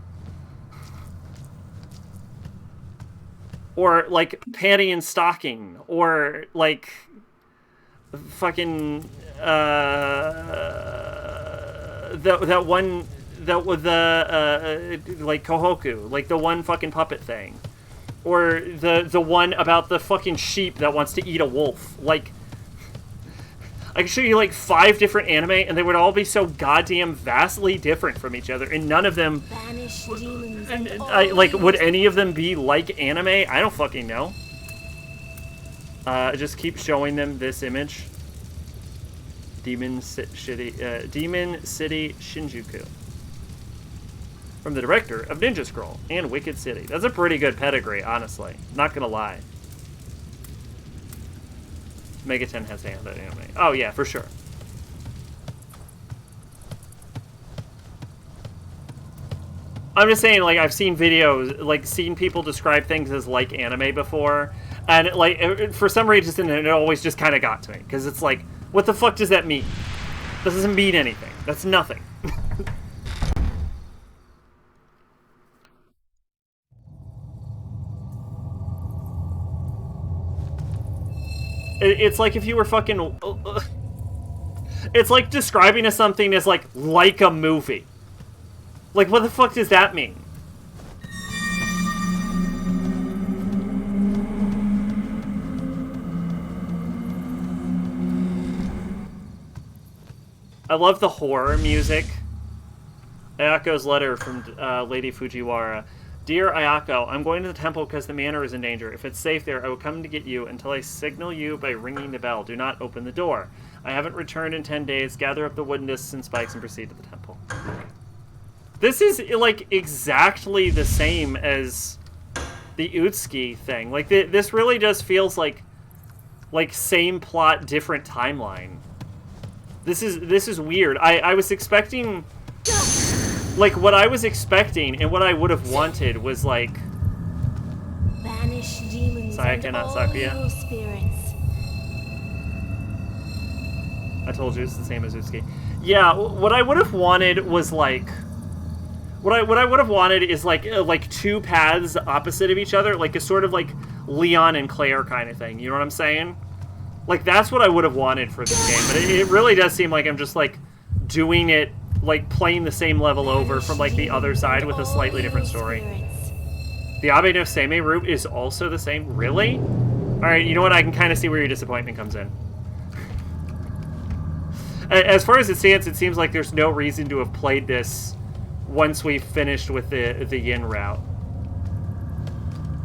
Or like Panty and Stocking, or like fucking that one that with the like Kohoku, like the one fucking puppet thing, or the one about the fucking sheep that wants to eat a wolf. Like, I could show you like 5 different anime, and they would all be so goddamn vastly different from each other, and none of them. Banish demons and Like, would any of them be like anime? I don't fucking know. Just keep showing them this image. Demon City Shinjuku. From the director of Ninja Scroll and Wicked City. That's a pretty good pedigree, honestly. Not gonna lie. Megaten has hand at anime. Oh yeah, for sure. I'm just saying, like, I've seen videos, like, seen people describe things as like anime before, and like, for some reason, it always just kind of got to me, because it's like, what the fuck does that mean? That doesn't mean anything. That's nothing. It's like if you were fucking... It's like describing something as like a movie. Like, what the fuck does that mean? I love the horror music. Ayako's letter from Lady Fujiwara. Dear Ayako, I'm going to the temple because the manor is in danger. If it's safe there, I will come to get you until I signal you by ringing the bell. Do not open the door. I haven't returned in 10 days. Gather up the wooden discs and spikes and proceed to the temple. This is, like, exactly the same as the Utsuki thing. Like, this really just feels like same plot, different timeline. This is weird. I was expecting... Like, what I was expecting and what I would have wanted was, like... Banish demons Sayaka, and not all Sakuya. evil spirits. I told you it's the same as Utsuki. Yeah, what I would have wanted was, like... What I would have wanted is, like 2 paths opposite of each other. Like, a sort of, like, Leon and Claire kind of thing. You know what I'm saying? Like, that's what I would have wanted for this game. But it really does seem like I'm just, like, doing it... like, playing the same level over from, like, the other side with a slightly different story. The Abe no Seimei route is also the same? Really? Alright, you know what? I can kind of see where your disappointment comes in. As far as it stands, it seems like there's no reason to have played this once we've finished with the YIN route.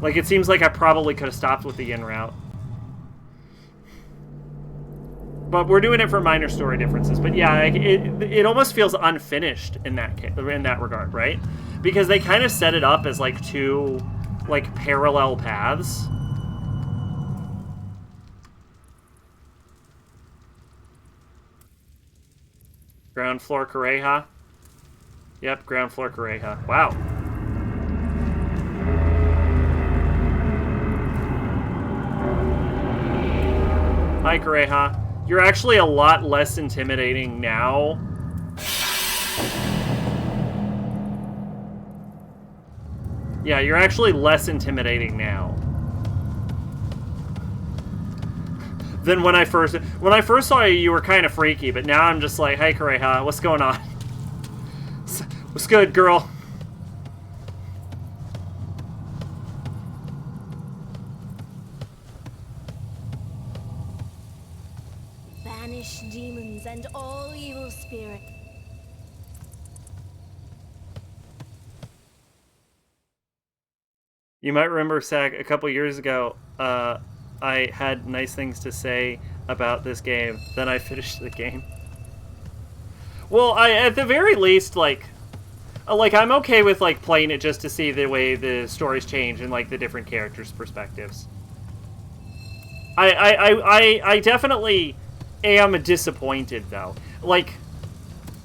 Like, it seems like I probably could have stopped with the YIN route. But we're doing it for minor story differences. But yeah, it almost feels unfinished in that regard, right? Because they kind of set it up as like 2 like parallel paths. Ground floor Kureha. Yep, ground floor Kureha. Wow. Hi, Kureha. You're actually a lot less intimidating now. Yeah, you're actually less intimidating now than when I first saw you. You were kind of freaky, but now I'm just like, hey, Kureha, what's going on? What's good, girl? Banish demons and all evil spirits. You might remember, Sag, a couple years ago, I had nice things to say about this game. Then I finished the game. Well, at the very least, like, I'm okay with, like, playing it just to see the way the stories change and, like, the different characters' perspectives. I definitely am disappointed, though. Like,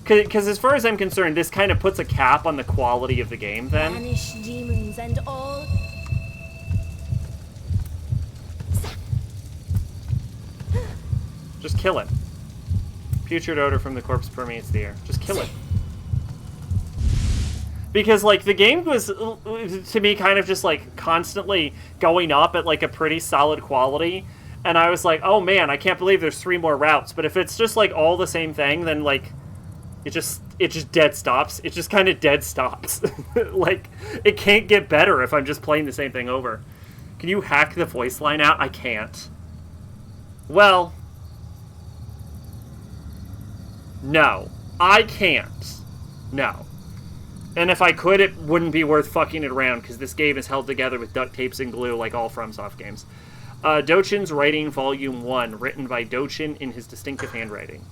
because as far as I'm concerned, this kind of puts a cap on the quality of the game, then. Banish demons and all... Just kill it. Putrid odor from the corpse permeates the air. Just kill it. Because, like, the game was, to me, kind of just, like, constantly going up at, like, a pretty solid quality. And I was like, oh, man, I can't believe there's 3 more routes. But if it's just, like, all the same thing, then, like, It just dead stops. It just kind of dead stops. Like, it can't get better if I'm just playing the same thing over. Can you hack the voice line out? I can't. Well, no. I can't. No. And if I could, it wouldn't be worth fucking it around, because this game is held together with duct tapes and glue like all FromSoft games. Dochin's Writing Volume 1, written by Dochin in his distinctive handwriting.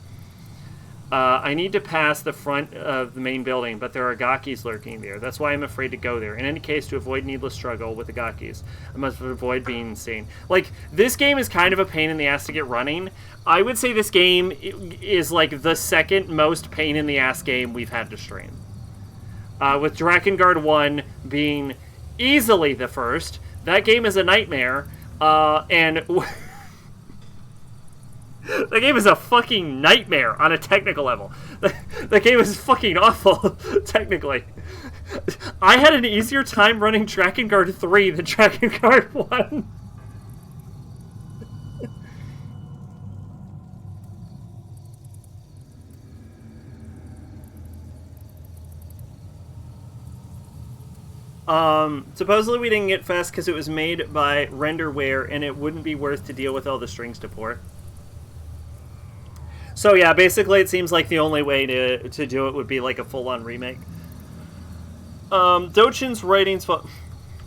I need to pass the front of the main building, but there are Gakis lurking there. That's why I'm afraid to go there. In any case, to avoid needless struggle with the Gakis, I must avoid being seen. Like, this game is kind of a pain in the ass to get running. I would say this game is, like, the second most pain in the ass game we've had to stream. With Drakengard 1 being easily the first. That game is a nightmare, and... The game is a fucking nightmare on a technical level. The game is fucking awful, technically. I had an easier time running Drakengard 3 than Drakengard 1. Supposedly we didn't get Fest because it was made by Renderware and it wouldn't be worth to deal with all the strings to port. So yeah, basically it seems like the only way to do it would be like a full-on remake. Dochin's writings...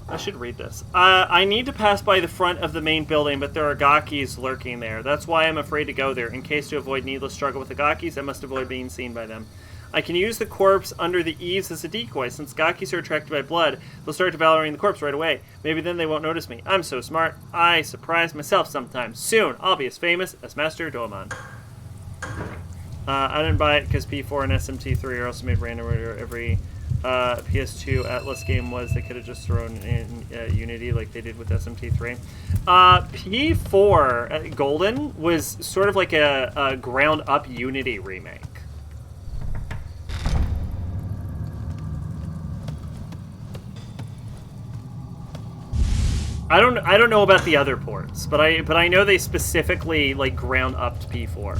I should read this. I need to pass by the front of the main building, but there are Gakis lurking there. That's why I'm afraid to go there. In case to avoid needless struggle with the Gakis, I must avoid being seen by them. I can use the corpse under the eaves as a decoy. Since Gakis are attracted by blood, they'll start devouring the corpse right away. Maybe then they won't notice me. I'm so smart. I surprise myself sometimes. Soon, I'll be as famous as Master Doamon. I didn't buy it because P4 and SMT3 are also made random order. Every PS2 Atlas game was. They could have just thrown in Unity like they did with SMT3. P4 Golden was sort of like a ground-up Unity remake. I don't know about the other ports, but I know they specifically like ground upped P4.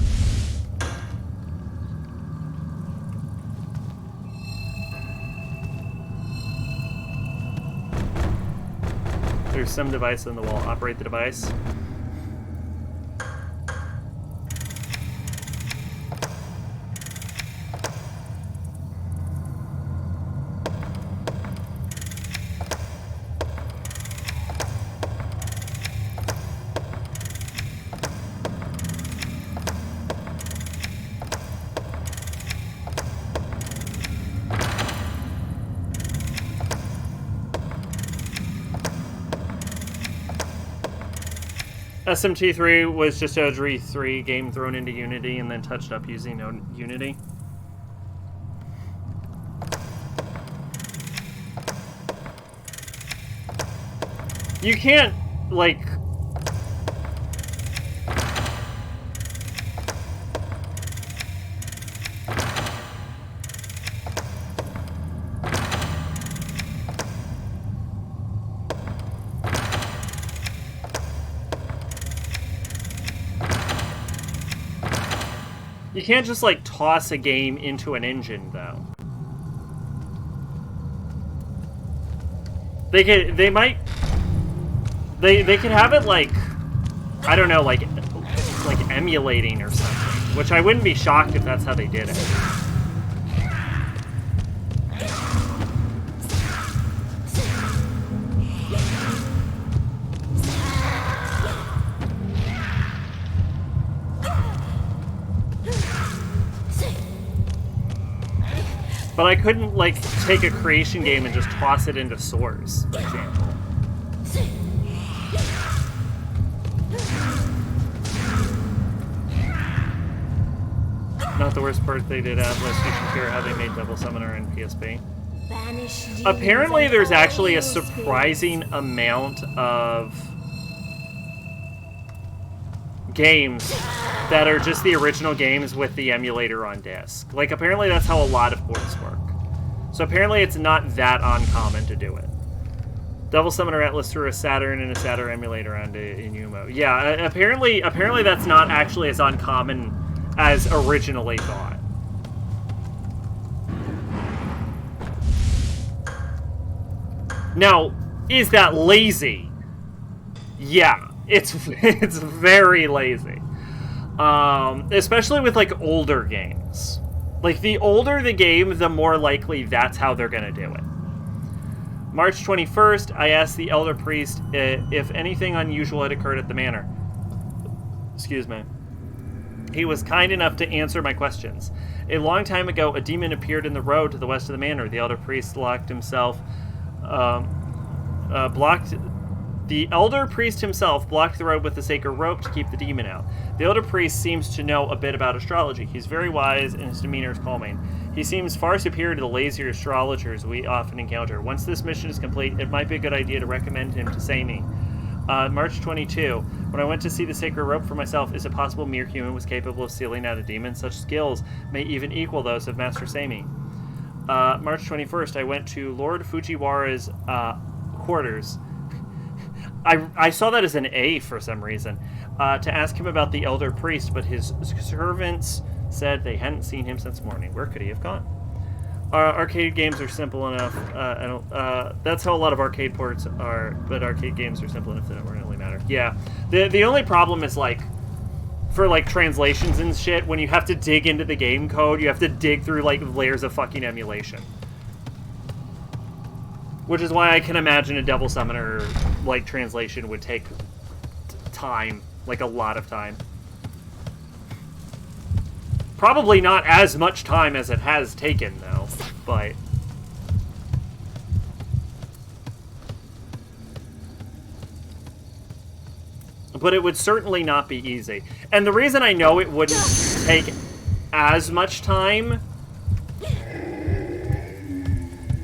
There's some device on the wall. Operate the device. SMT3 was just a G3 game thrown into Unity and then touched up using Unity. You can't, like... You can't just, like, toss a game into an engine, though. They could have it, like, I don't know, like emulating or something. Which I wouldn't be shocked if that's how they did it. But I couldn't, like, take a creation game and just toss it into Source, for example. Not the worst part they did Atlas. You should hear how they made Devil Summoner in PSP. Apparently there's actually a surprising amount of games that are just the original games with the emulator on disc. Like, apparently that's how a lot of ports work. So apparently it's not that uncommon to do it. Devil Summoner Atlas threw a Saturn and a Saturn emulator onto Inumo. Yeah, apparently that's not actually as uncommon as originally thought. Now, is that lazy? Yeah, it's very lazy. Especially with, like, older games. Like, the older the game, the more likely that's how they're gonna do it. March 21st, I asked the elder priest if anything unusual had occurred at the manor. Excuse me. He was kind enough to answer my questions. A long time ago, a demon appeared in the road to the west of the manor. The elder priest The elder priest himself blocked the road with the sacred rope to keep the demon out. The elder priest seems to know a bit about astrology. He's very wise and his demeanor is calming. He seems far superior to the lazier astrologers we often encounter. Once this mission is complete, it might be a good idea to recommend him to Sami. March 22. When I went to see the sacred rope for myself, is it possible mere human was capable of sealing out a demon? Such skills may even equal those of Master Sami. March 21st. I went to Lord Fujiwara's quarters. I saw that as an A for some reason, to ask him about the elder priest, but his servants said they hadn't seen him since morning. Where could he have gone? Arcade games are simple enough. That's how a lot of arcade ports are, but arcade games are simple enough that it doesn't really matter. Yeah, the only problem is, like, for, like, translations and shit, when you have to dig into the game code, you have to dig through, like, layers of fucking emulation. Which is why I can imagine a Devil Summoner, like, translation would take time. Like, a lot of time. Probably not as much time as it has taken, though. But... but it would certainly not be easy. And the reason I know it wouldn't take as much time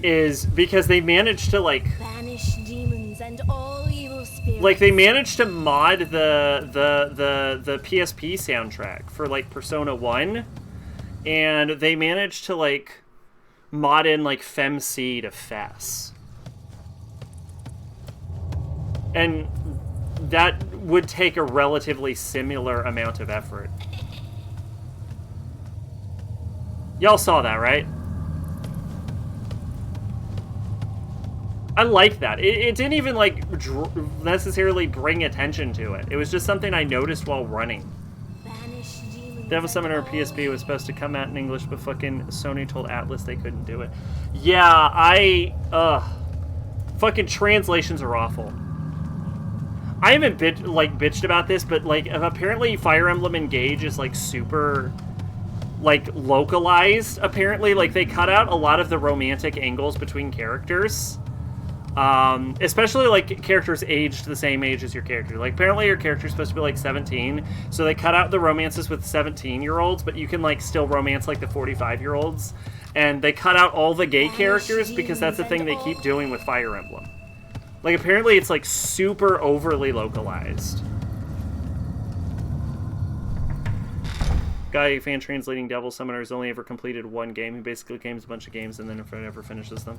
is because they managed to, like... Banish demons and all evil spirits. Like, they managed to mod the PSP soundtrack for, like, Persona 1. And they managed to, like, mod in, like, FemC to Fess. And that would take a relatively similar amount of effort. Y'all saw that, right? I like that. It didn't even, like, necessarily bring attention to it. It was just something I noticed while running. Devil Summoner PSP was supposed to come out in English, but fucking Sony told Atlas they couldn't do it. Yeah, fucking translations are awful. I haven't bitched about this, but, like, apparently Fire Emblem Engage is, like, super, like, localized, apparently. Like, they cut out a lot of the romantic angles between characters. Especially, like, characters aged the same age as your character. Like, apparently your character's supposed to be, like, 17, so they cut out the romances with 17-year-olds, but you can, like, still romance, like, the 45-year-olds. And they cut out all the gay characters because that's the thing they keep doing with Fire Emblem. Like, apparently it's, like, super overly localized. Guy fan translating Devil Summoner has only ever completed one game. He basically games a bunch of games and then never finishes them.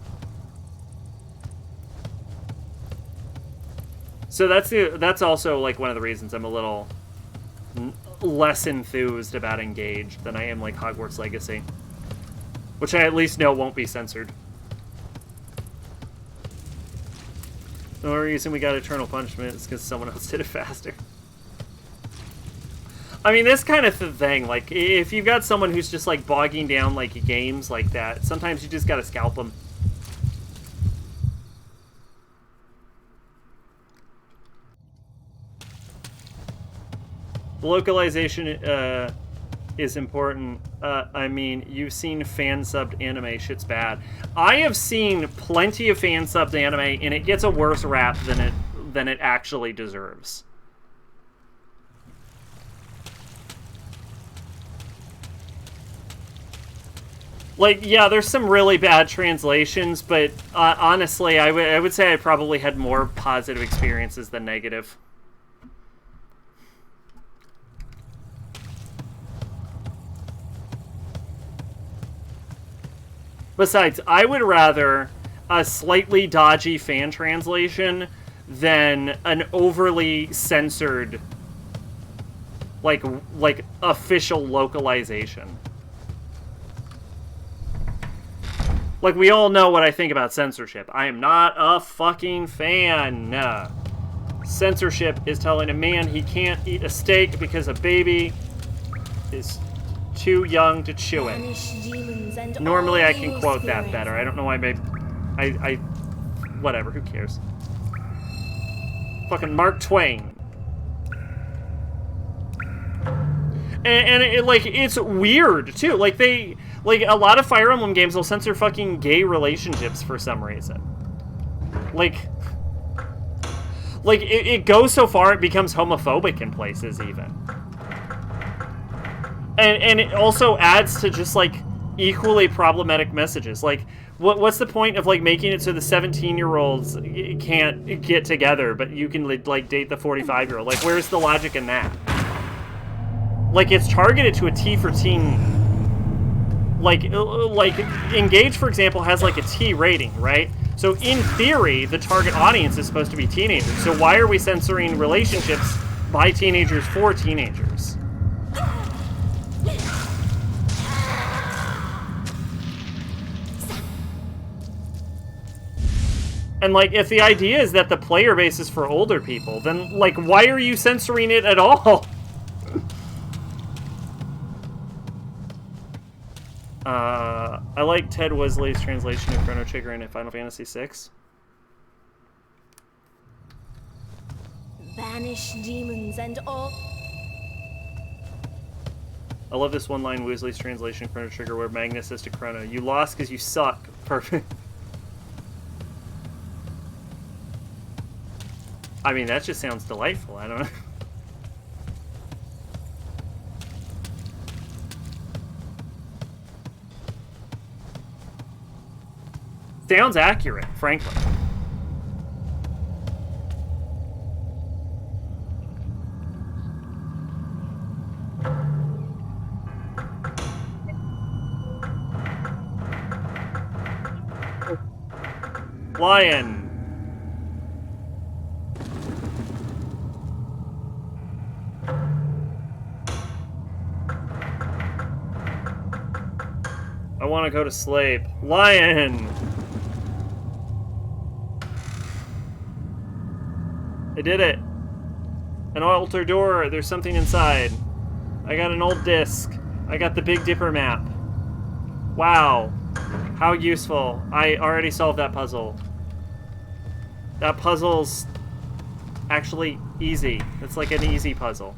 So that's also, like, one of the reasons I'm a little less enthused about Engage than I am, like, Hogwarts Legacy. Which I at least know won't be censored. The only reason we got Eternal Punishment is because someone else did it faster. I mean, this kind of thing, like, if you've got someone who's just, like, bogging down, like, games like that, sometimes you just gotta scalp them. The localization is important. I mean, you've seen fan-subbed anime. Shit's bad. I have seen plenty of fan-subbed anime, and it gets a worse rap than it actually deserves. Like, yeah, there's some really bad translations, but honestly, I would say I probably had more positive experiences than negative. Besides, I would rather a slightly dodgy fan translation than an overly censored, like official localization. Like, we all know what I think about censorship. I am not a fucking fan. Censorship is telling a man he can't eat a steak because a baby is too young to chew it. Normally I can quote that better. I don't know why I whatever, who cares? Fucking Mark Twain. And it, like, it's weird, too. Like, a lot of Fire Emblem games will censor fucking gay relationships for some reason. Like, it goes so far it becomes homophobic in places, even. And it also adds to just, like, equally problematic messages. Like, what's the point of, like, making it so the 17-year-olds can't get together, but you can, like, date the 45-year-old? Like, where's the logic in that? Like, it's targeted to a T for teen. Like, Engage, for example, has, like, a T rating, right? So, in theory, the target audience is supposed to be teenagers. So why are we censoring relationships by teenagers for teenagers? And, like, if the idea is that the player base is for older people, then, like, why are you censoring it at all? I like Ted Wesley's translation of Chrono Trigger in Final Fantasy VI. Banish demons and all. I love this one-line Weasley's translation of Chrono Trigger where Magnus says to Chrono, "You lost because you suck." Perfect. I mean, that just sounds delightful. I don't know. Sounds accurate, frankly. Lion. I want to go to sleep. Lion! I did it. An altar door. There's something inside. I got an old disc. I got the Big Dipper map. Wow. How useful. I already solved that puzzle. That puzzle's actually easy. It's like an easy puzzle.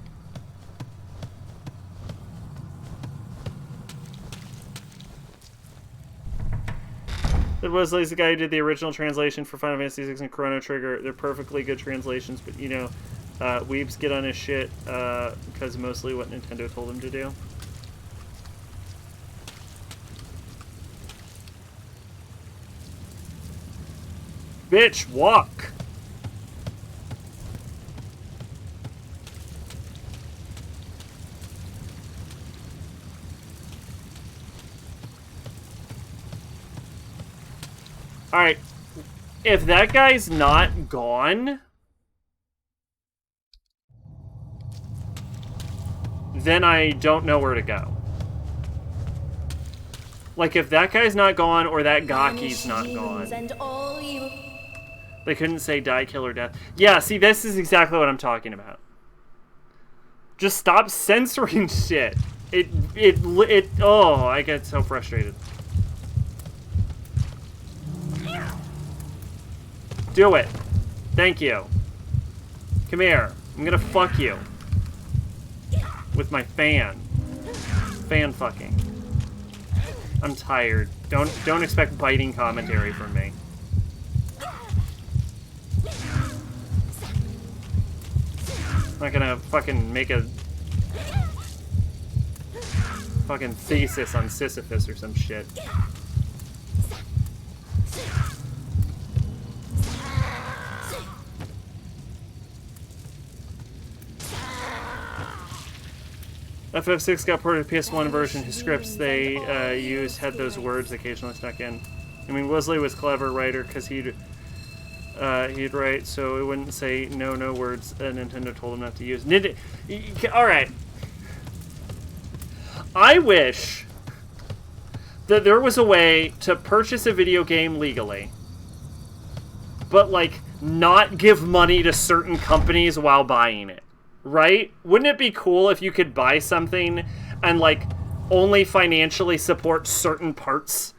Ted Wesley's the guy who did the original translation for Final Fantasy VI and Chrono Trigger. They're perfectly good translations, but, you know, weebs get on his shit because mostly what Nintendo told him to do. Bitch, walk! Alright, if that guy's not gone, then I don't know where to go. Like, if that guy's not gone or that Gaki's not gone. They couldn't say die, kill, or death. Yeah, see, this is exactly what I'm talking about. Just stop censoring shit. Oh, I get so frustrated. Do it. Thank you. Come here. I'm gonna fuck you. With my fan. Fan fucking. I'm tired. Don't expect biting commentary from me. I'm not gonna fucking make a fucking thesis on Sisyphus or some shit. FF6 got ported to PS1 version. His scripts they used had those words occasionally stuck in. I mean, Wesley was a clever writer because he'd write so it wouldn't say no words Nintendo told him not to use. All right. I wish that there was a way to purchase a video game legally, but, like, not give money to certain companies while buying it, right? Wouldn't it be cool if you could buy something and, like, only financially support certain parts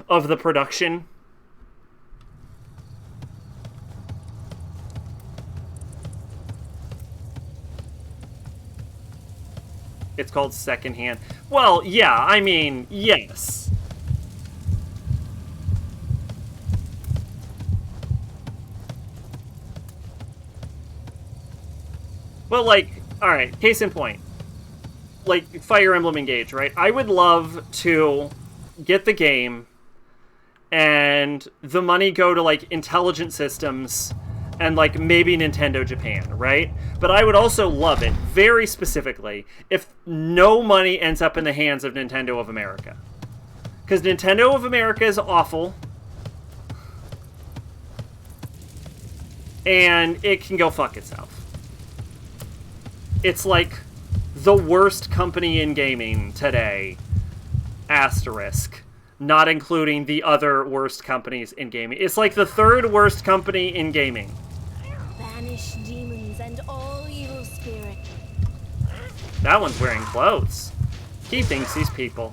of the production? It's called secondhand. Well, yeah, I mean, yes. Well, like, alright, case in point. Like, Fire Emblem Engage, right? I would love to get the game and the money go to, like, Intelligent Systems and, like, maybe Nintendo Japan, right? But I would also love it, very specifically, if no money ends up in the hands of Nintendo of America. Because Nintendo of America is awful. And it can go fuck itself. It's like the worst company in gaming today. Asterisk. Not including the other worst companies in gaming. It's like the third worst company in gaming. Banish demons and all evil spirit. That one's wearing clothes. He thinks he's people.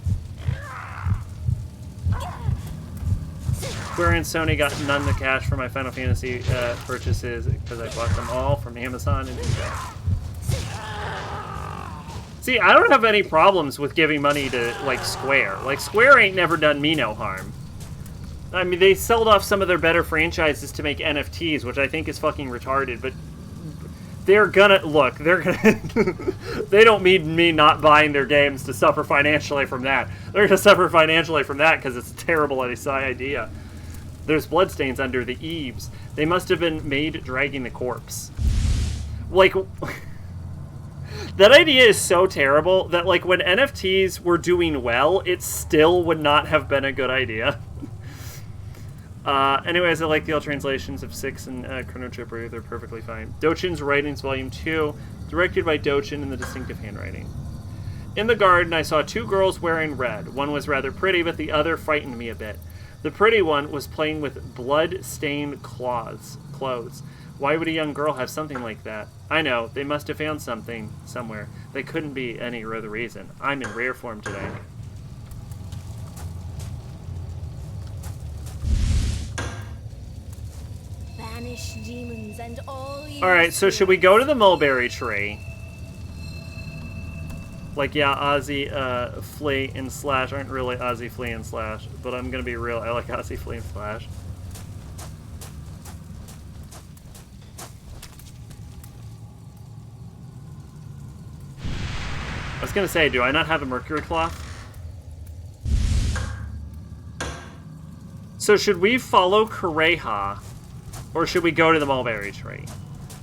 Square and Sony got none of the cash for my Final Fantasy purchases because I bought them all from Amazon and eBay. See, I don't have any problems with giving money to, like, Square. Like, Square ain't never done me no harm. I mean, they sold off some of their better franchises to make NFTs, which I think is fucking retarded, but they're gonna... Look, they're gonna... They don't need me not buying their games to suffer financially from that. They're gonna suffer financially from that because it's a terrible idea. There's bloodstains under the eaves. They must have been made dragging the corpse. Like... That idea is so terrible that, like, when NFTs were doing well, it still would not have been a good idea. Anyways, I like the all translations of 6 and Chrono Trigger. They're perfectly fine. Dochin's Writings, Volume 2, directed by Dochin in the distinctive handwriting. In the garden, I saw 2 girls wearing red. One was rather pretty, but the other frightened me a bit. The pretty one was playing with blood-stained clothes. Why would a young girl have something like that? I know, they must have found something somewhere. They couldn't be any other reason. I'm in rare form today. Banish demons and all evil. Alright, so should we go to the mulberry tree? Like, yeah, Ozzy, Flea, and Slash aren't really Ozzy, Flea, and Slash, but I'm gonna be real, I like Ozzy, Flea, and Slash. I was gonna say, do I not have a mercury cloth? So should we follow Kureha, or should we go to the mulberry tree?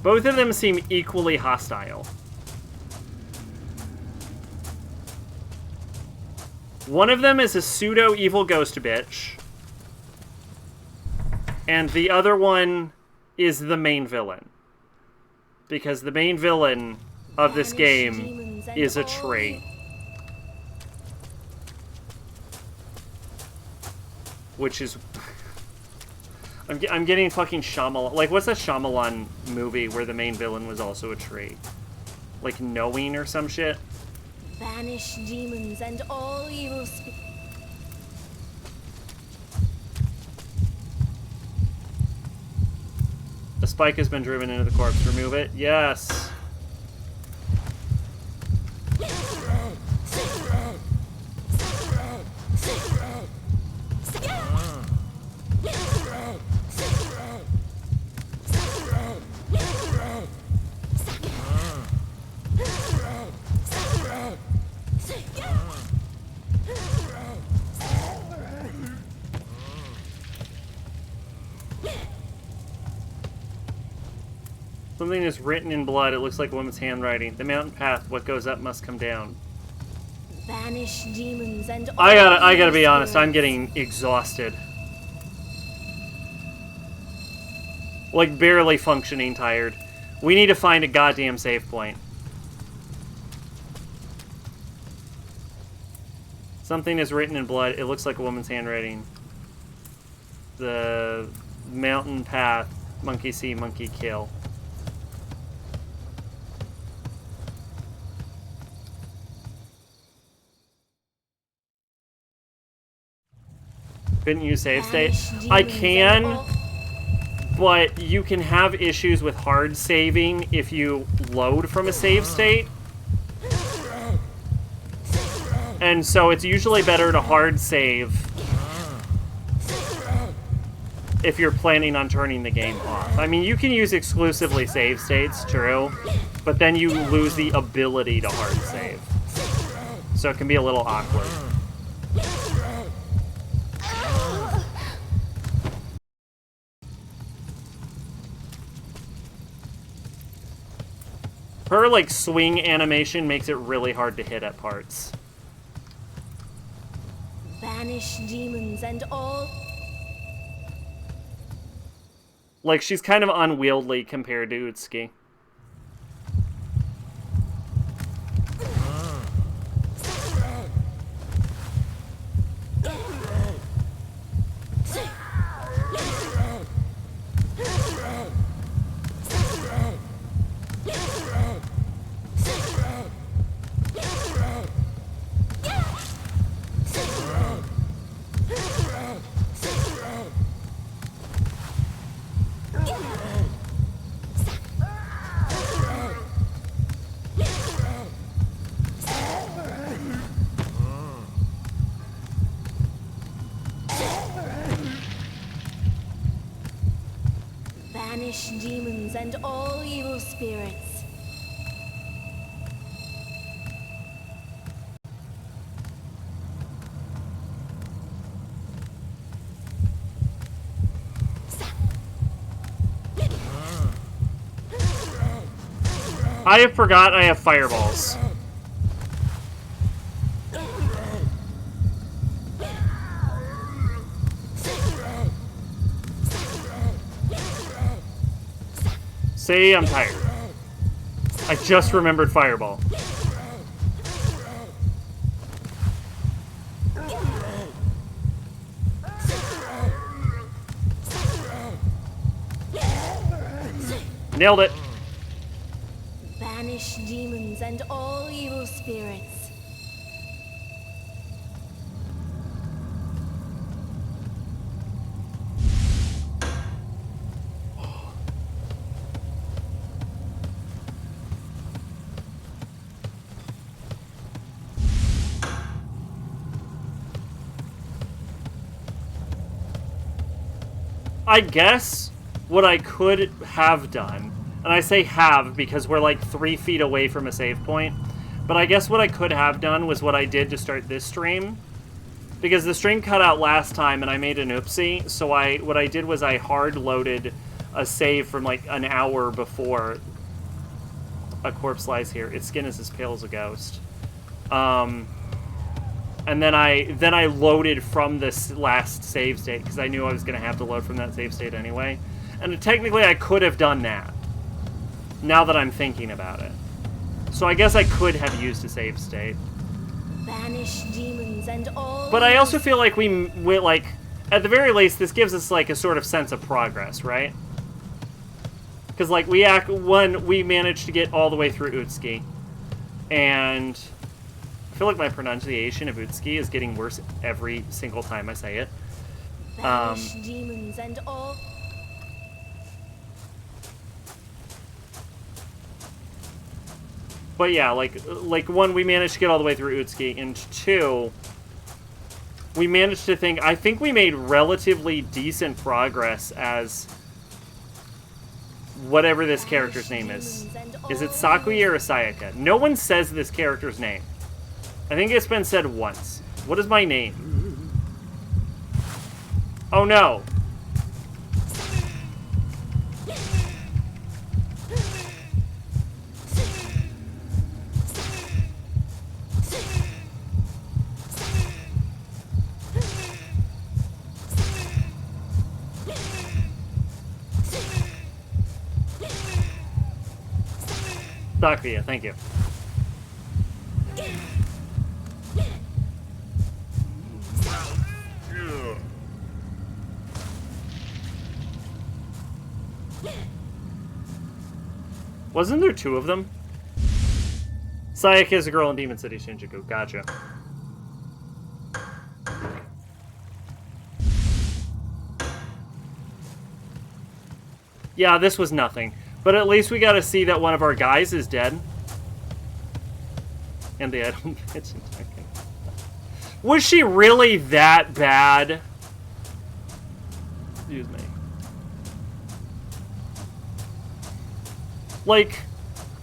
Both of them seem equally hostile. One of them is a pseudo-evil ghost bitch, and the other one is the main villain. Because the main villain of this game is a tree. Which is... I'm getting fucking Shyamalan... Like, what's that Shyamalan movie where the main villain was also a tree? Like, Knowing or some shit? Banish demons and all evil A spike has been driven into the corpse. Remove it. Yes. Something is written in blood. It looks like a woman's handwriting. The mountain path, what goes up must come down. Banish demons and all I gotta be honest, I'm getting exhausted. Like, barely functioning tired. We need to find a goddamn save point. Something is written in blood. It looks like a woman's handwriting. The mountain path. Monkey see, monkey kill. Couldn't use save state? I can, but you can have issues with hard saving if you load from a save state. And so it's usually better to hard save if you're planning on turning the game off. I mean, you can use exclusively save states, true, but then you lose the ability to hard save. So it can be a little awkward. Her, like, swing animation makes it really hard to hit at parts. Banish demons and all. Like, she's kind of unwieldy compared to Utsuki. Banish demons and all evil spirits. I forgot I have fireballs. See, I'm tired. I just remembered Fireball. Nailed it. Banish demons and all evil spirits. I guess what I could have done, and I say have because we're like 3 feet away from a save point, but I guess what I could have done was what I did to start this stream, because the stream cut out last time and I made an oopsie, so what I did was I hard loaded a save from like an hour before. A corpse lies here. Its skin is as pale as a ghost. And then I loaded from this last save state because I knew I was going to have to load from that save state anyway. And technically I could have done that, now that I'm thinking about it. So I guess I could have used a save state. Banish demons and all. But I also feel like we like, at the very least, this gives us like a sort of sense of progress, right? Because like we managed to get all the way through Utsuki, and I feel like my pronunciation of Utsuki is getting worse every single time I say it. Banish demons and all. But yeah, like one, we managed to get all the way through Utsuki, and two, we managed to I think we made relatively decent progress as whatever this character's name is. Is it Sakuya or Sayaka? No one says this character's name. I think it's been said once. What is my name? Oh no. Sakuya, thank you. Wasn't there 2 of them? Sayaka is a girl in Demon City Shinjuku. Gotcha. Yeah, this was nothing. But at least we got to see that one of our guys is dead. And the idol bitch. Was she really that bad? Excuse me. Like,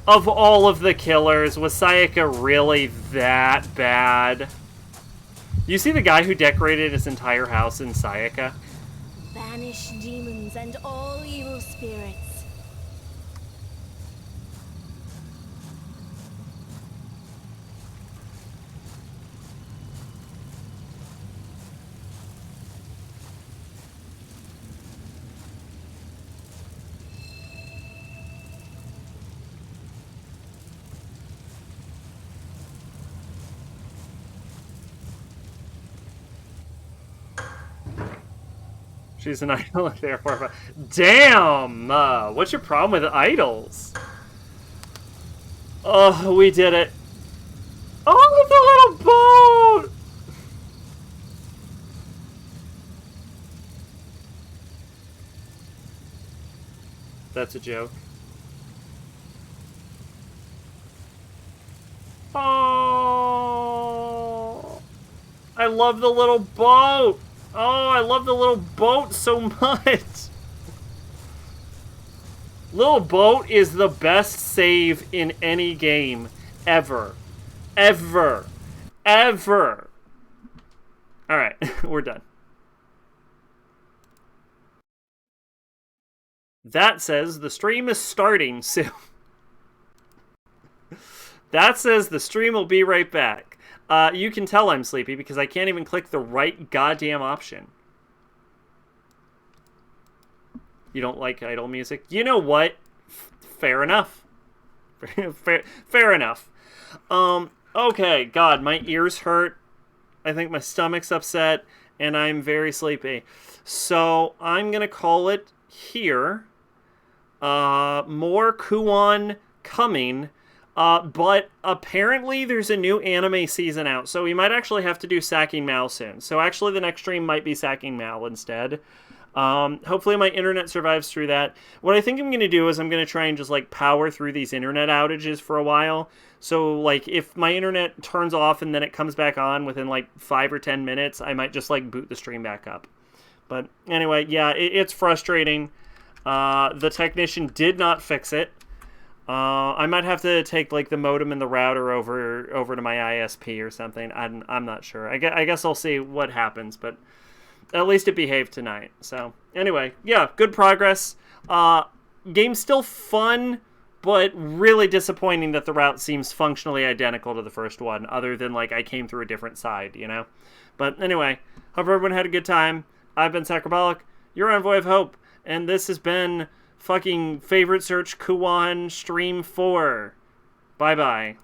of all of the killers, was Sayaka really that bad? You see the guy who decorated his entire house in Sayaka? Banish demons and all evil spirits. She's an idol, therefore. Damn! What's your problem with idols? Oh, we did it. Oh, the little boat! That's a joke. Oh! I love the little boat! Oh, I love the little boat so much. Little boat is the best save in any game ever. Ever. Ever. Alright, we're done. That says the stream is starting soon. That says the stream will be right back. You can tell I'm sleepy because I can't even click the right goddamn option. You don't like idol music? You know what? Fair enough. Fair enough. Okay, God, my ears hurt. I think my stomach's upset, and I'm very sleepy. So, I'm gonna call it here. More Kuon coming. But apparently there's a new anime season out, so we might actually have to do Sacking Mal soon. So actually the next stream might be Sacking Mal instead. Hopefully my internet survives through that. What I think I'm going to do is I'm going to try and just, like, power through these internet outages for a while. So, like, if my internet turns off and then it comes back on within, like, 5 or 10 minutes, I might just, like, boot the stream back up. But anyway, yeah, it's frustrating. The technician did not fix it. I might have to take, like, the modem and the router over to my ISP or something. I'm not sure. I guess I'll see what happens, but at least it behaved tonight. So, anyway, yeah, good progress. Game's still fun, but really disappointing that the route seems functionally identical to the first one, other than, like, I came through a different side, you know? But anyway, hope everyone had a good time. I've been Sacrabalic. You're Envoy of Hope, and this has been fucking Favorite Search Kuon Stream 4. Bye-bye.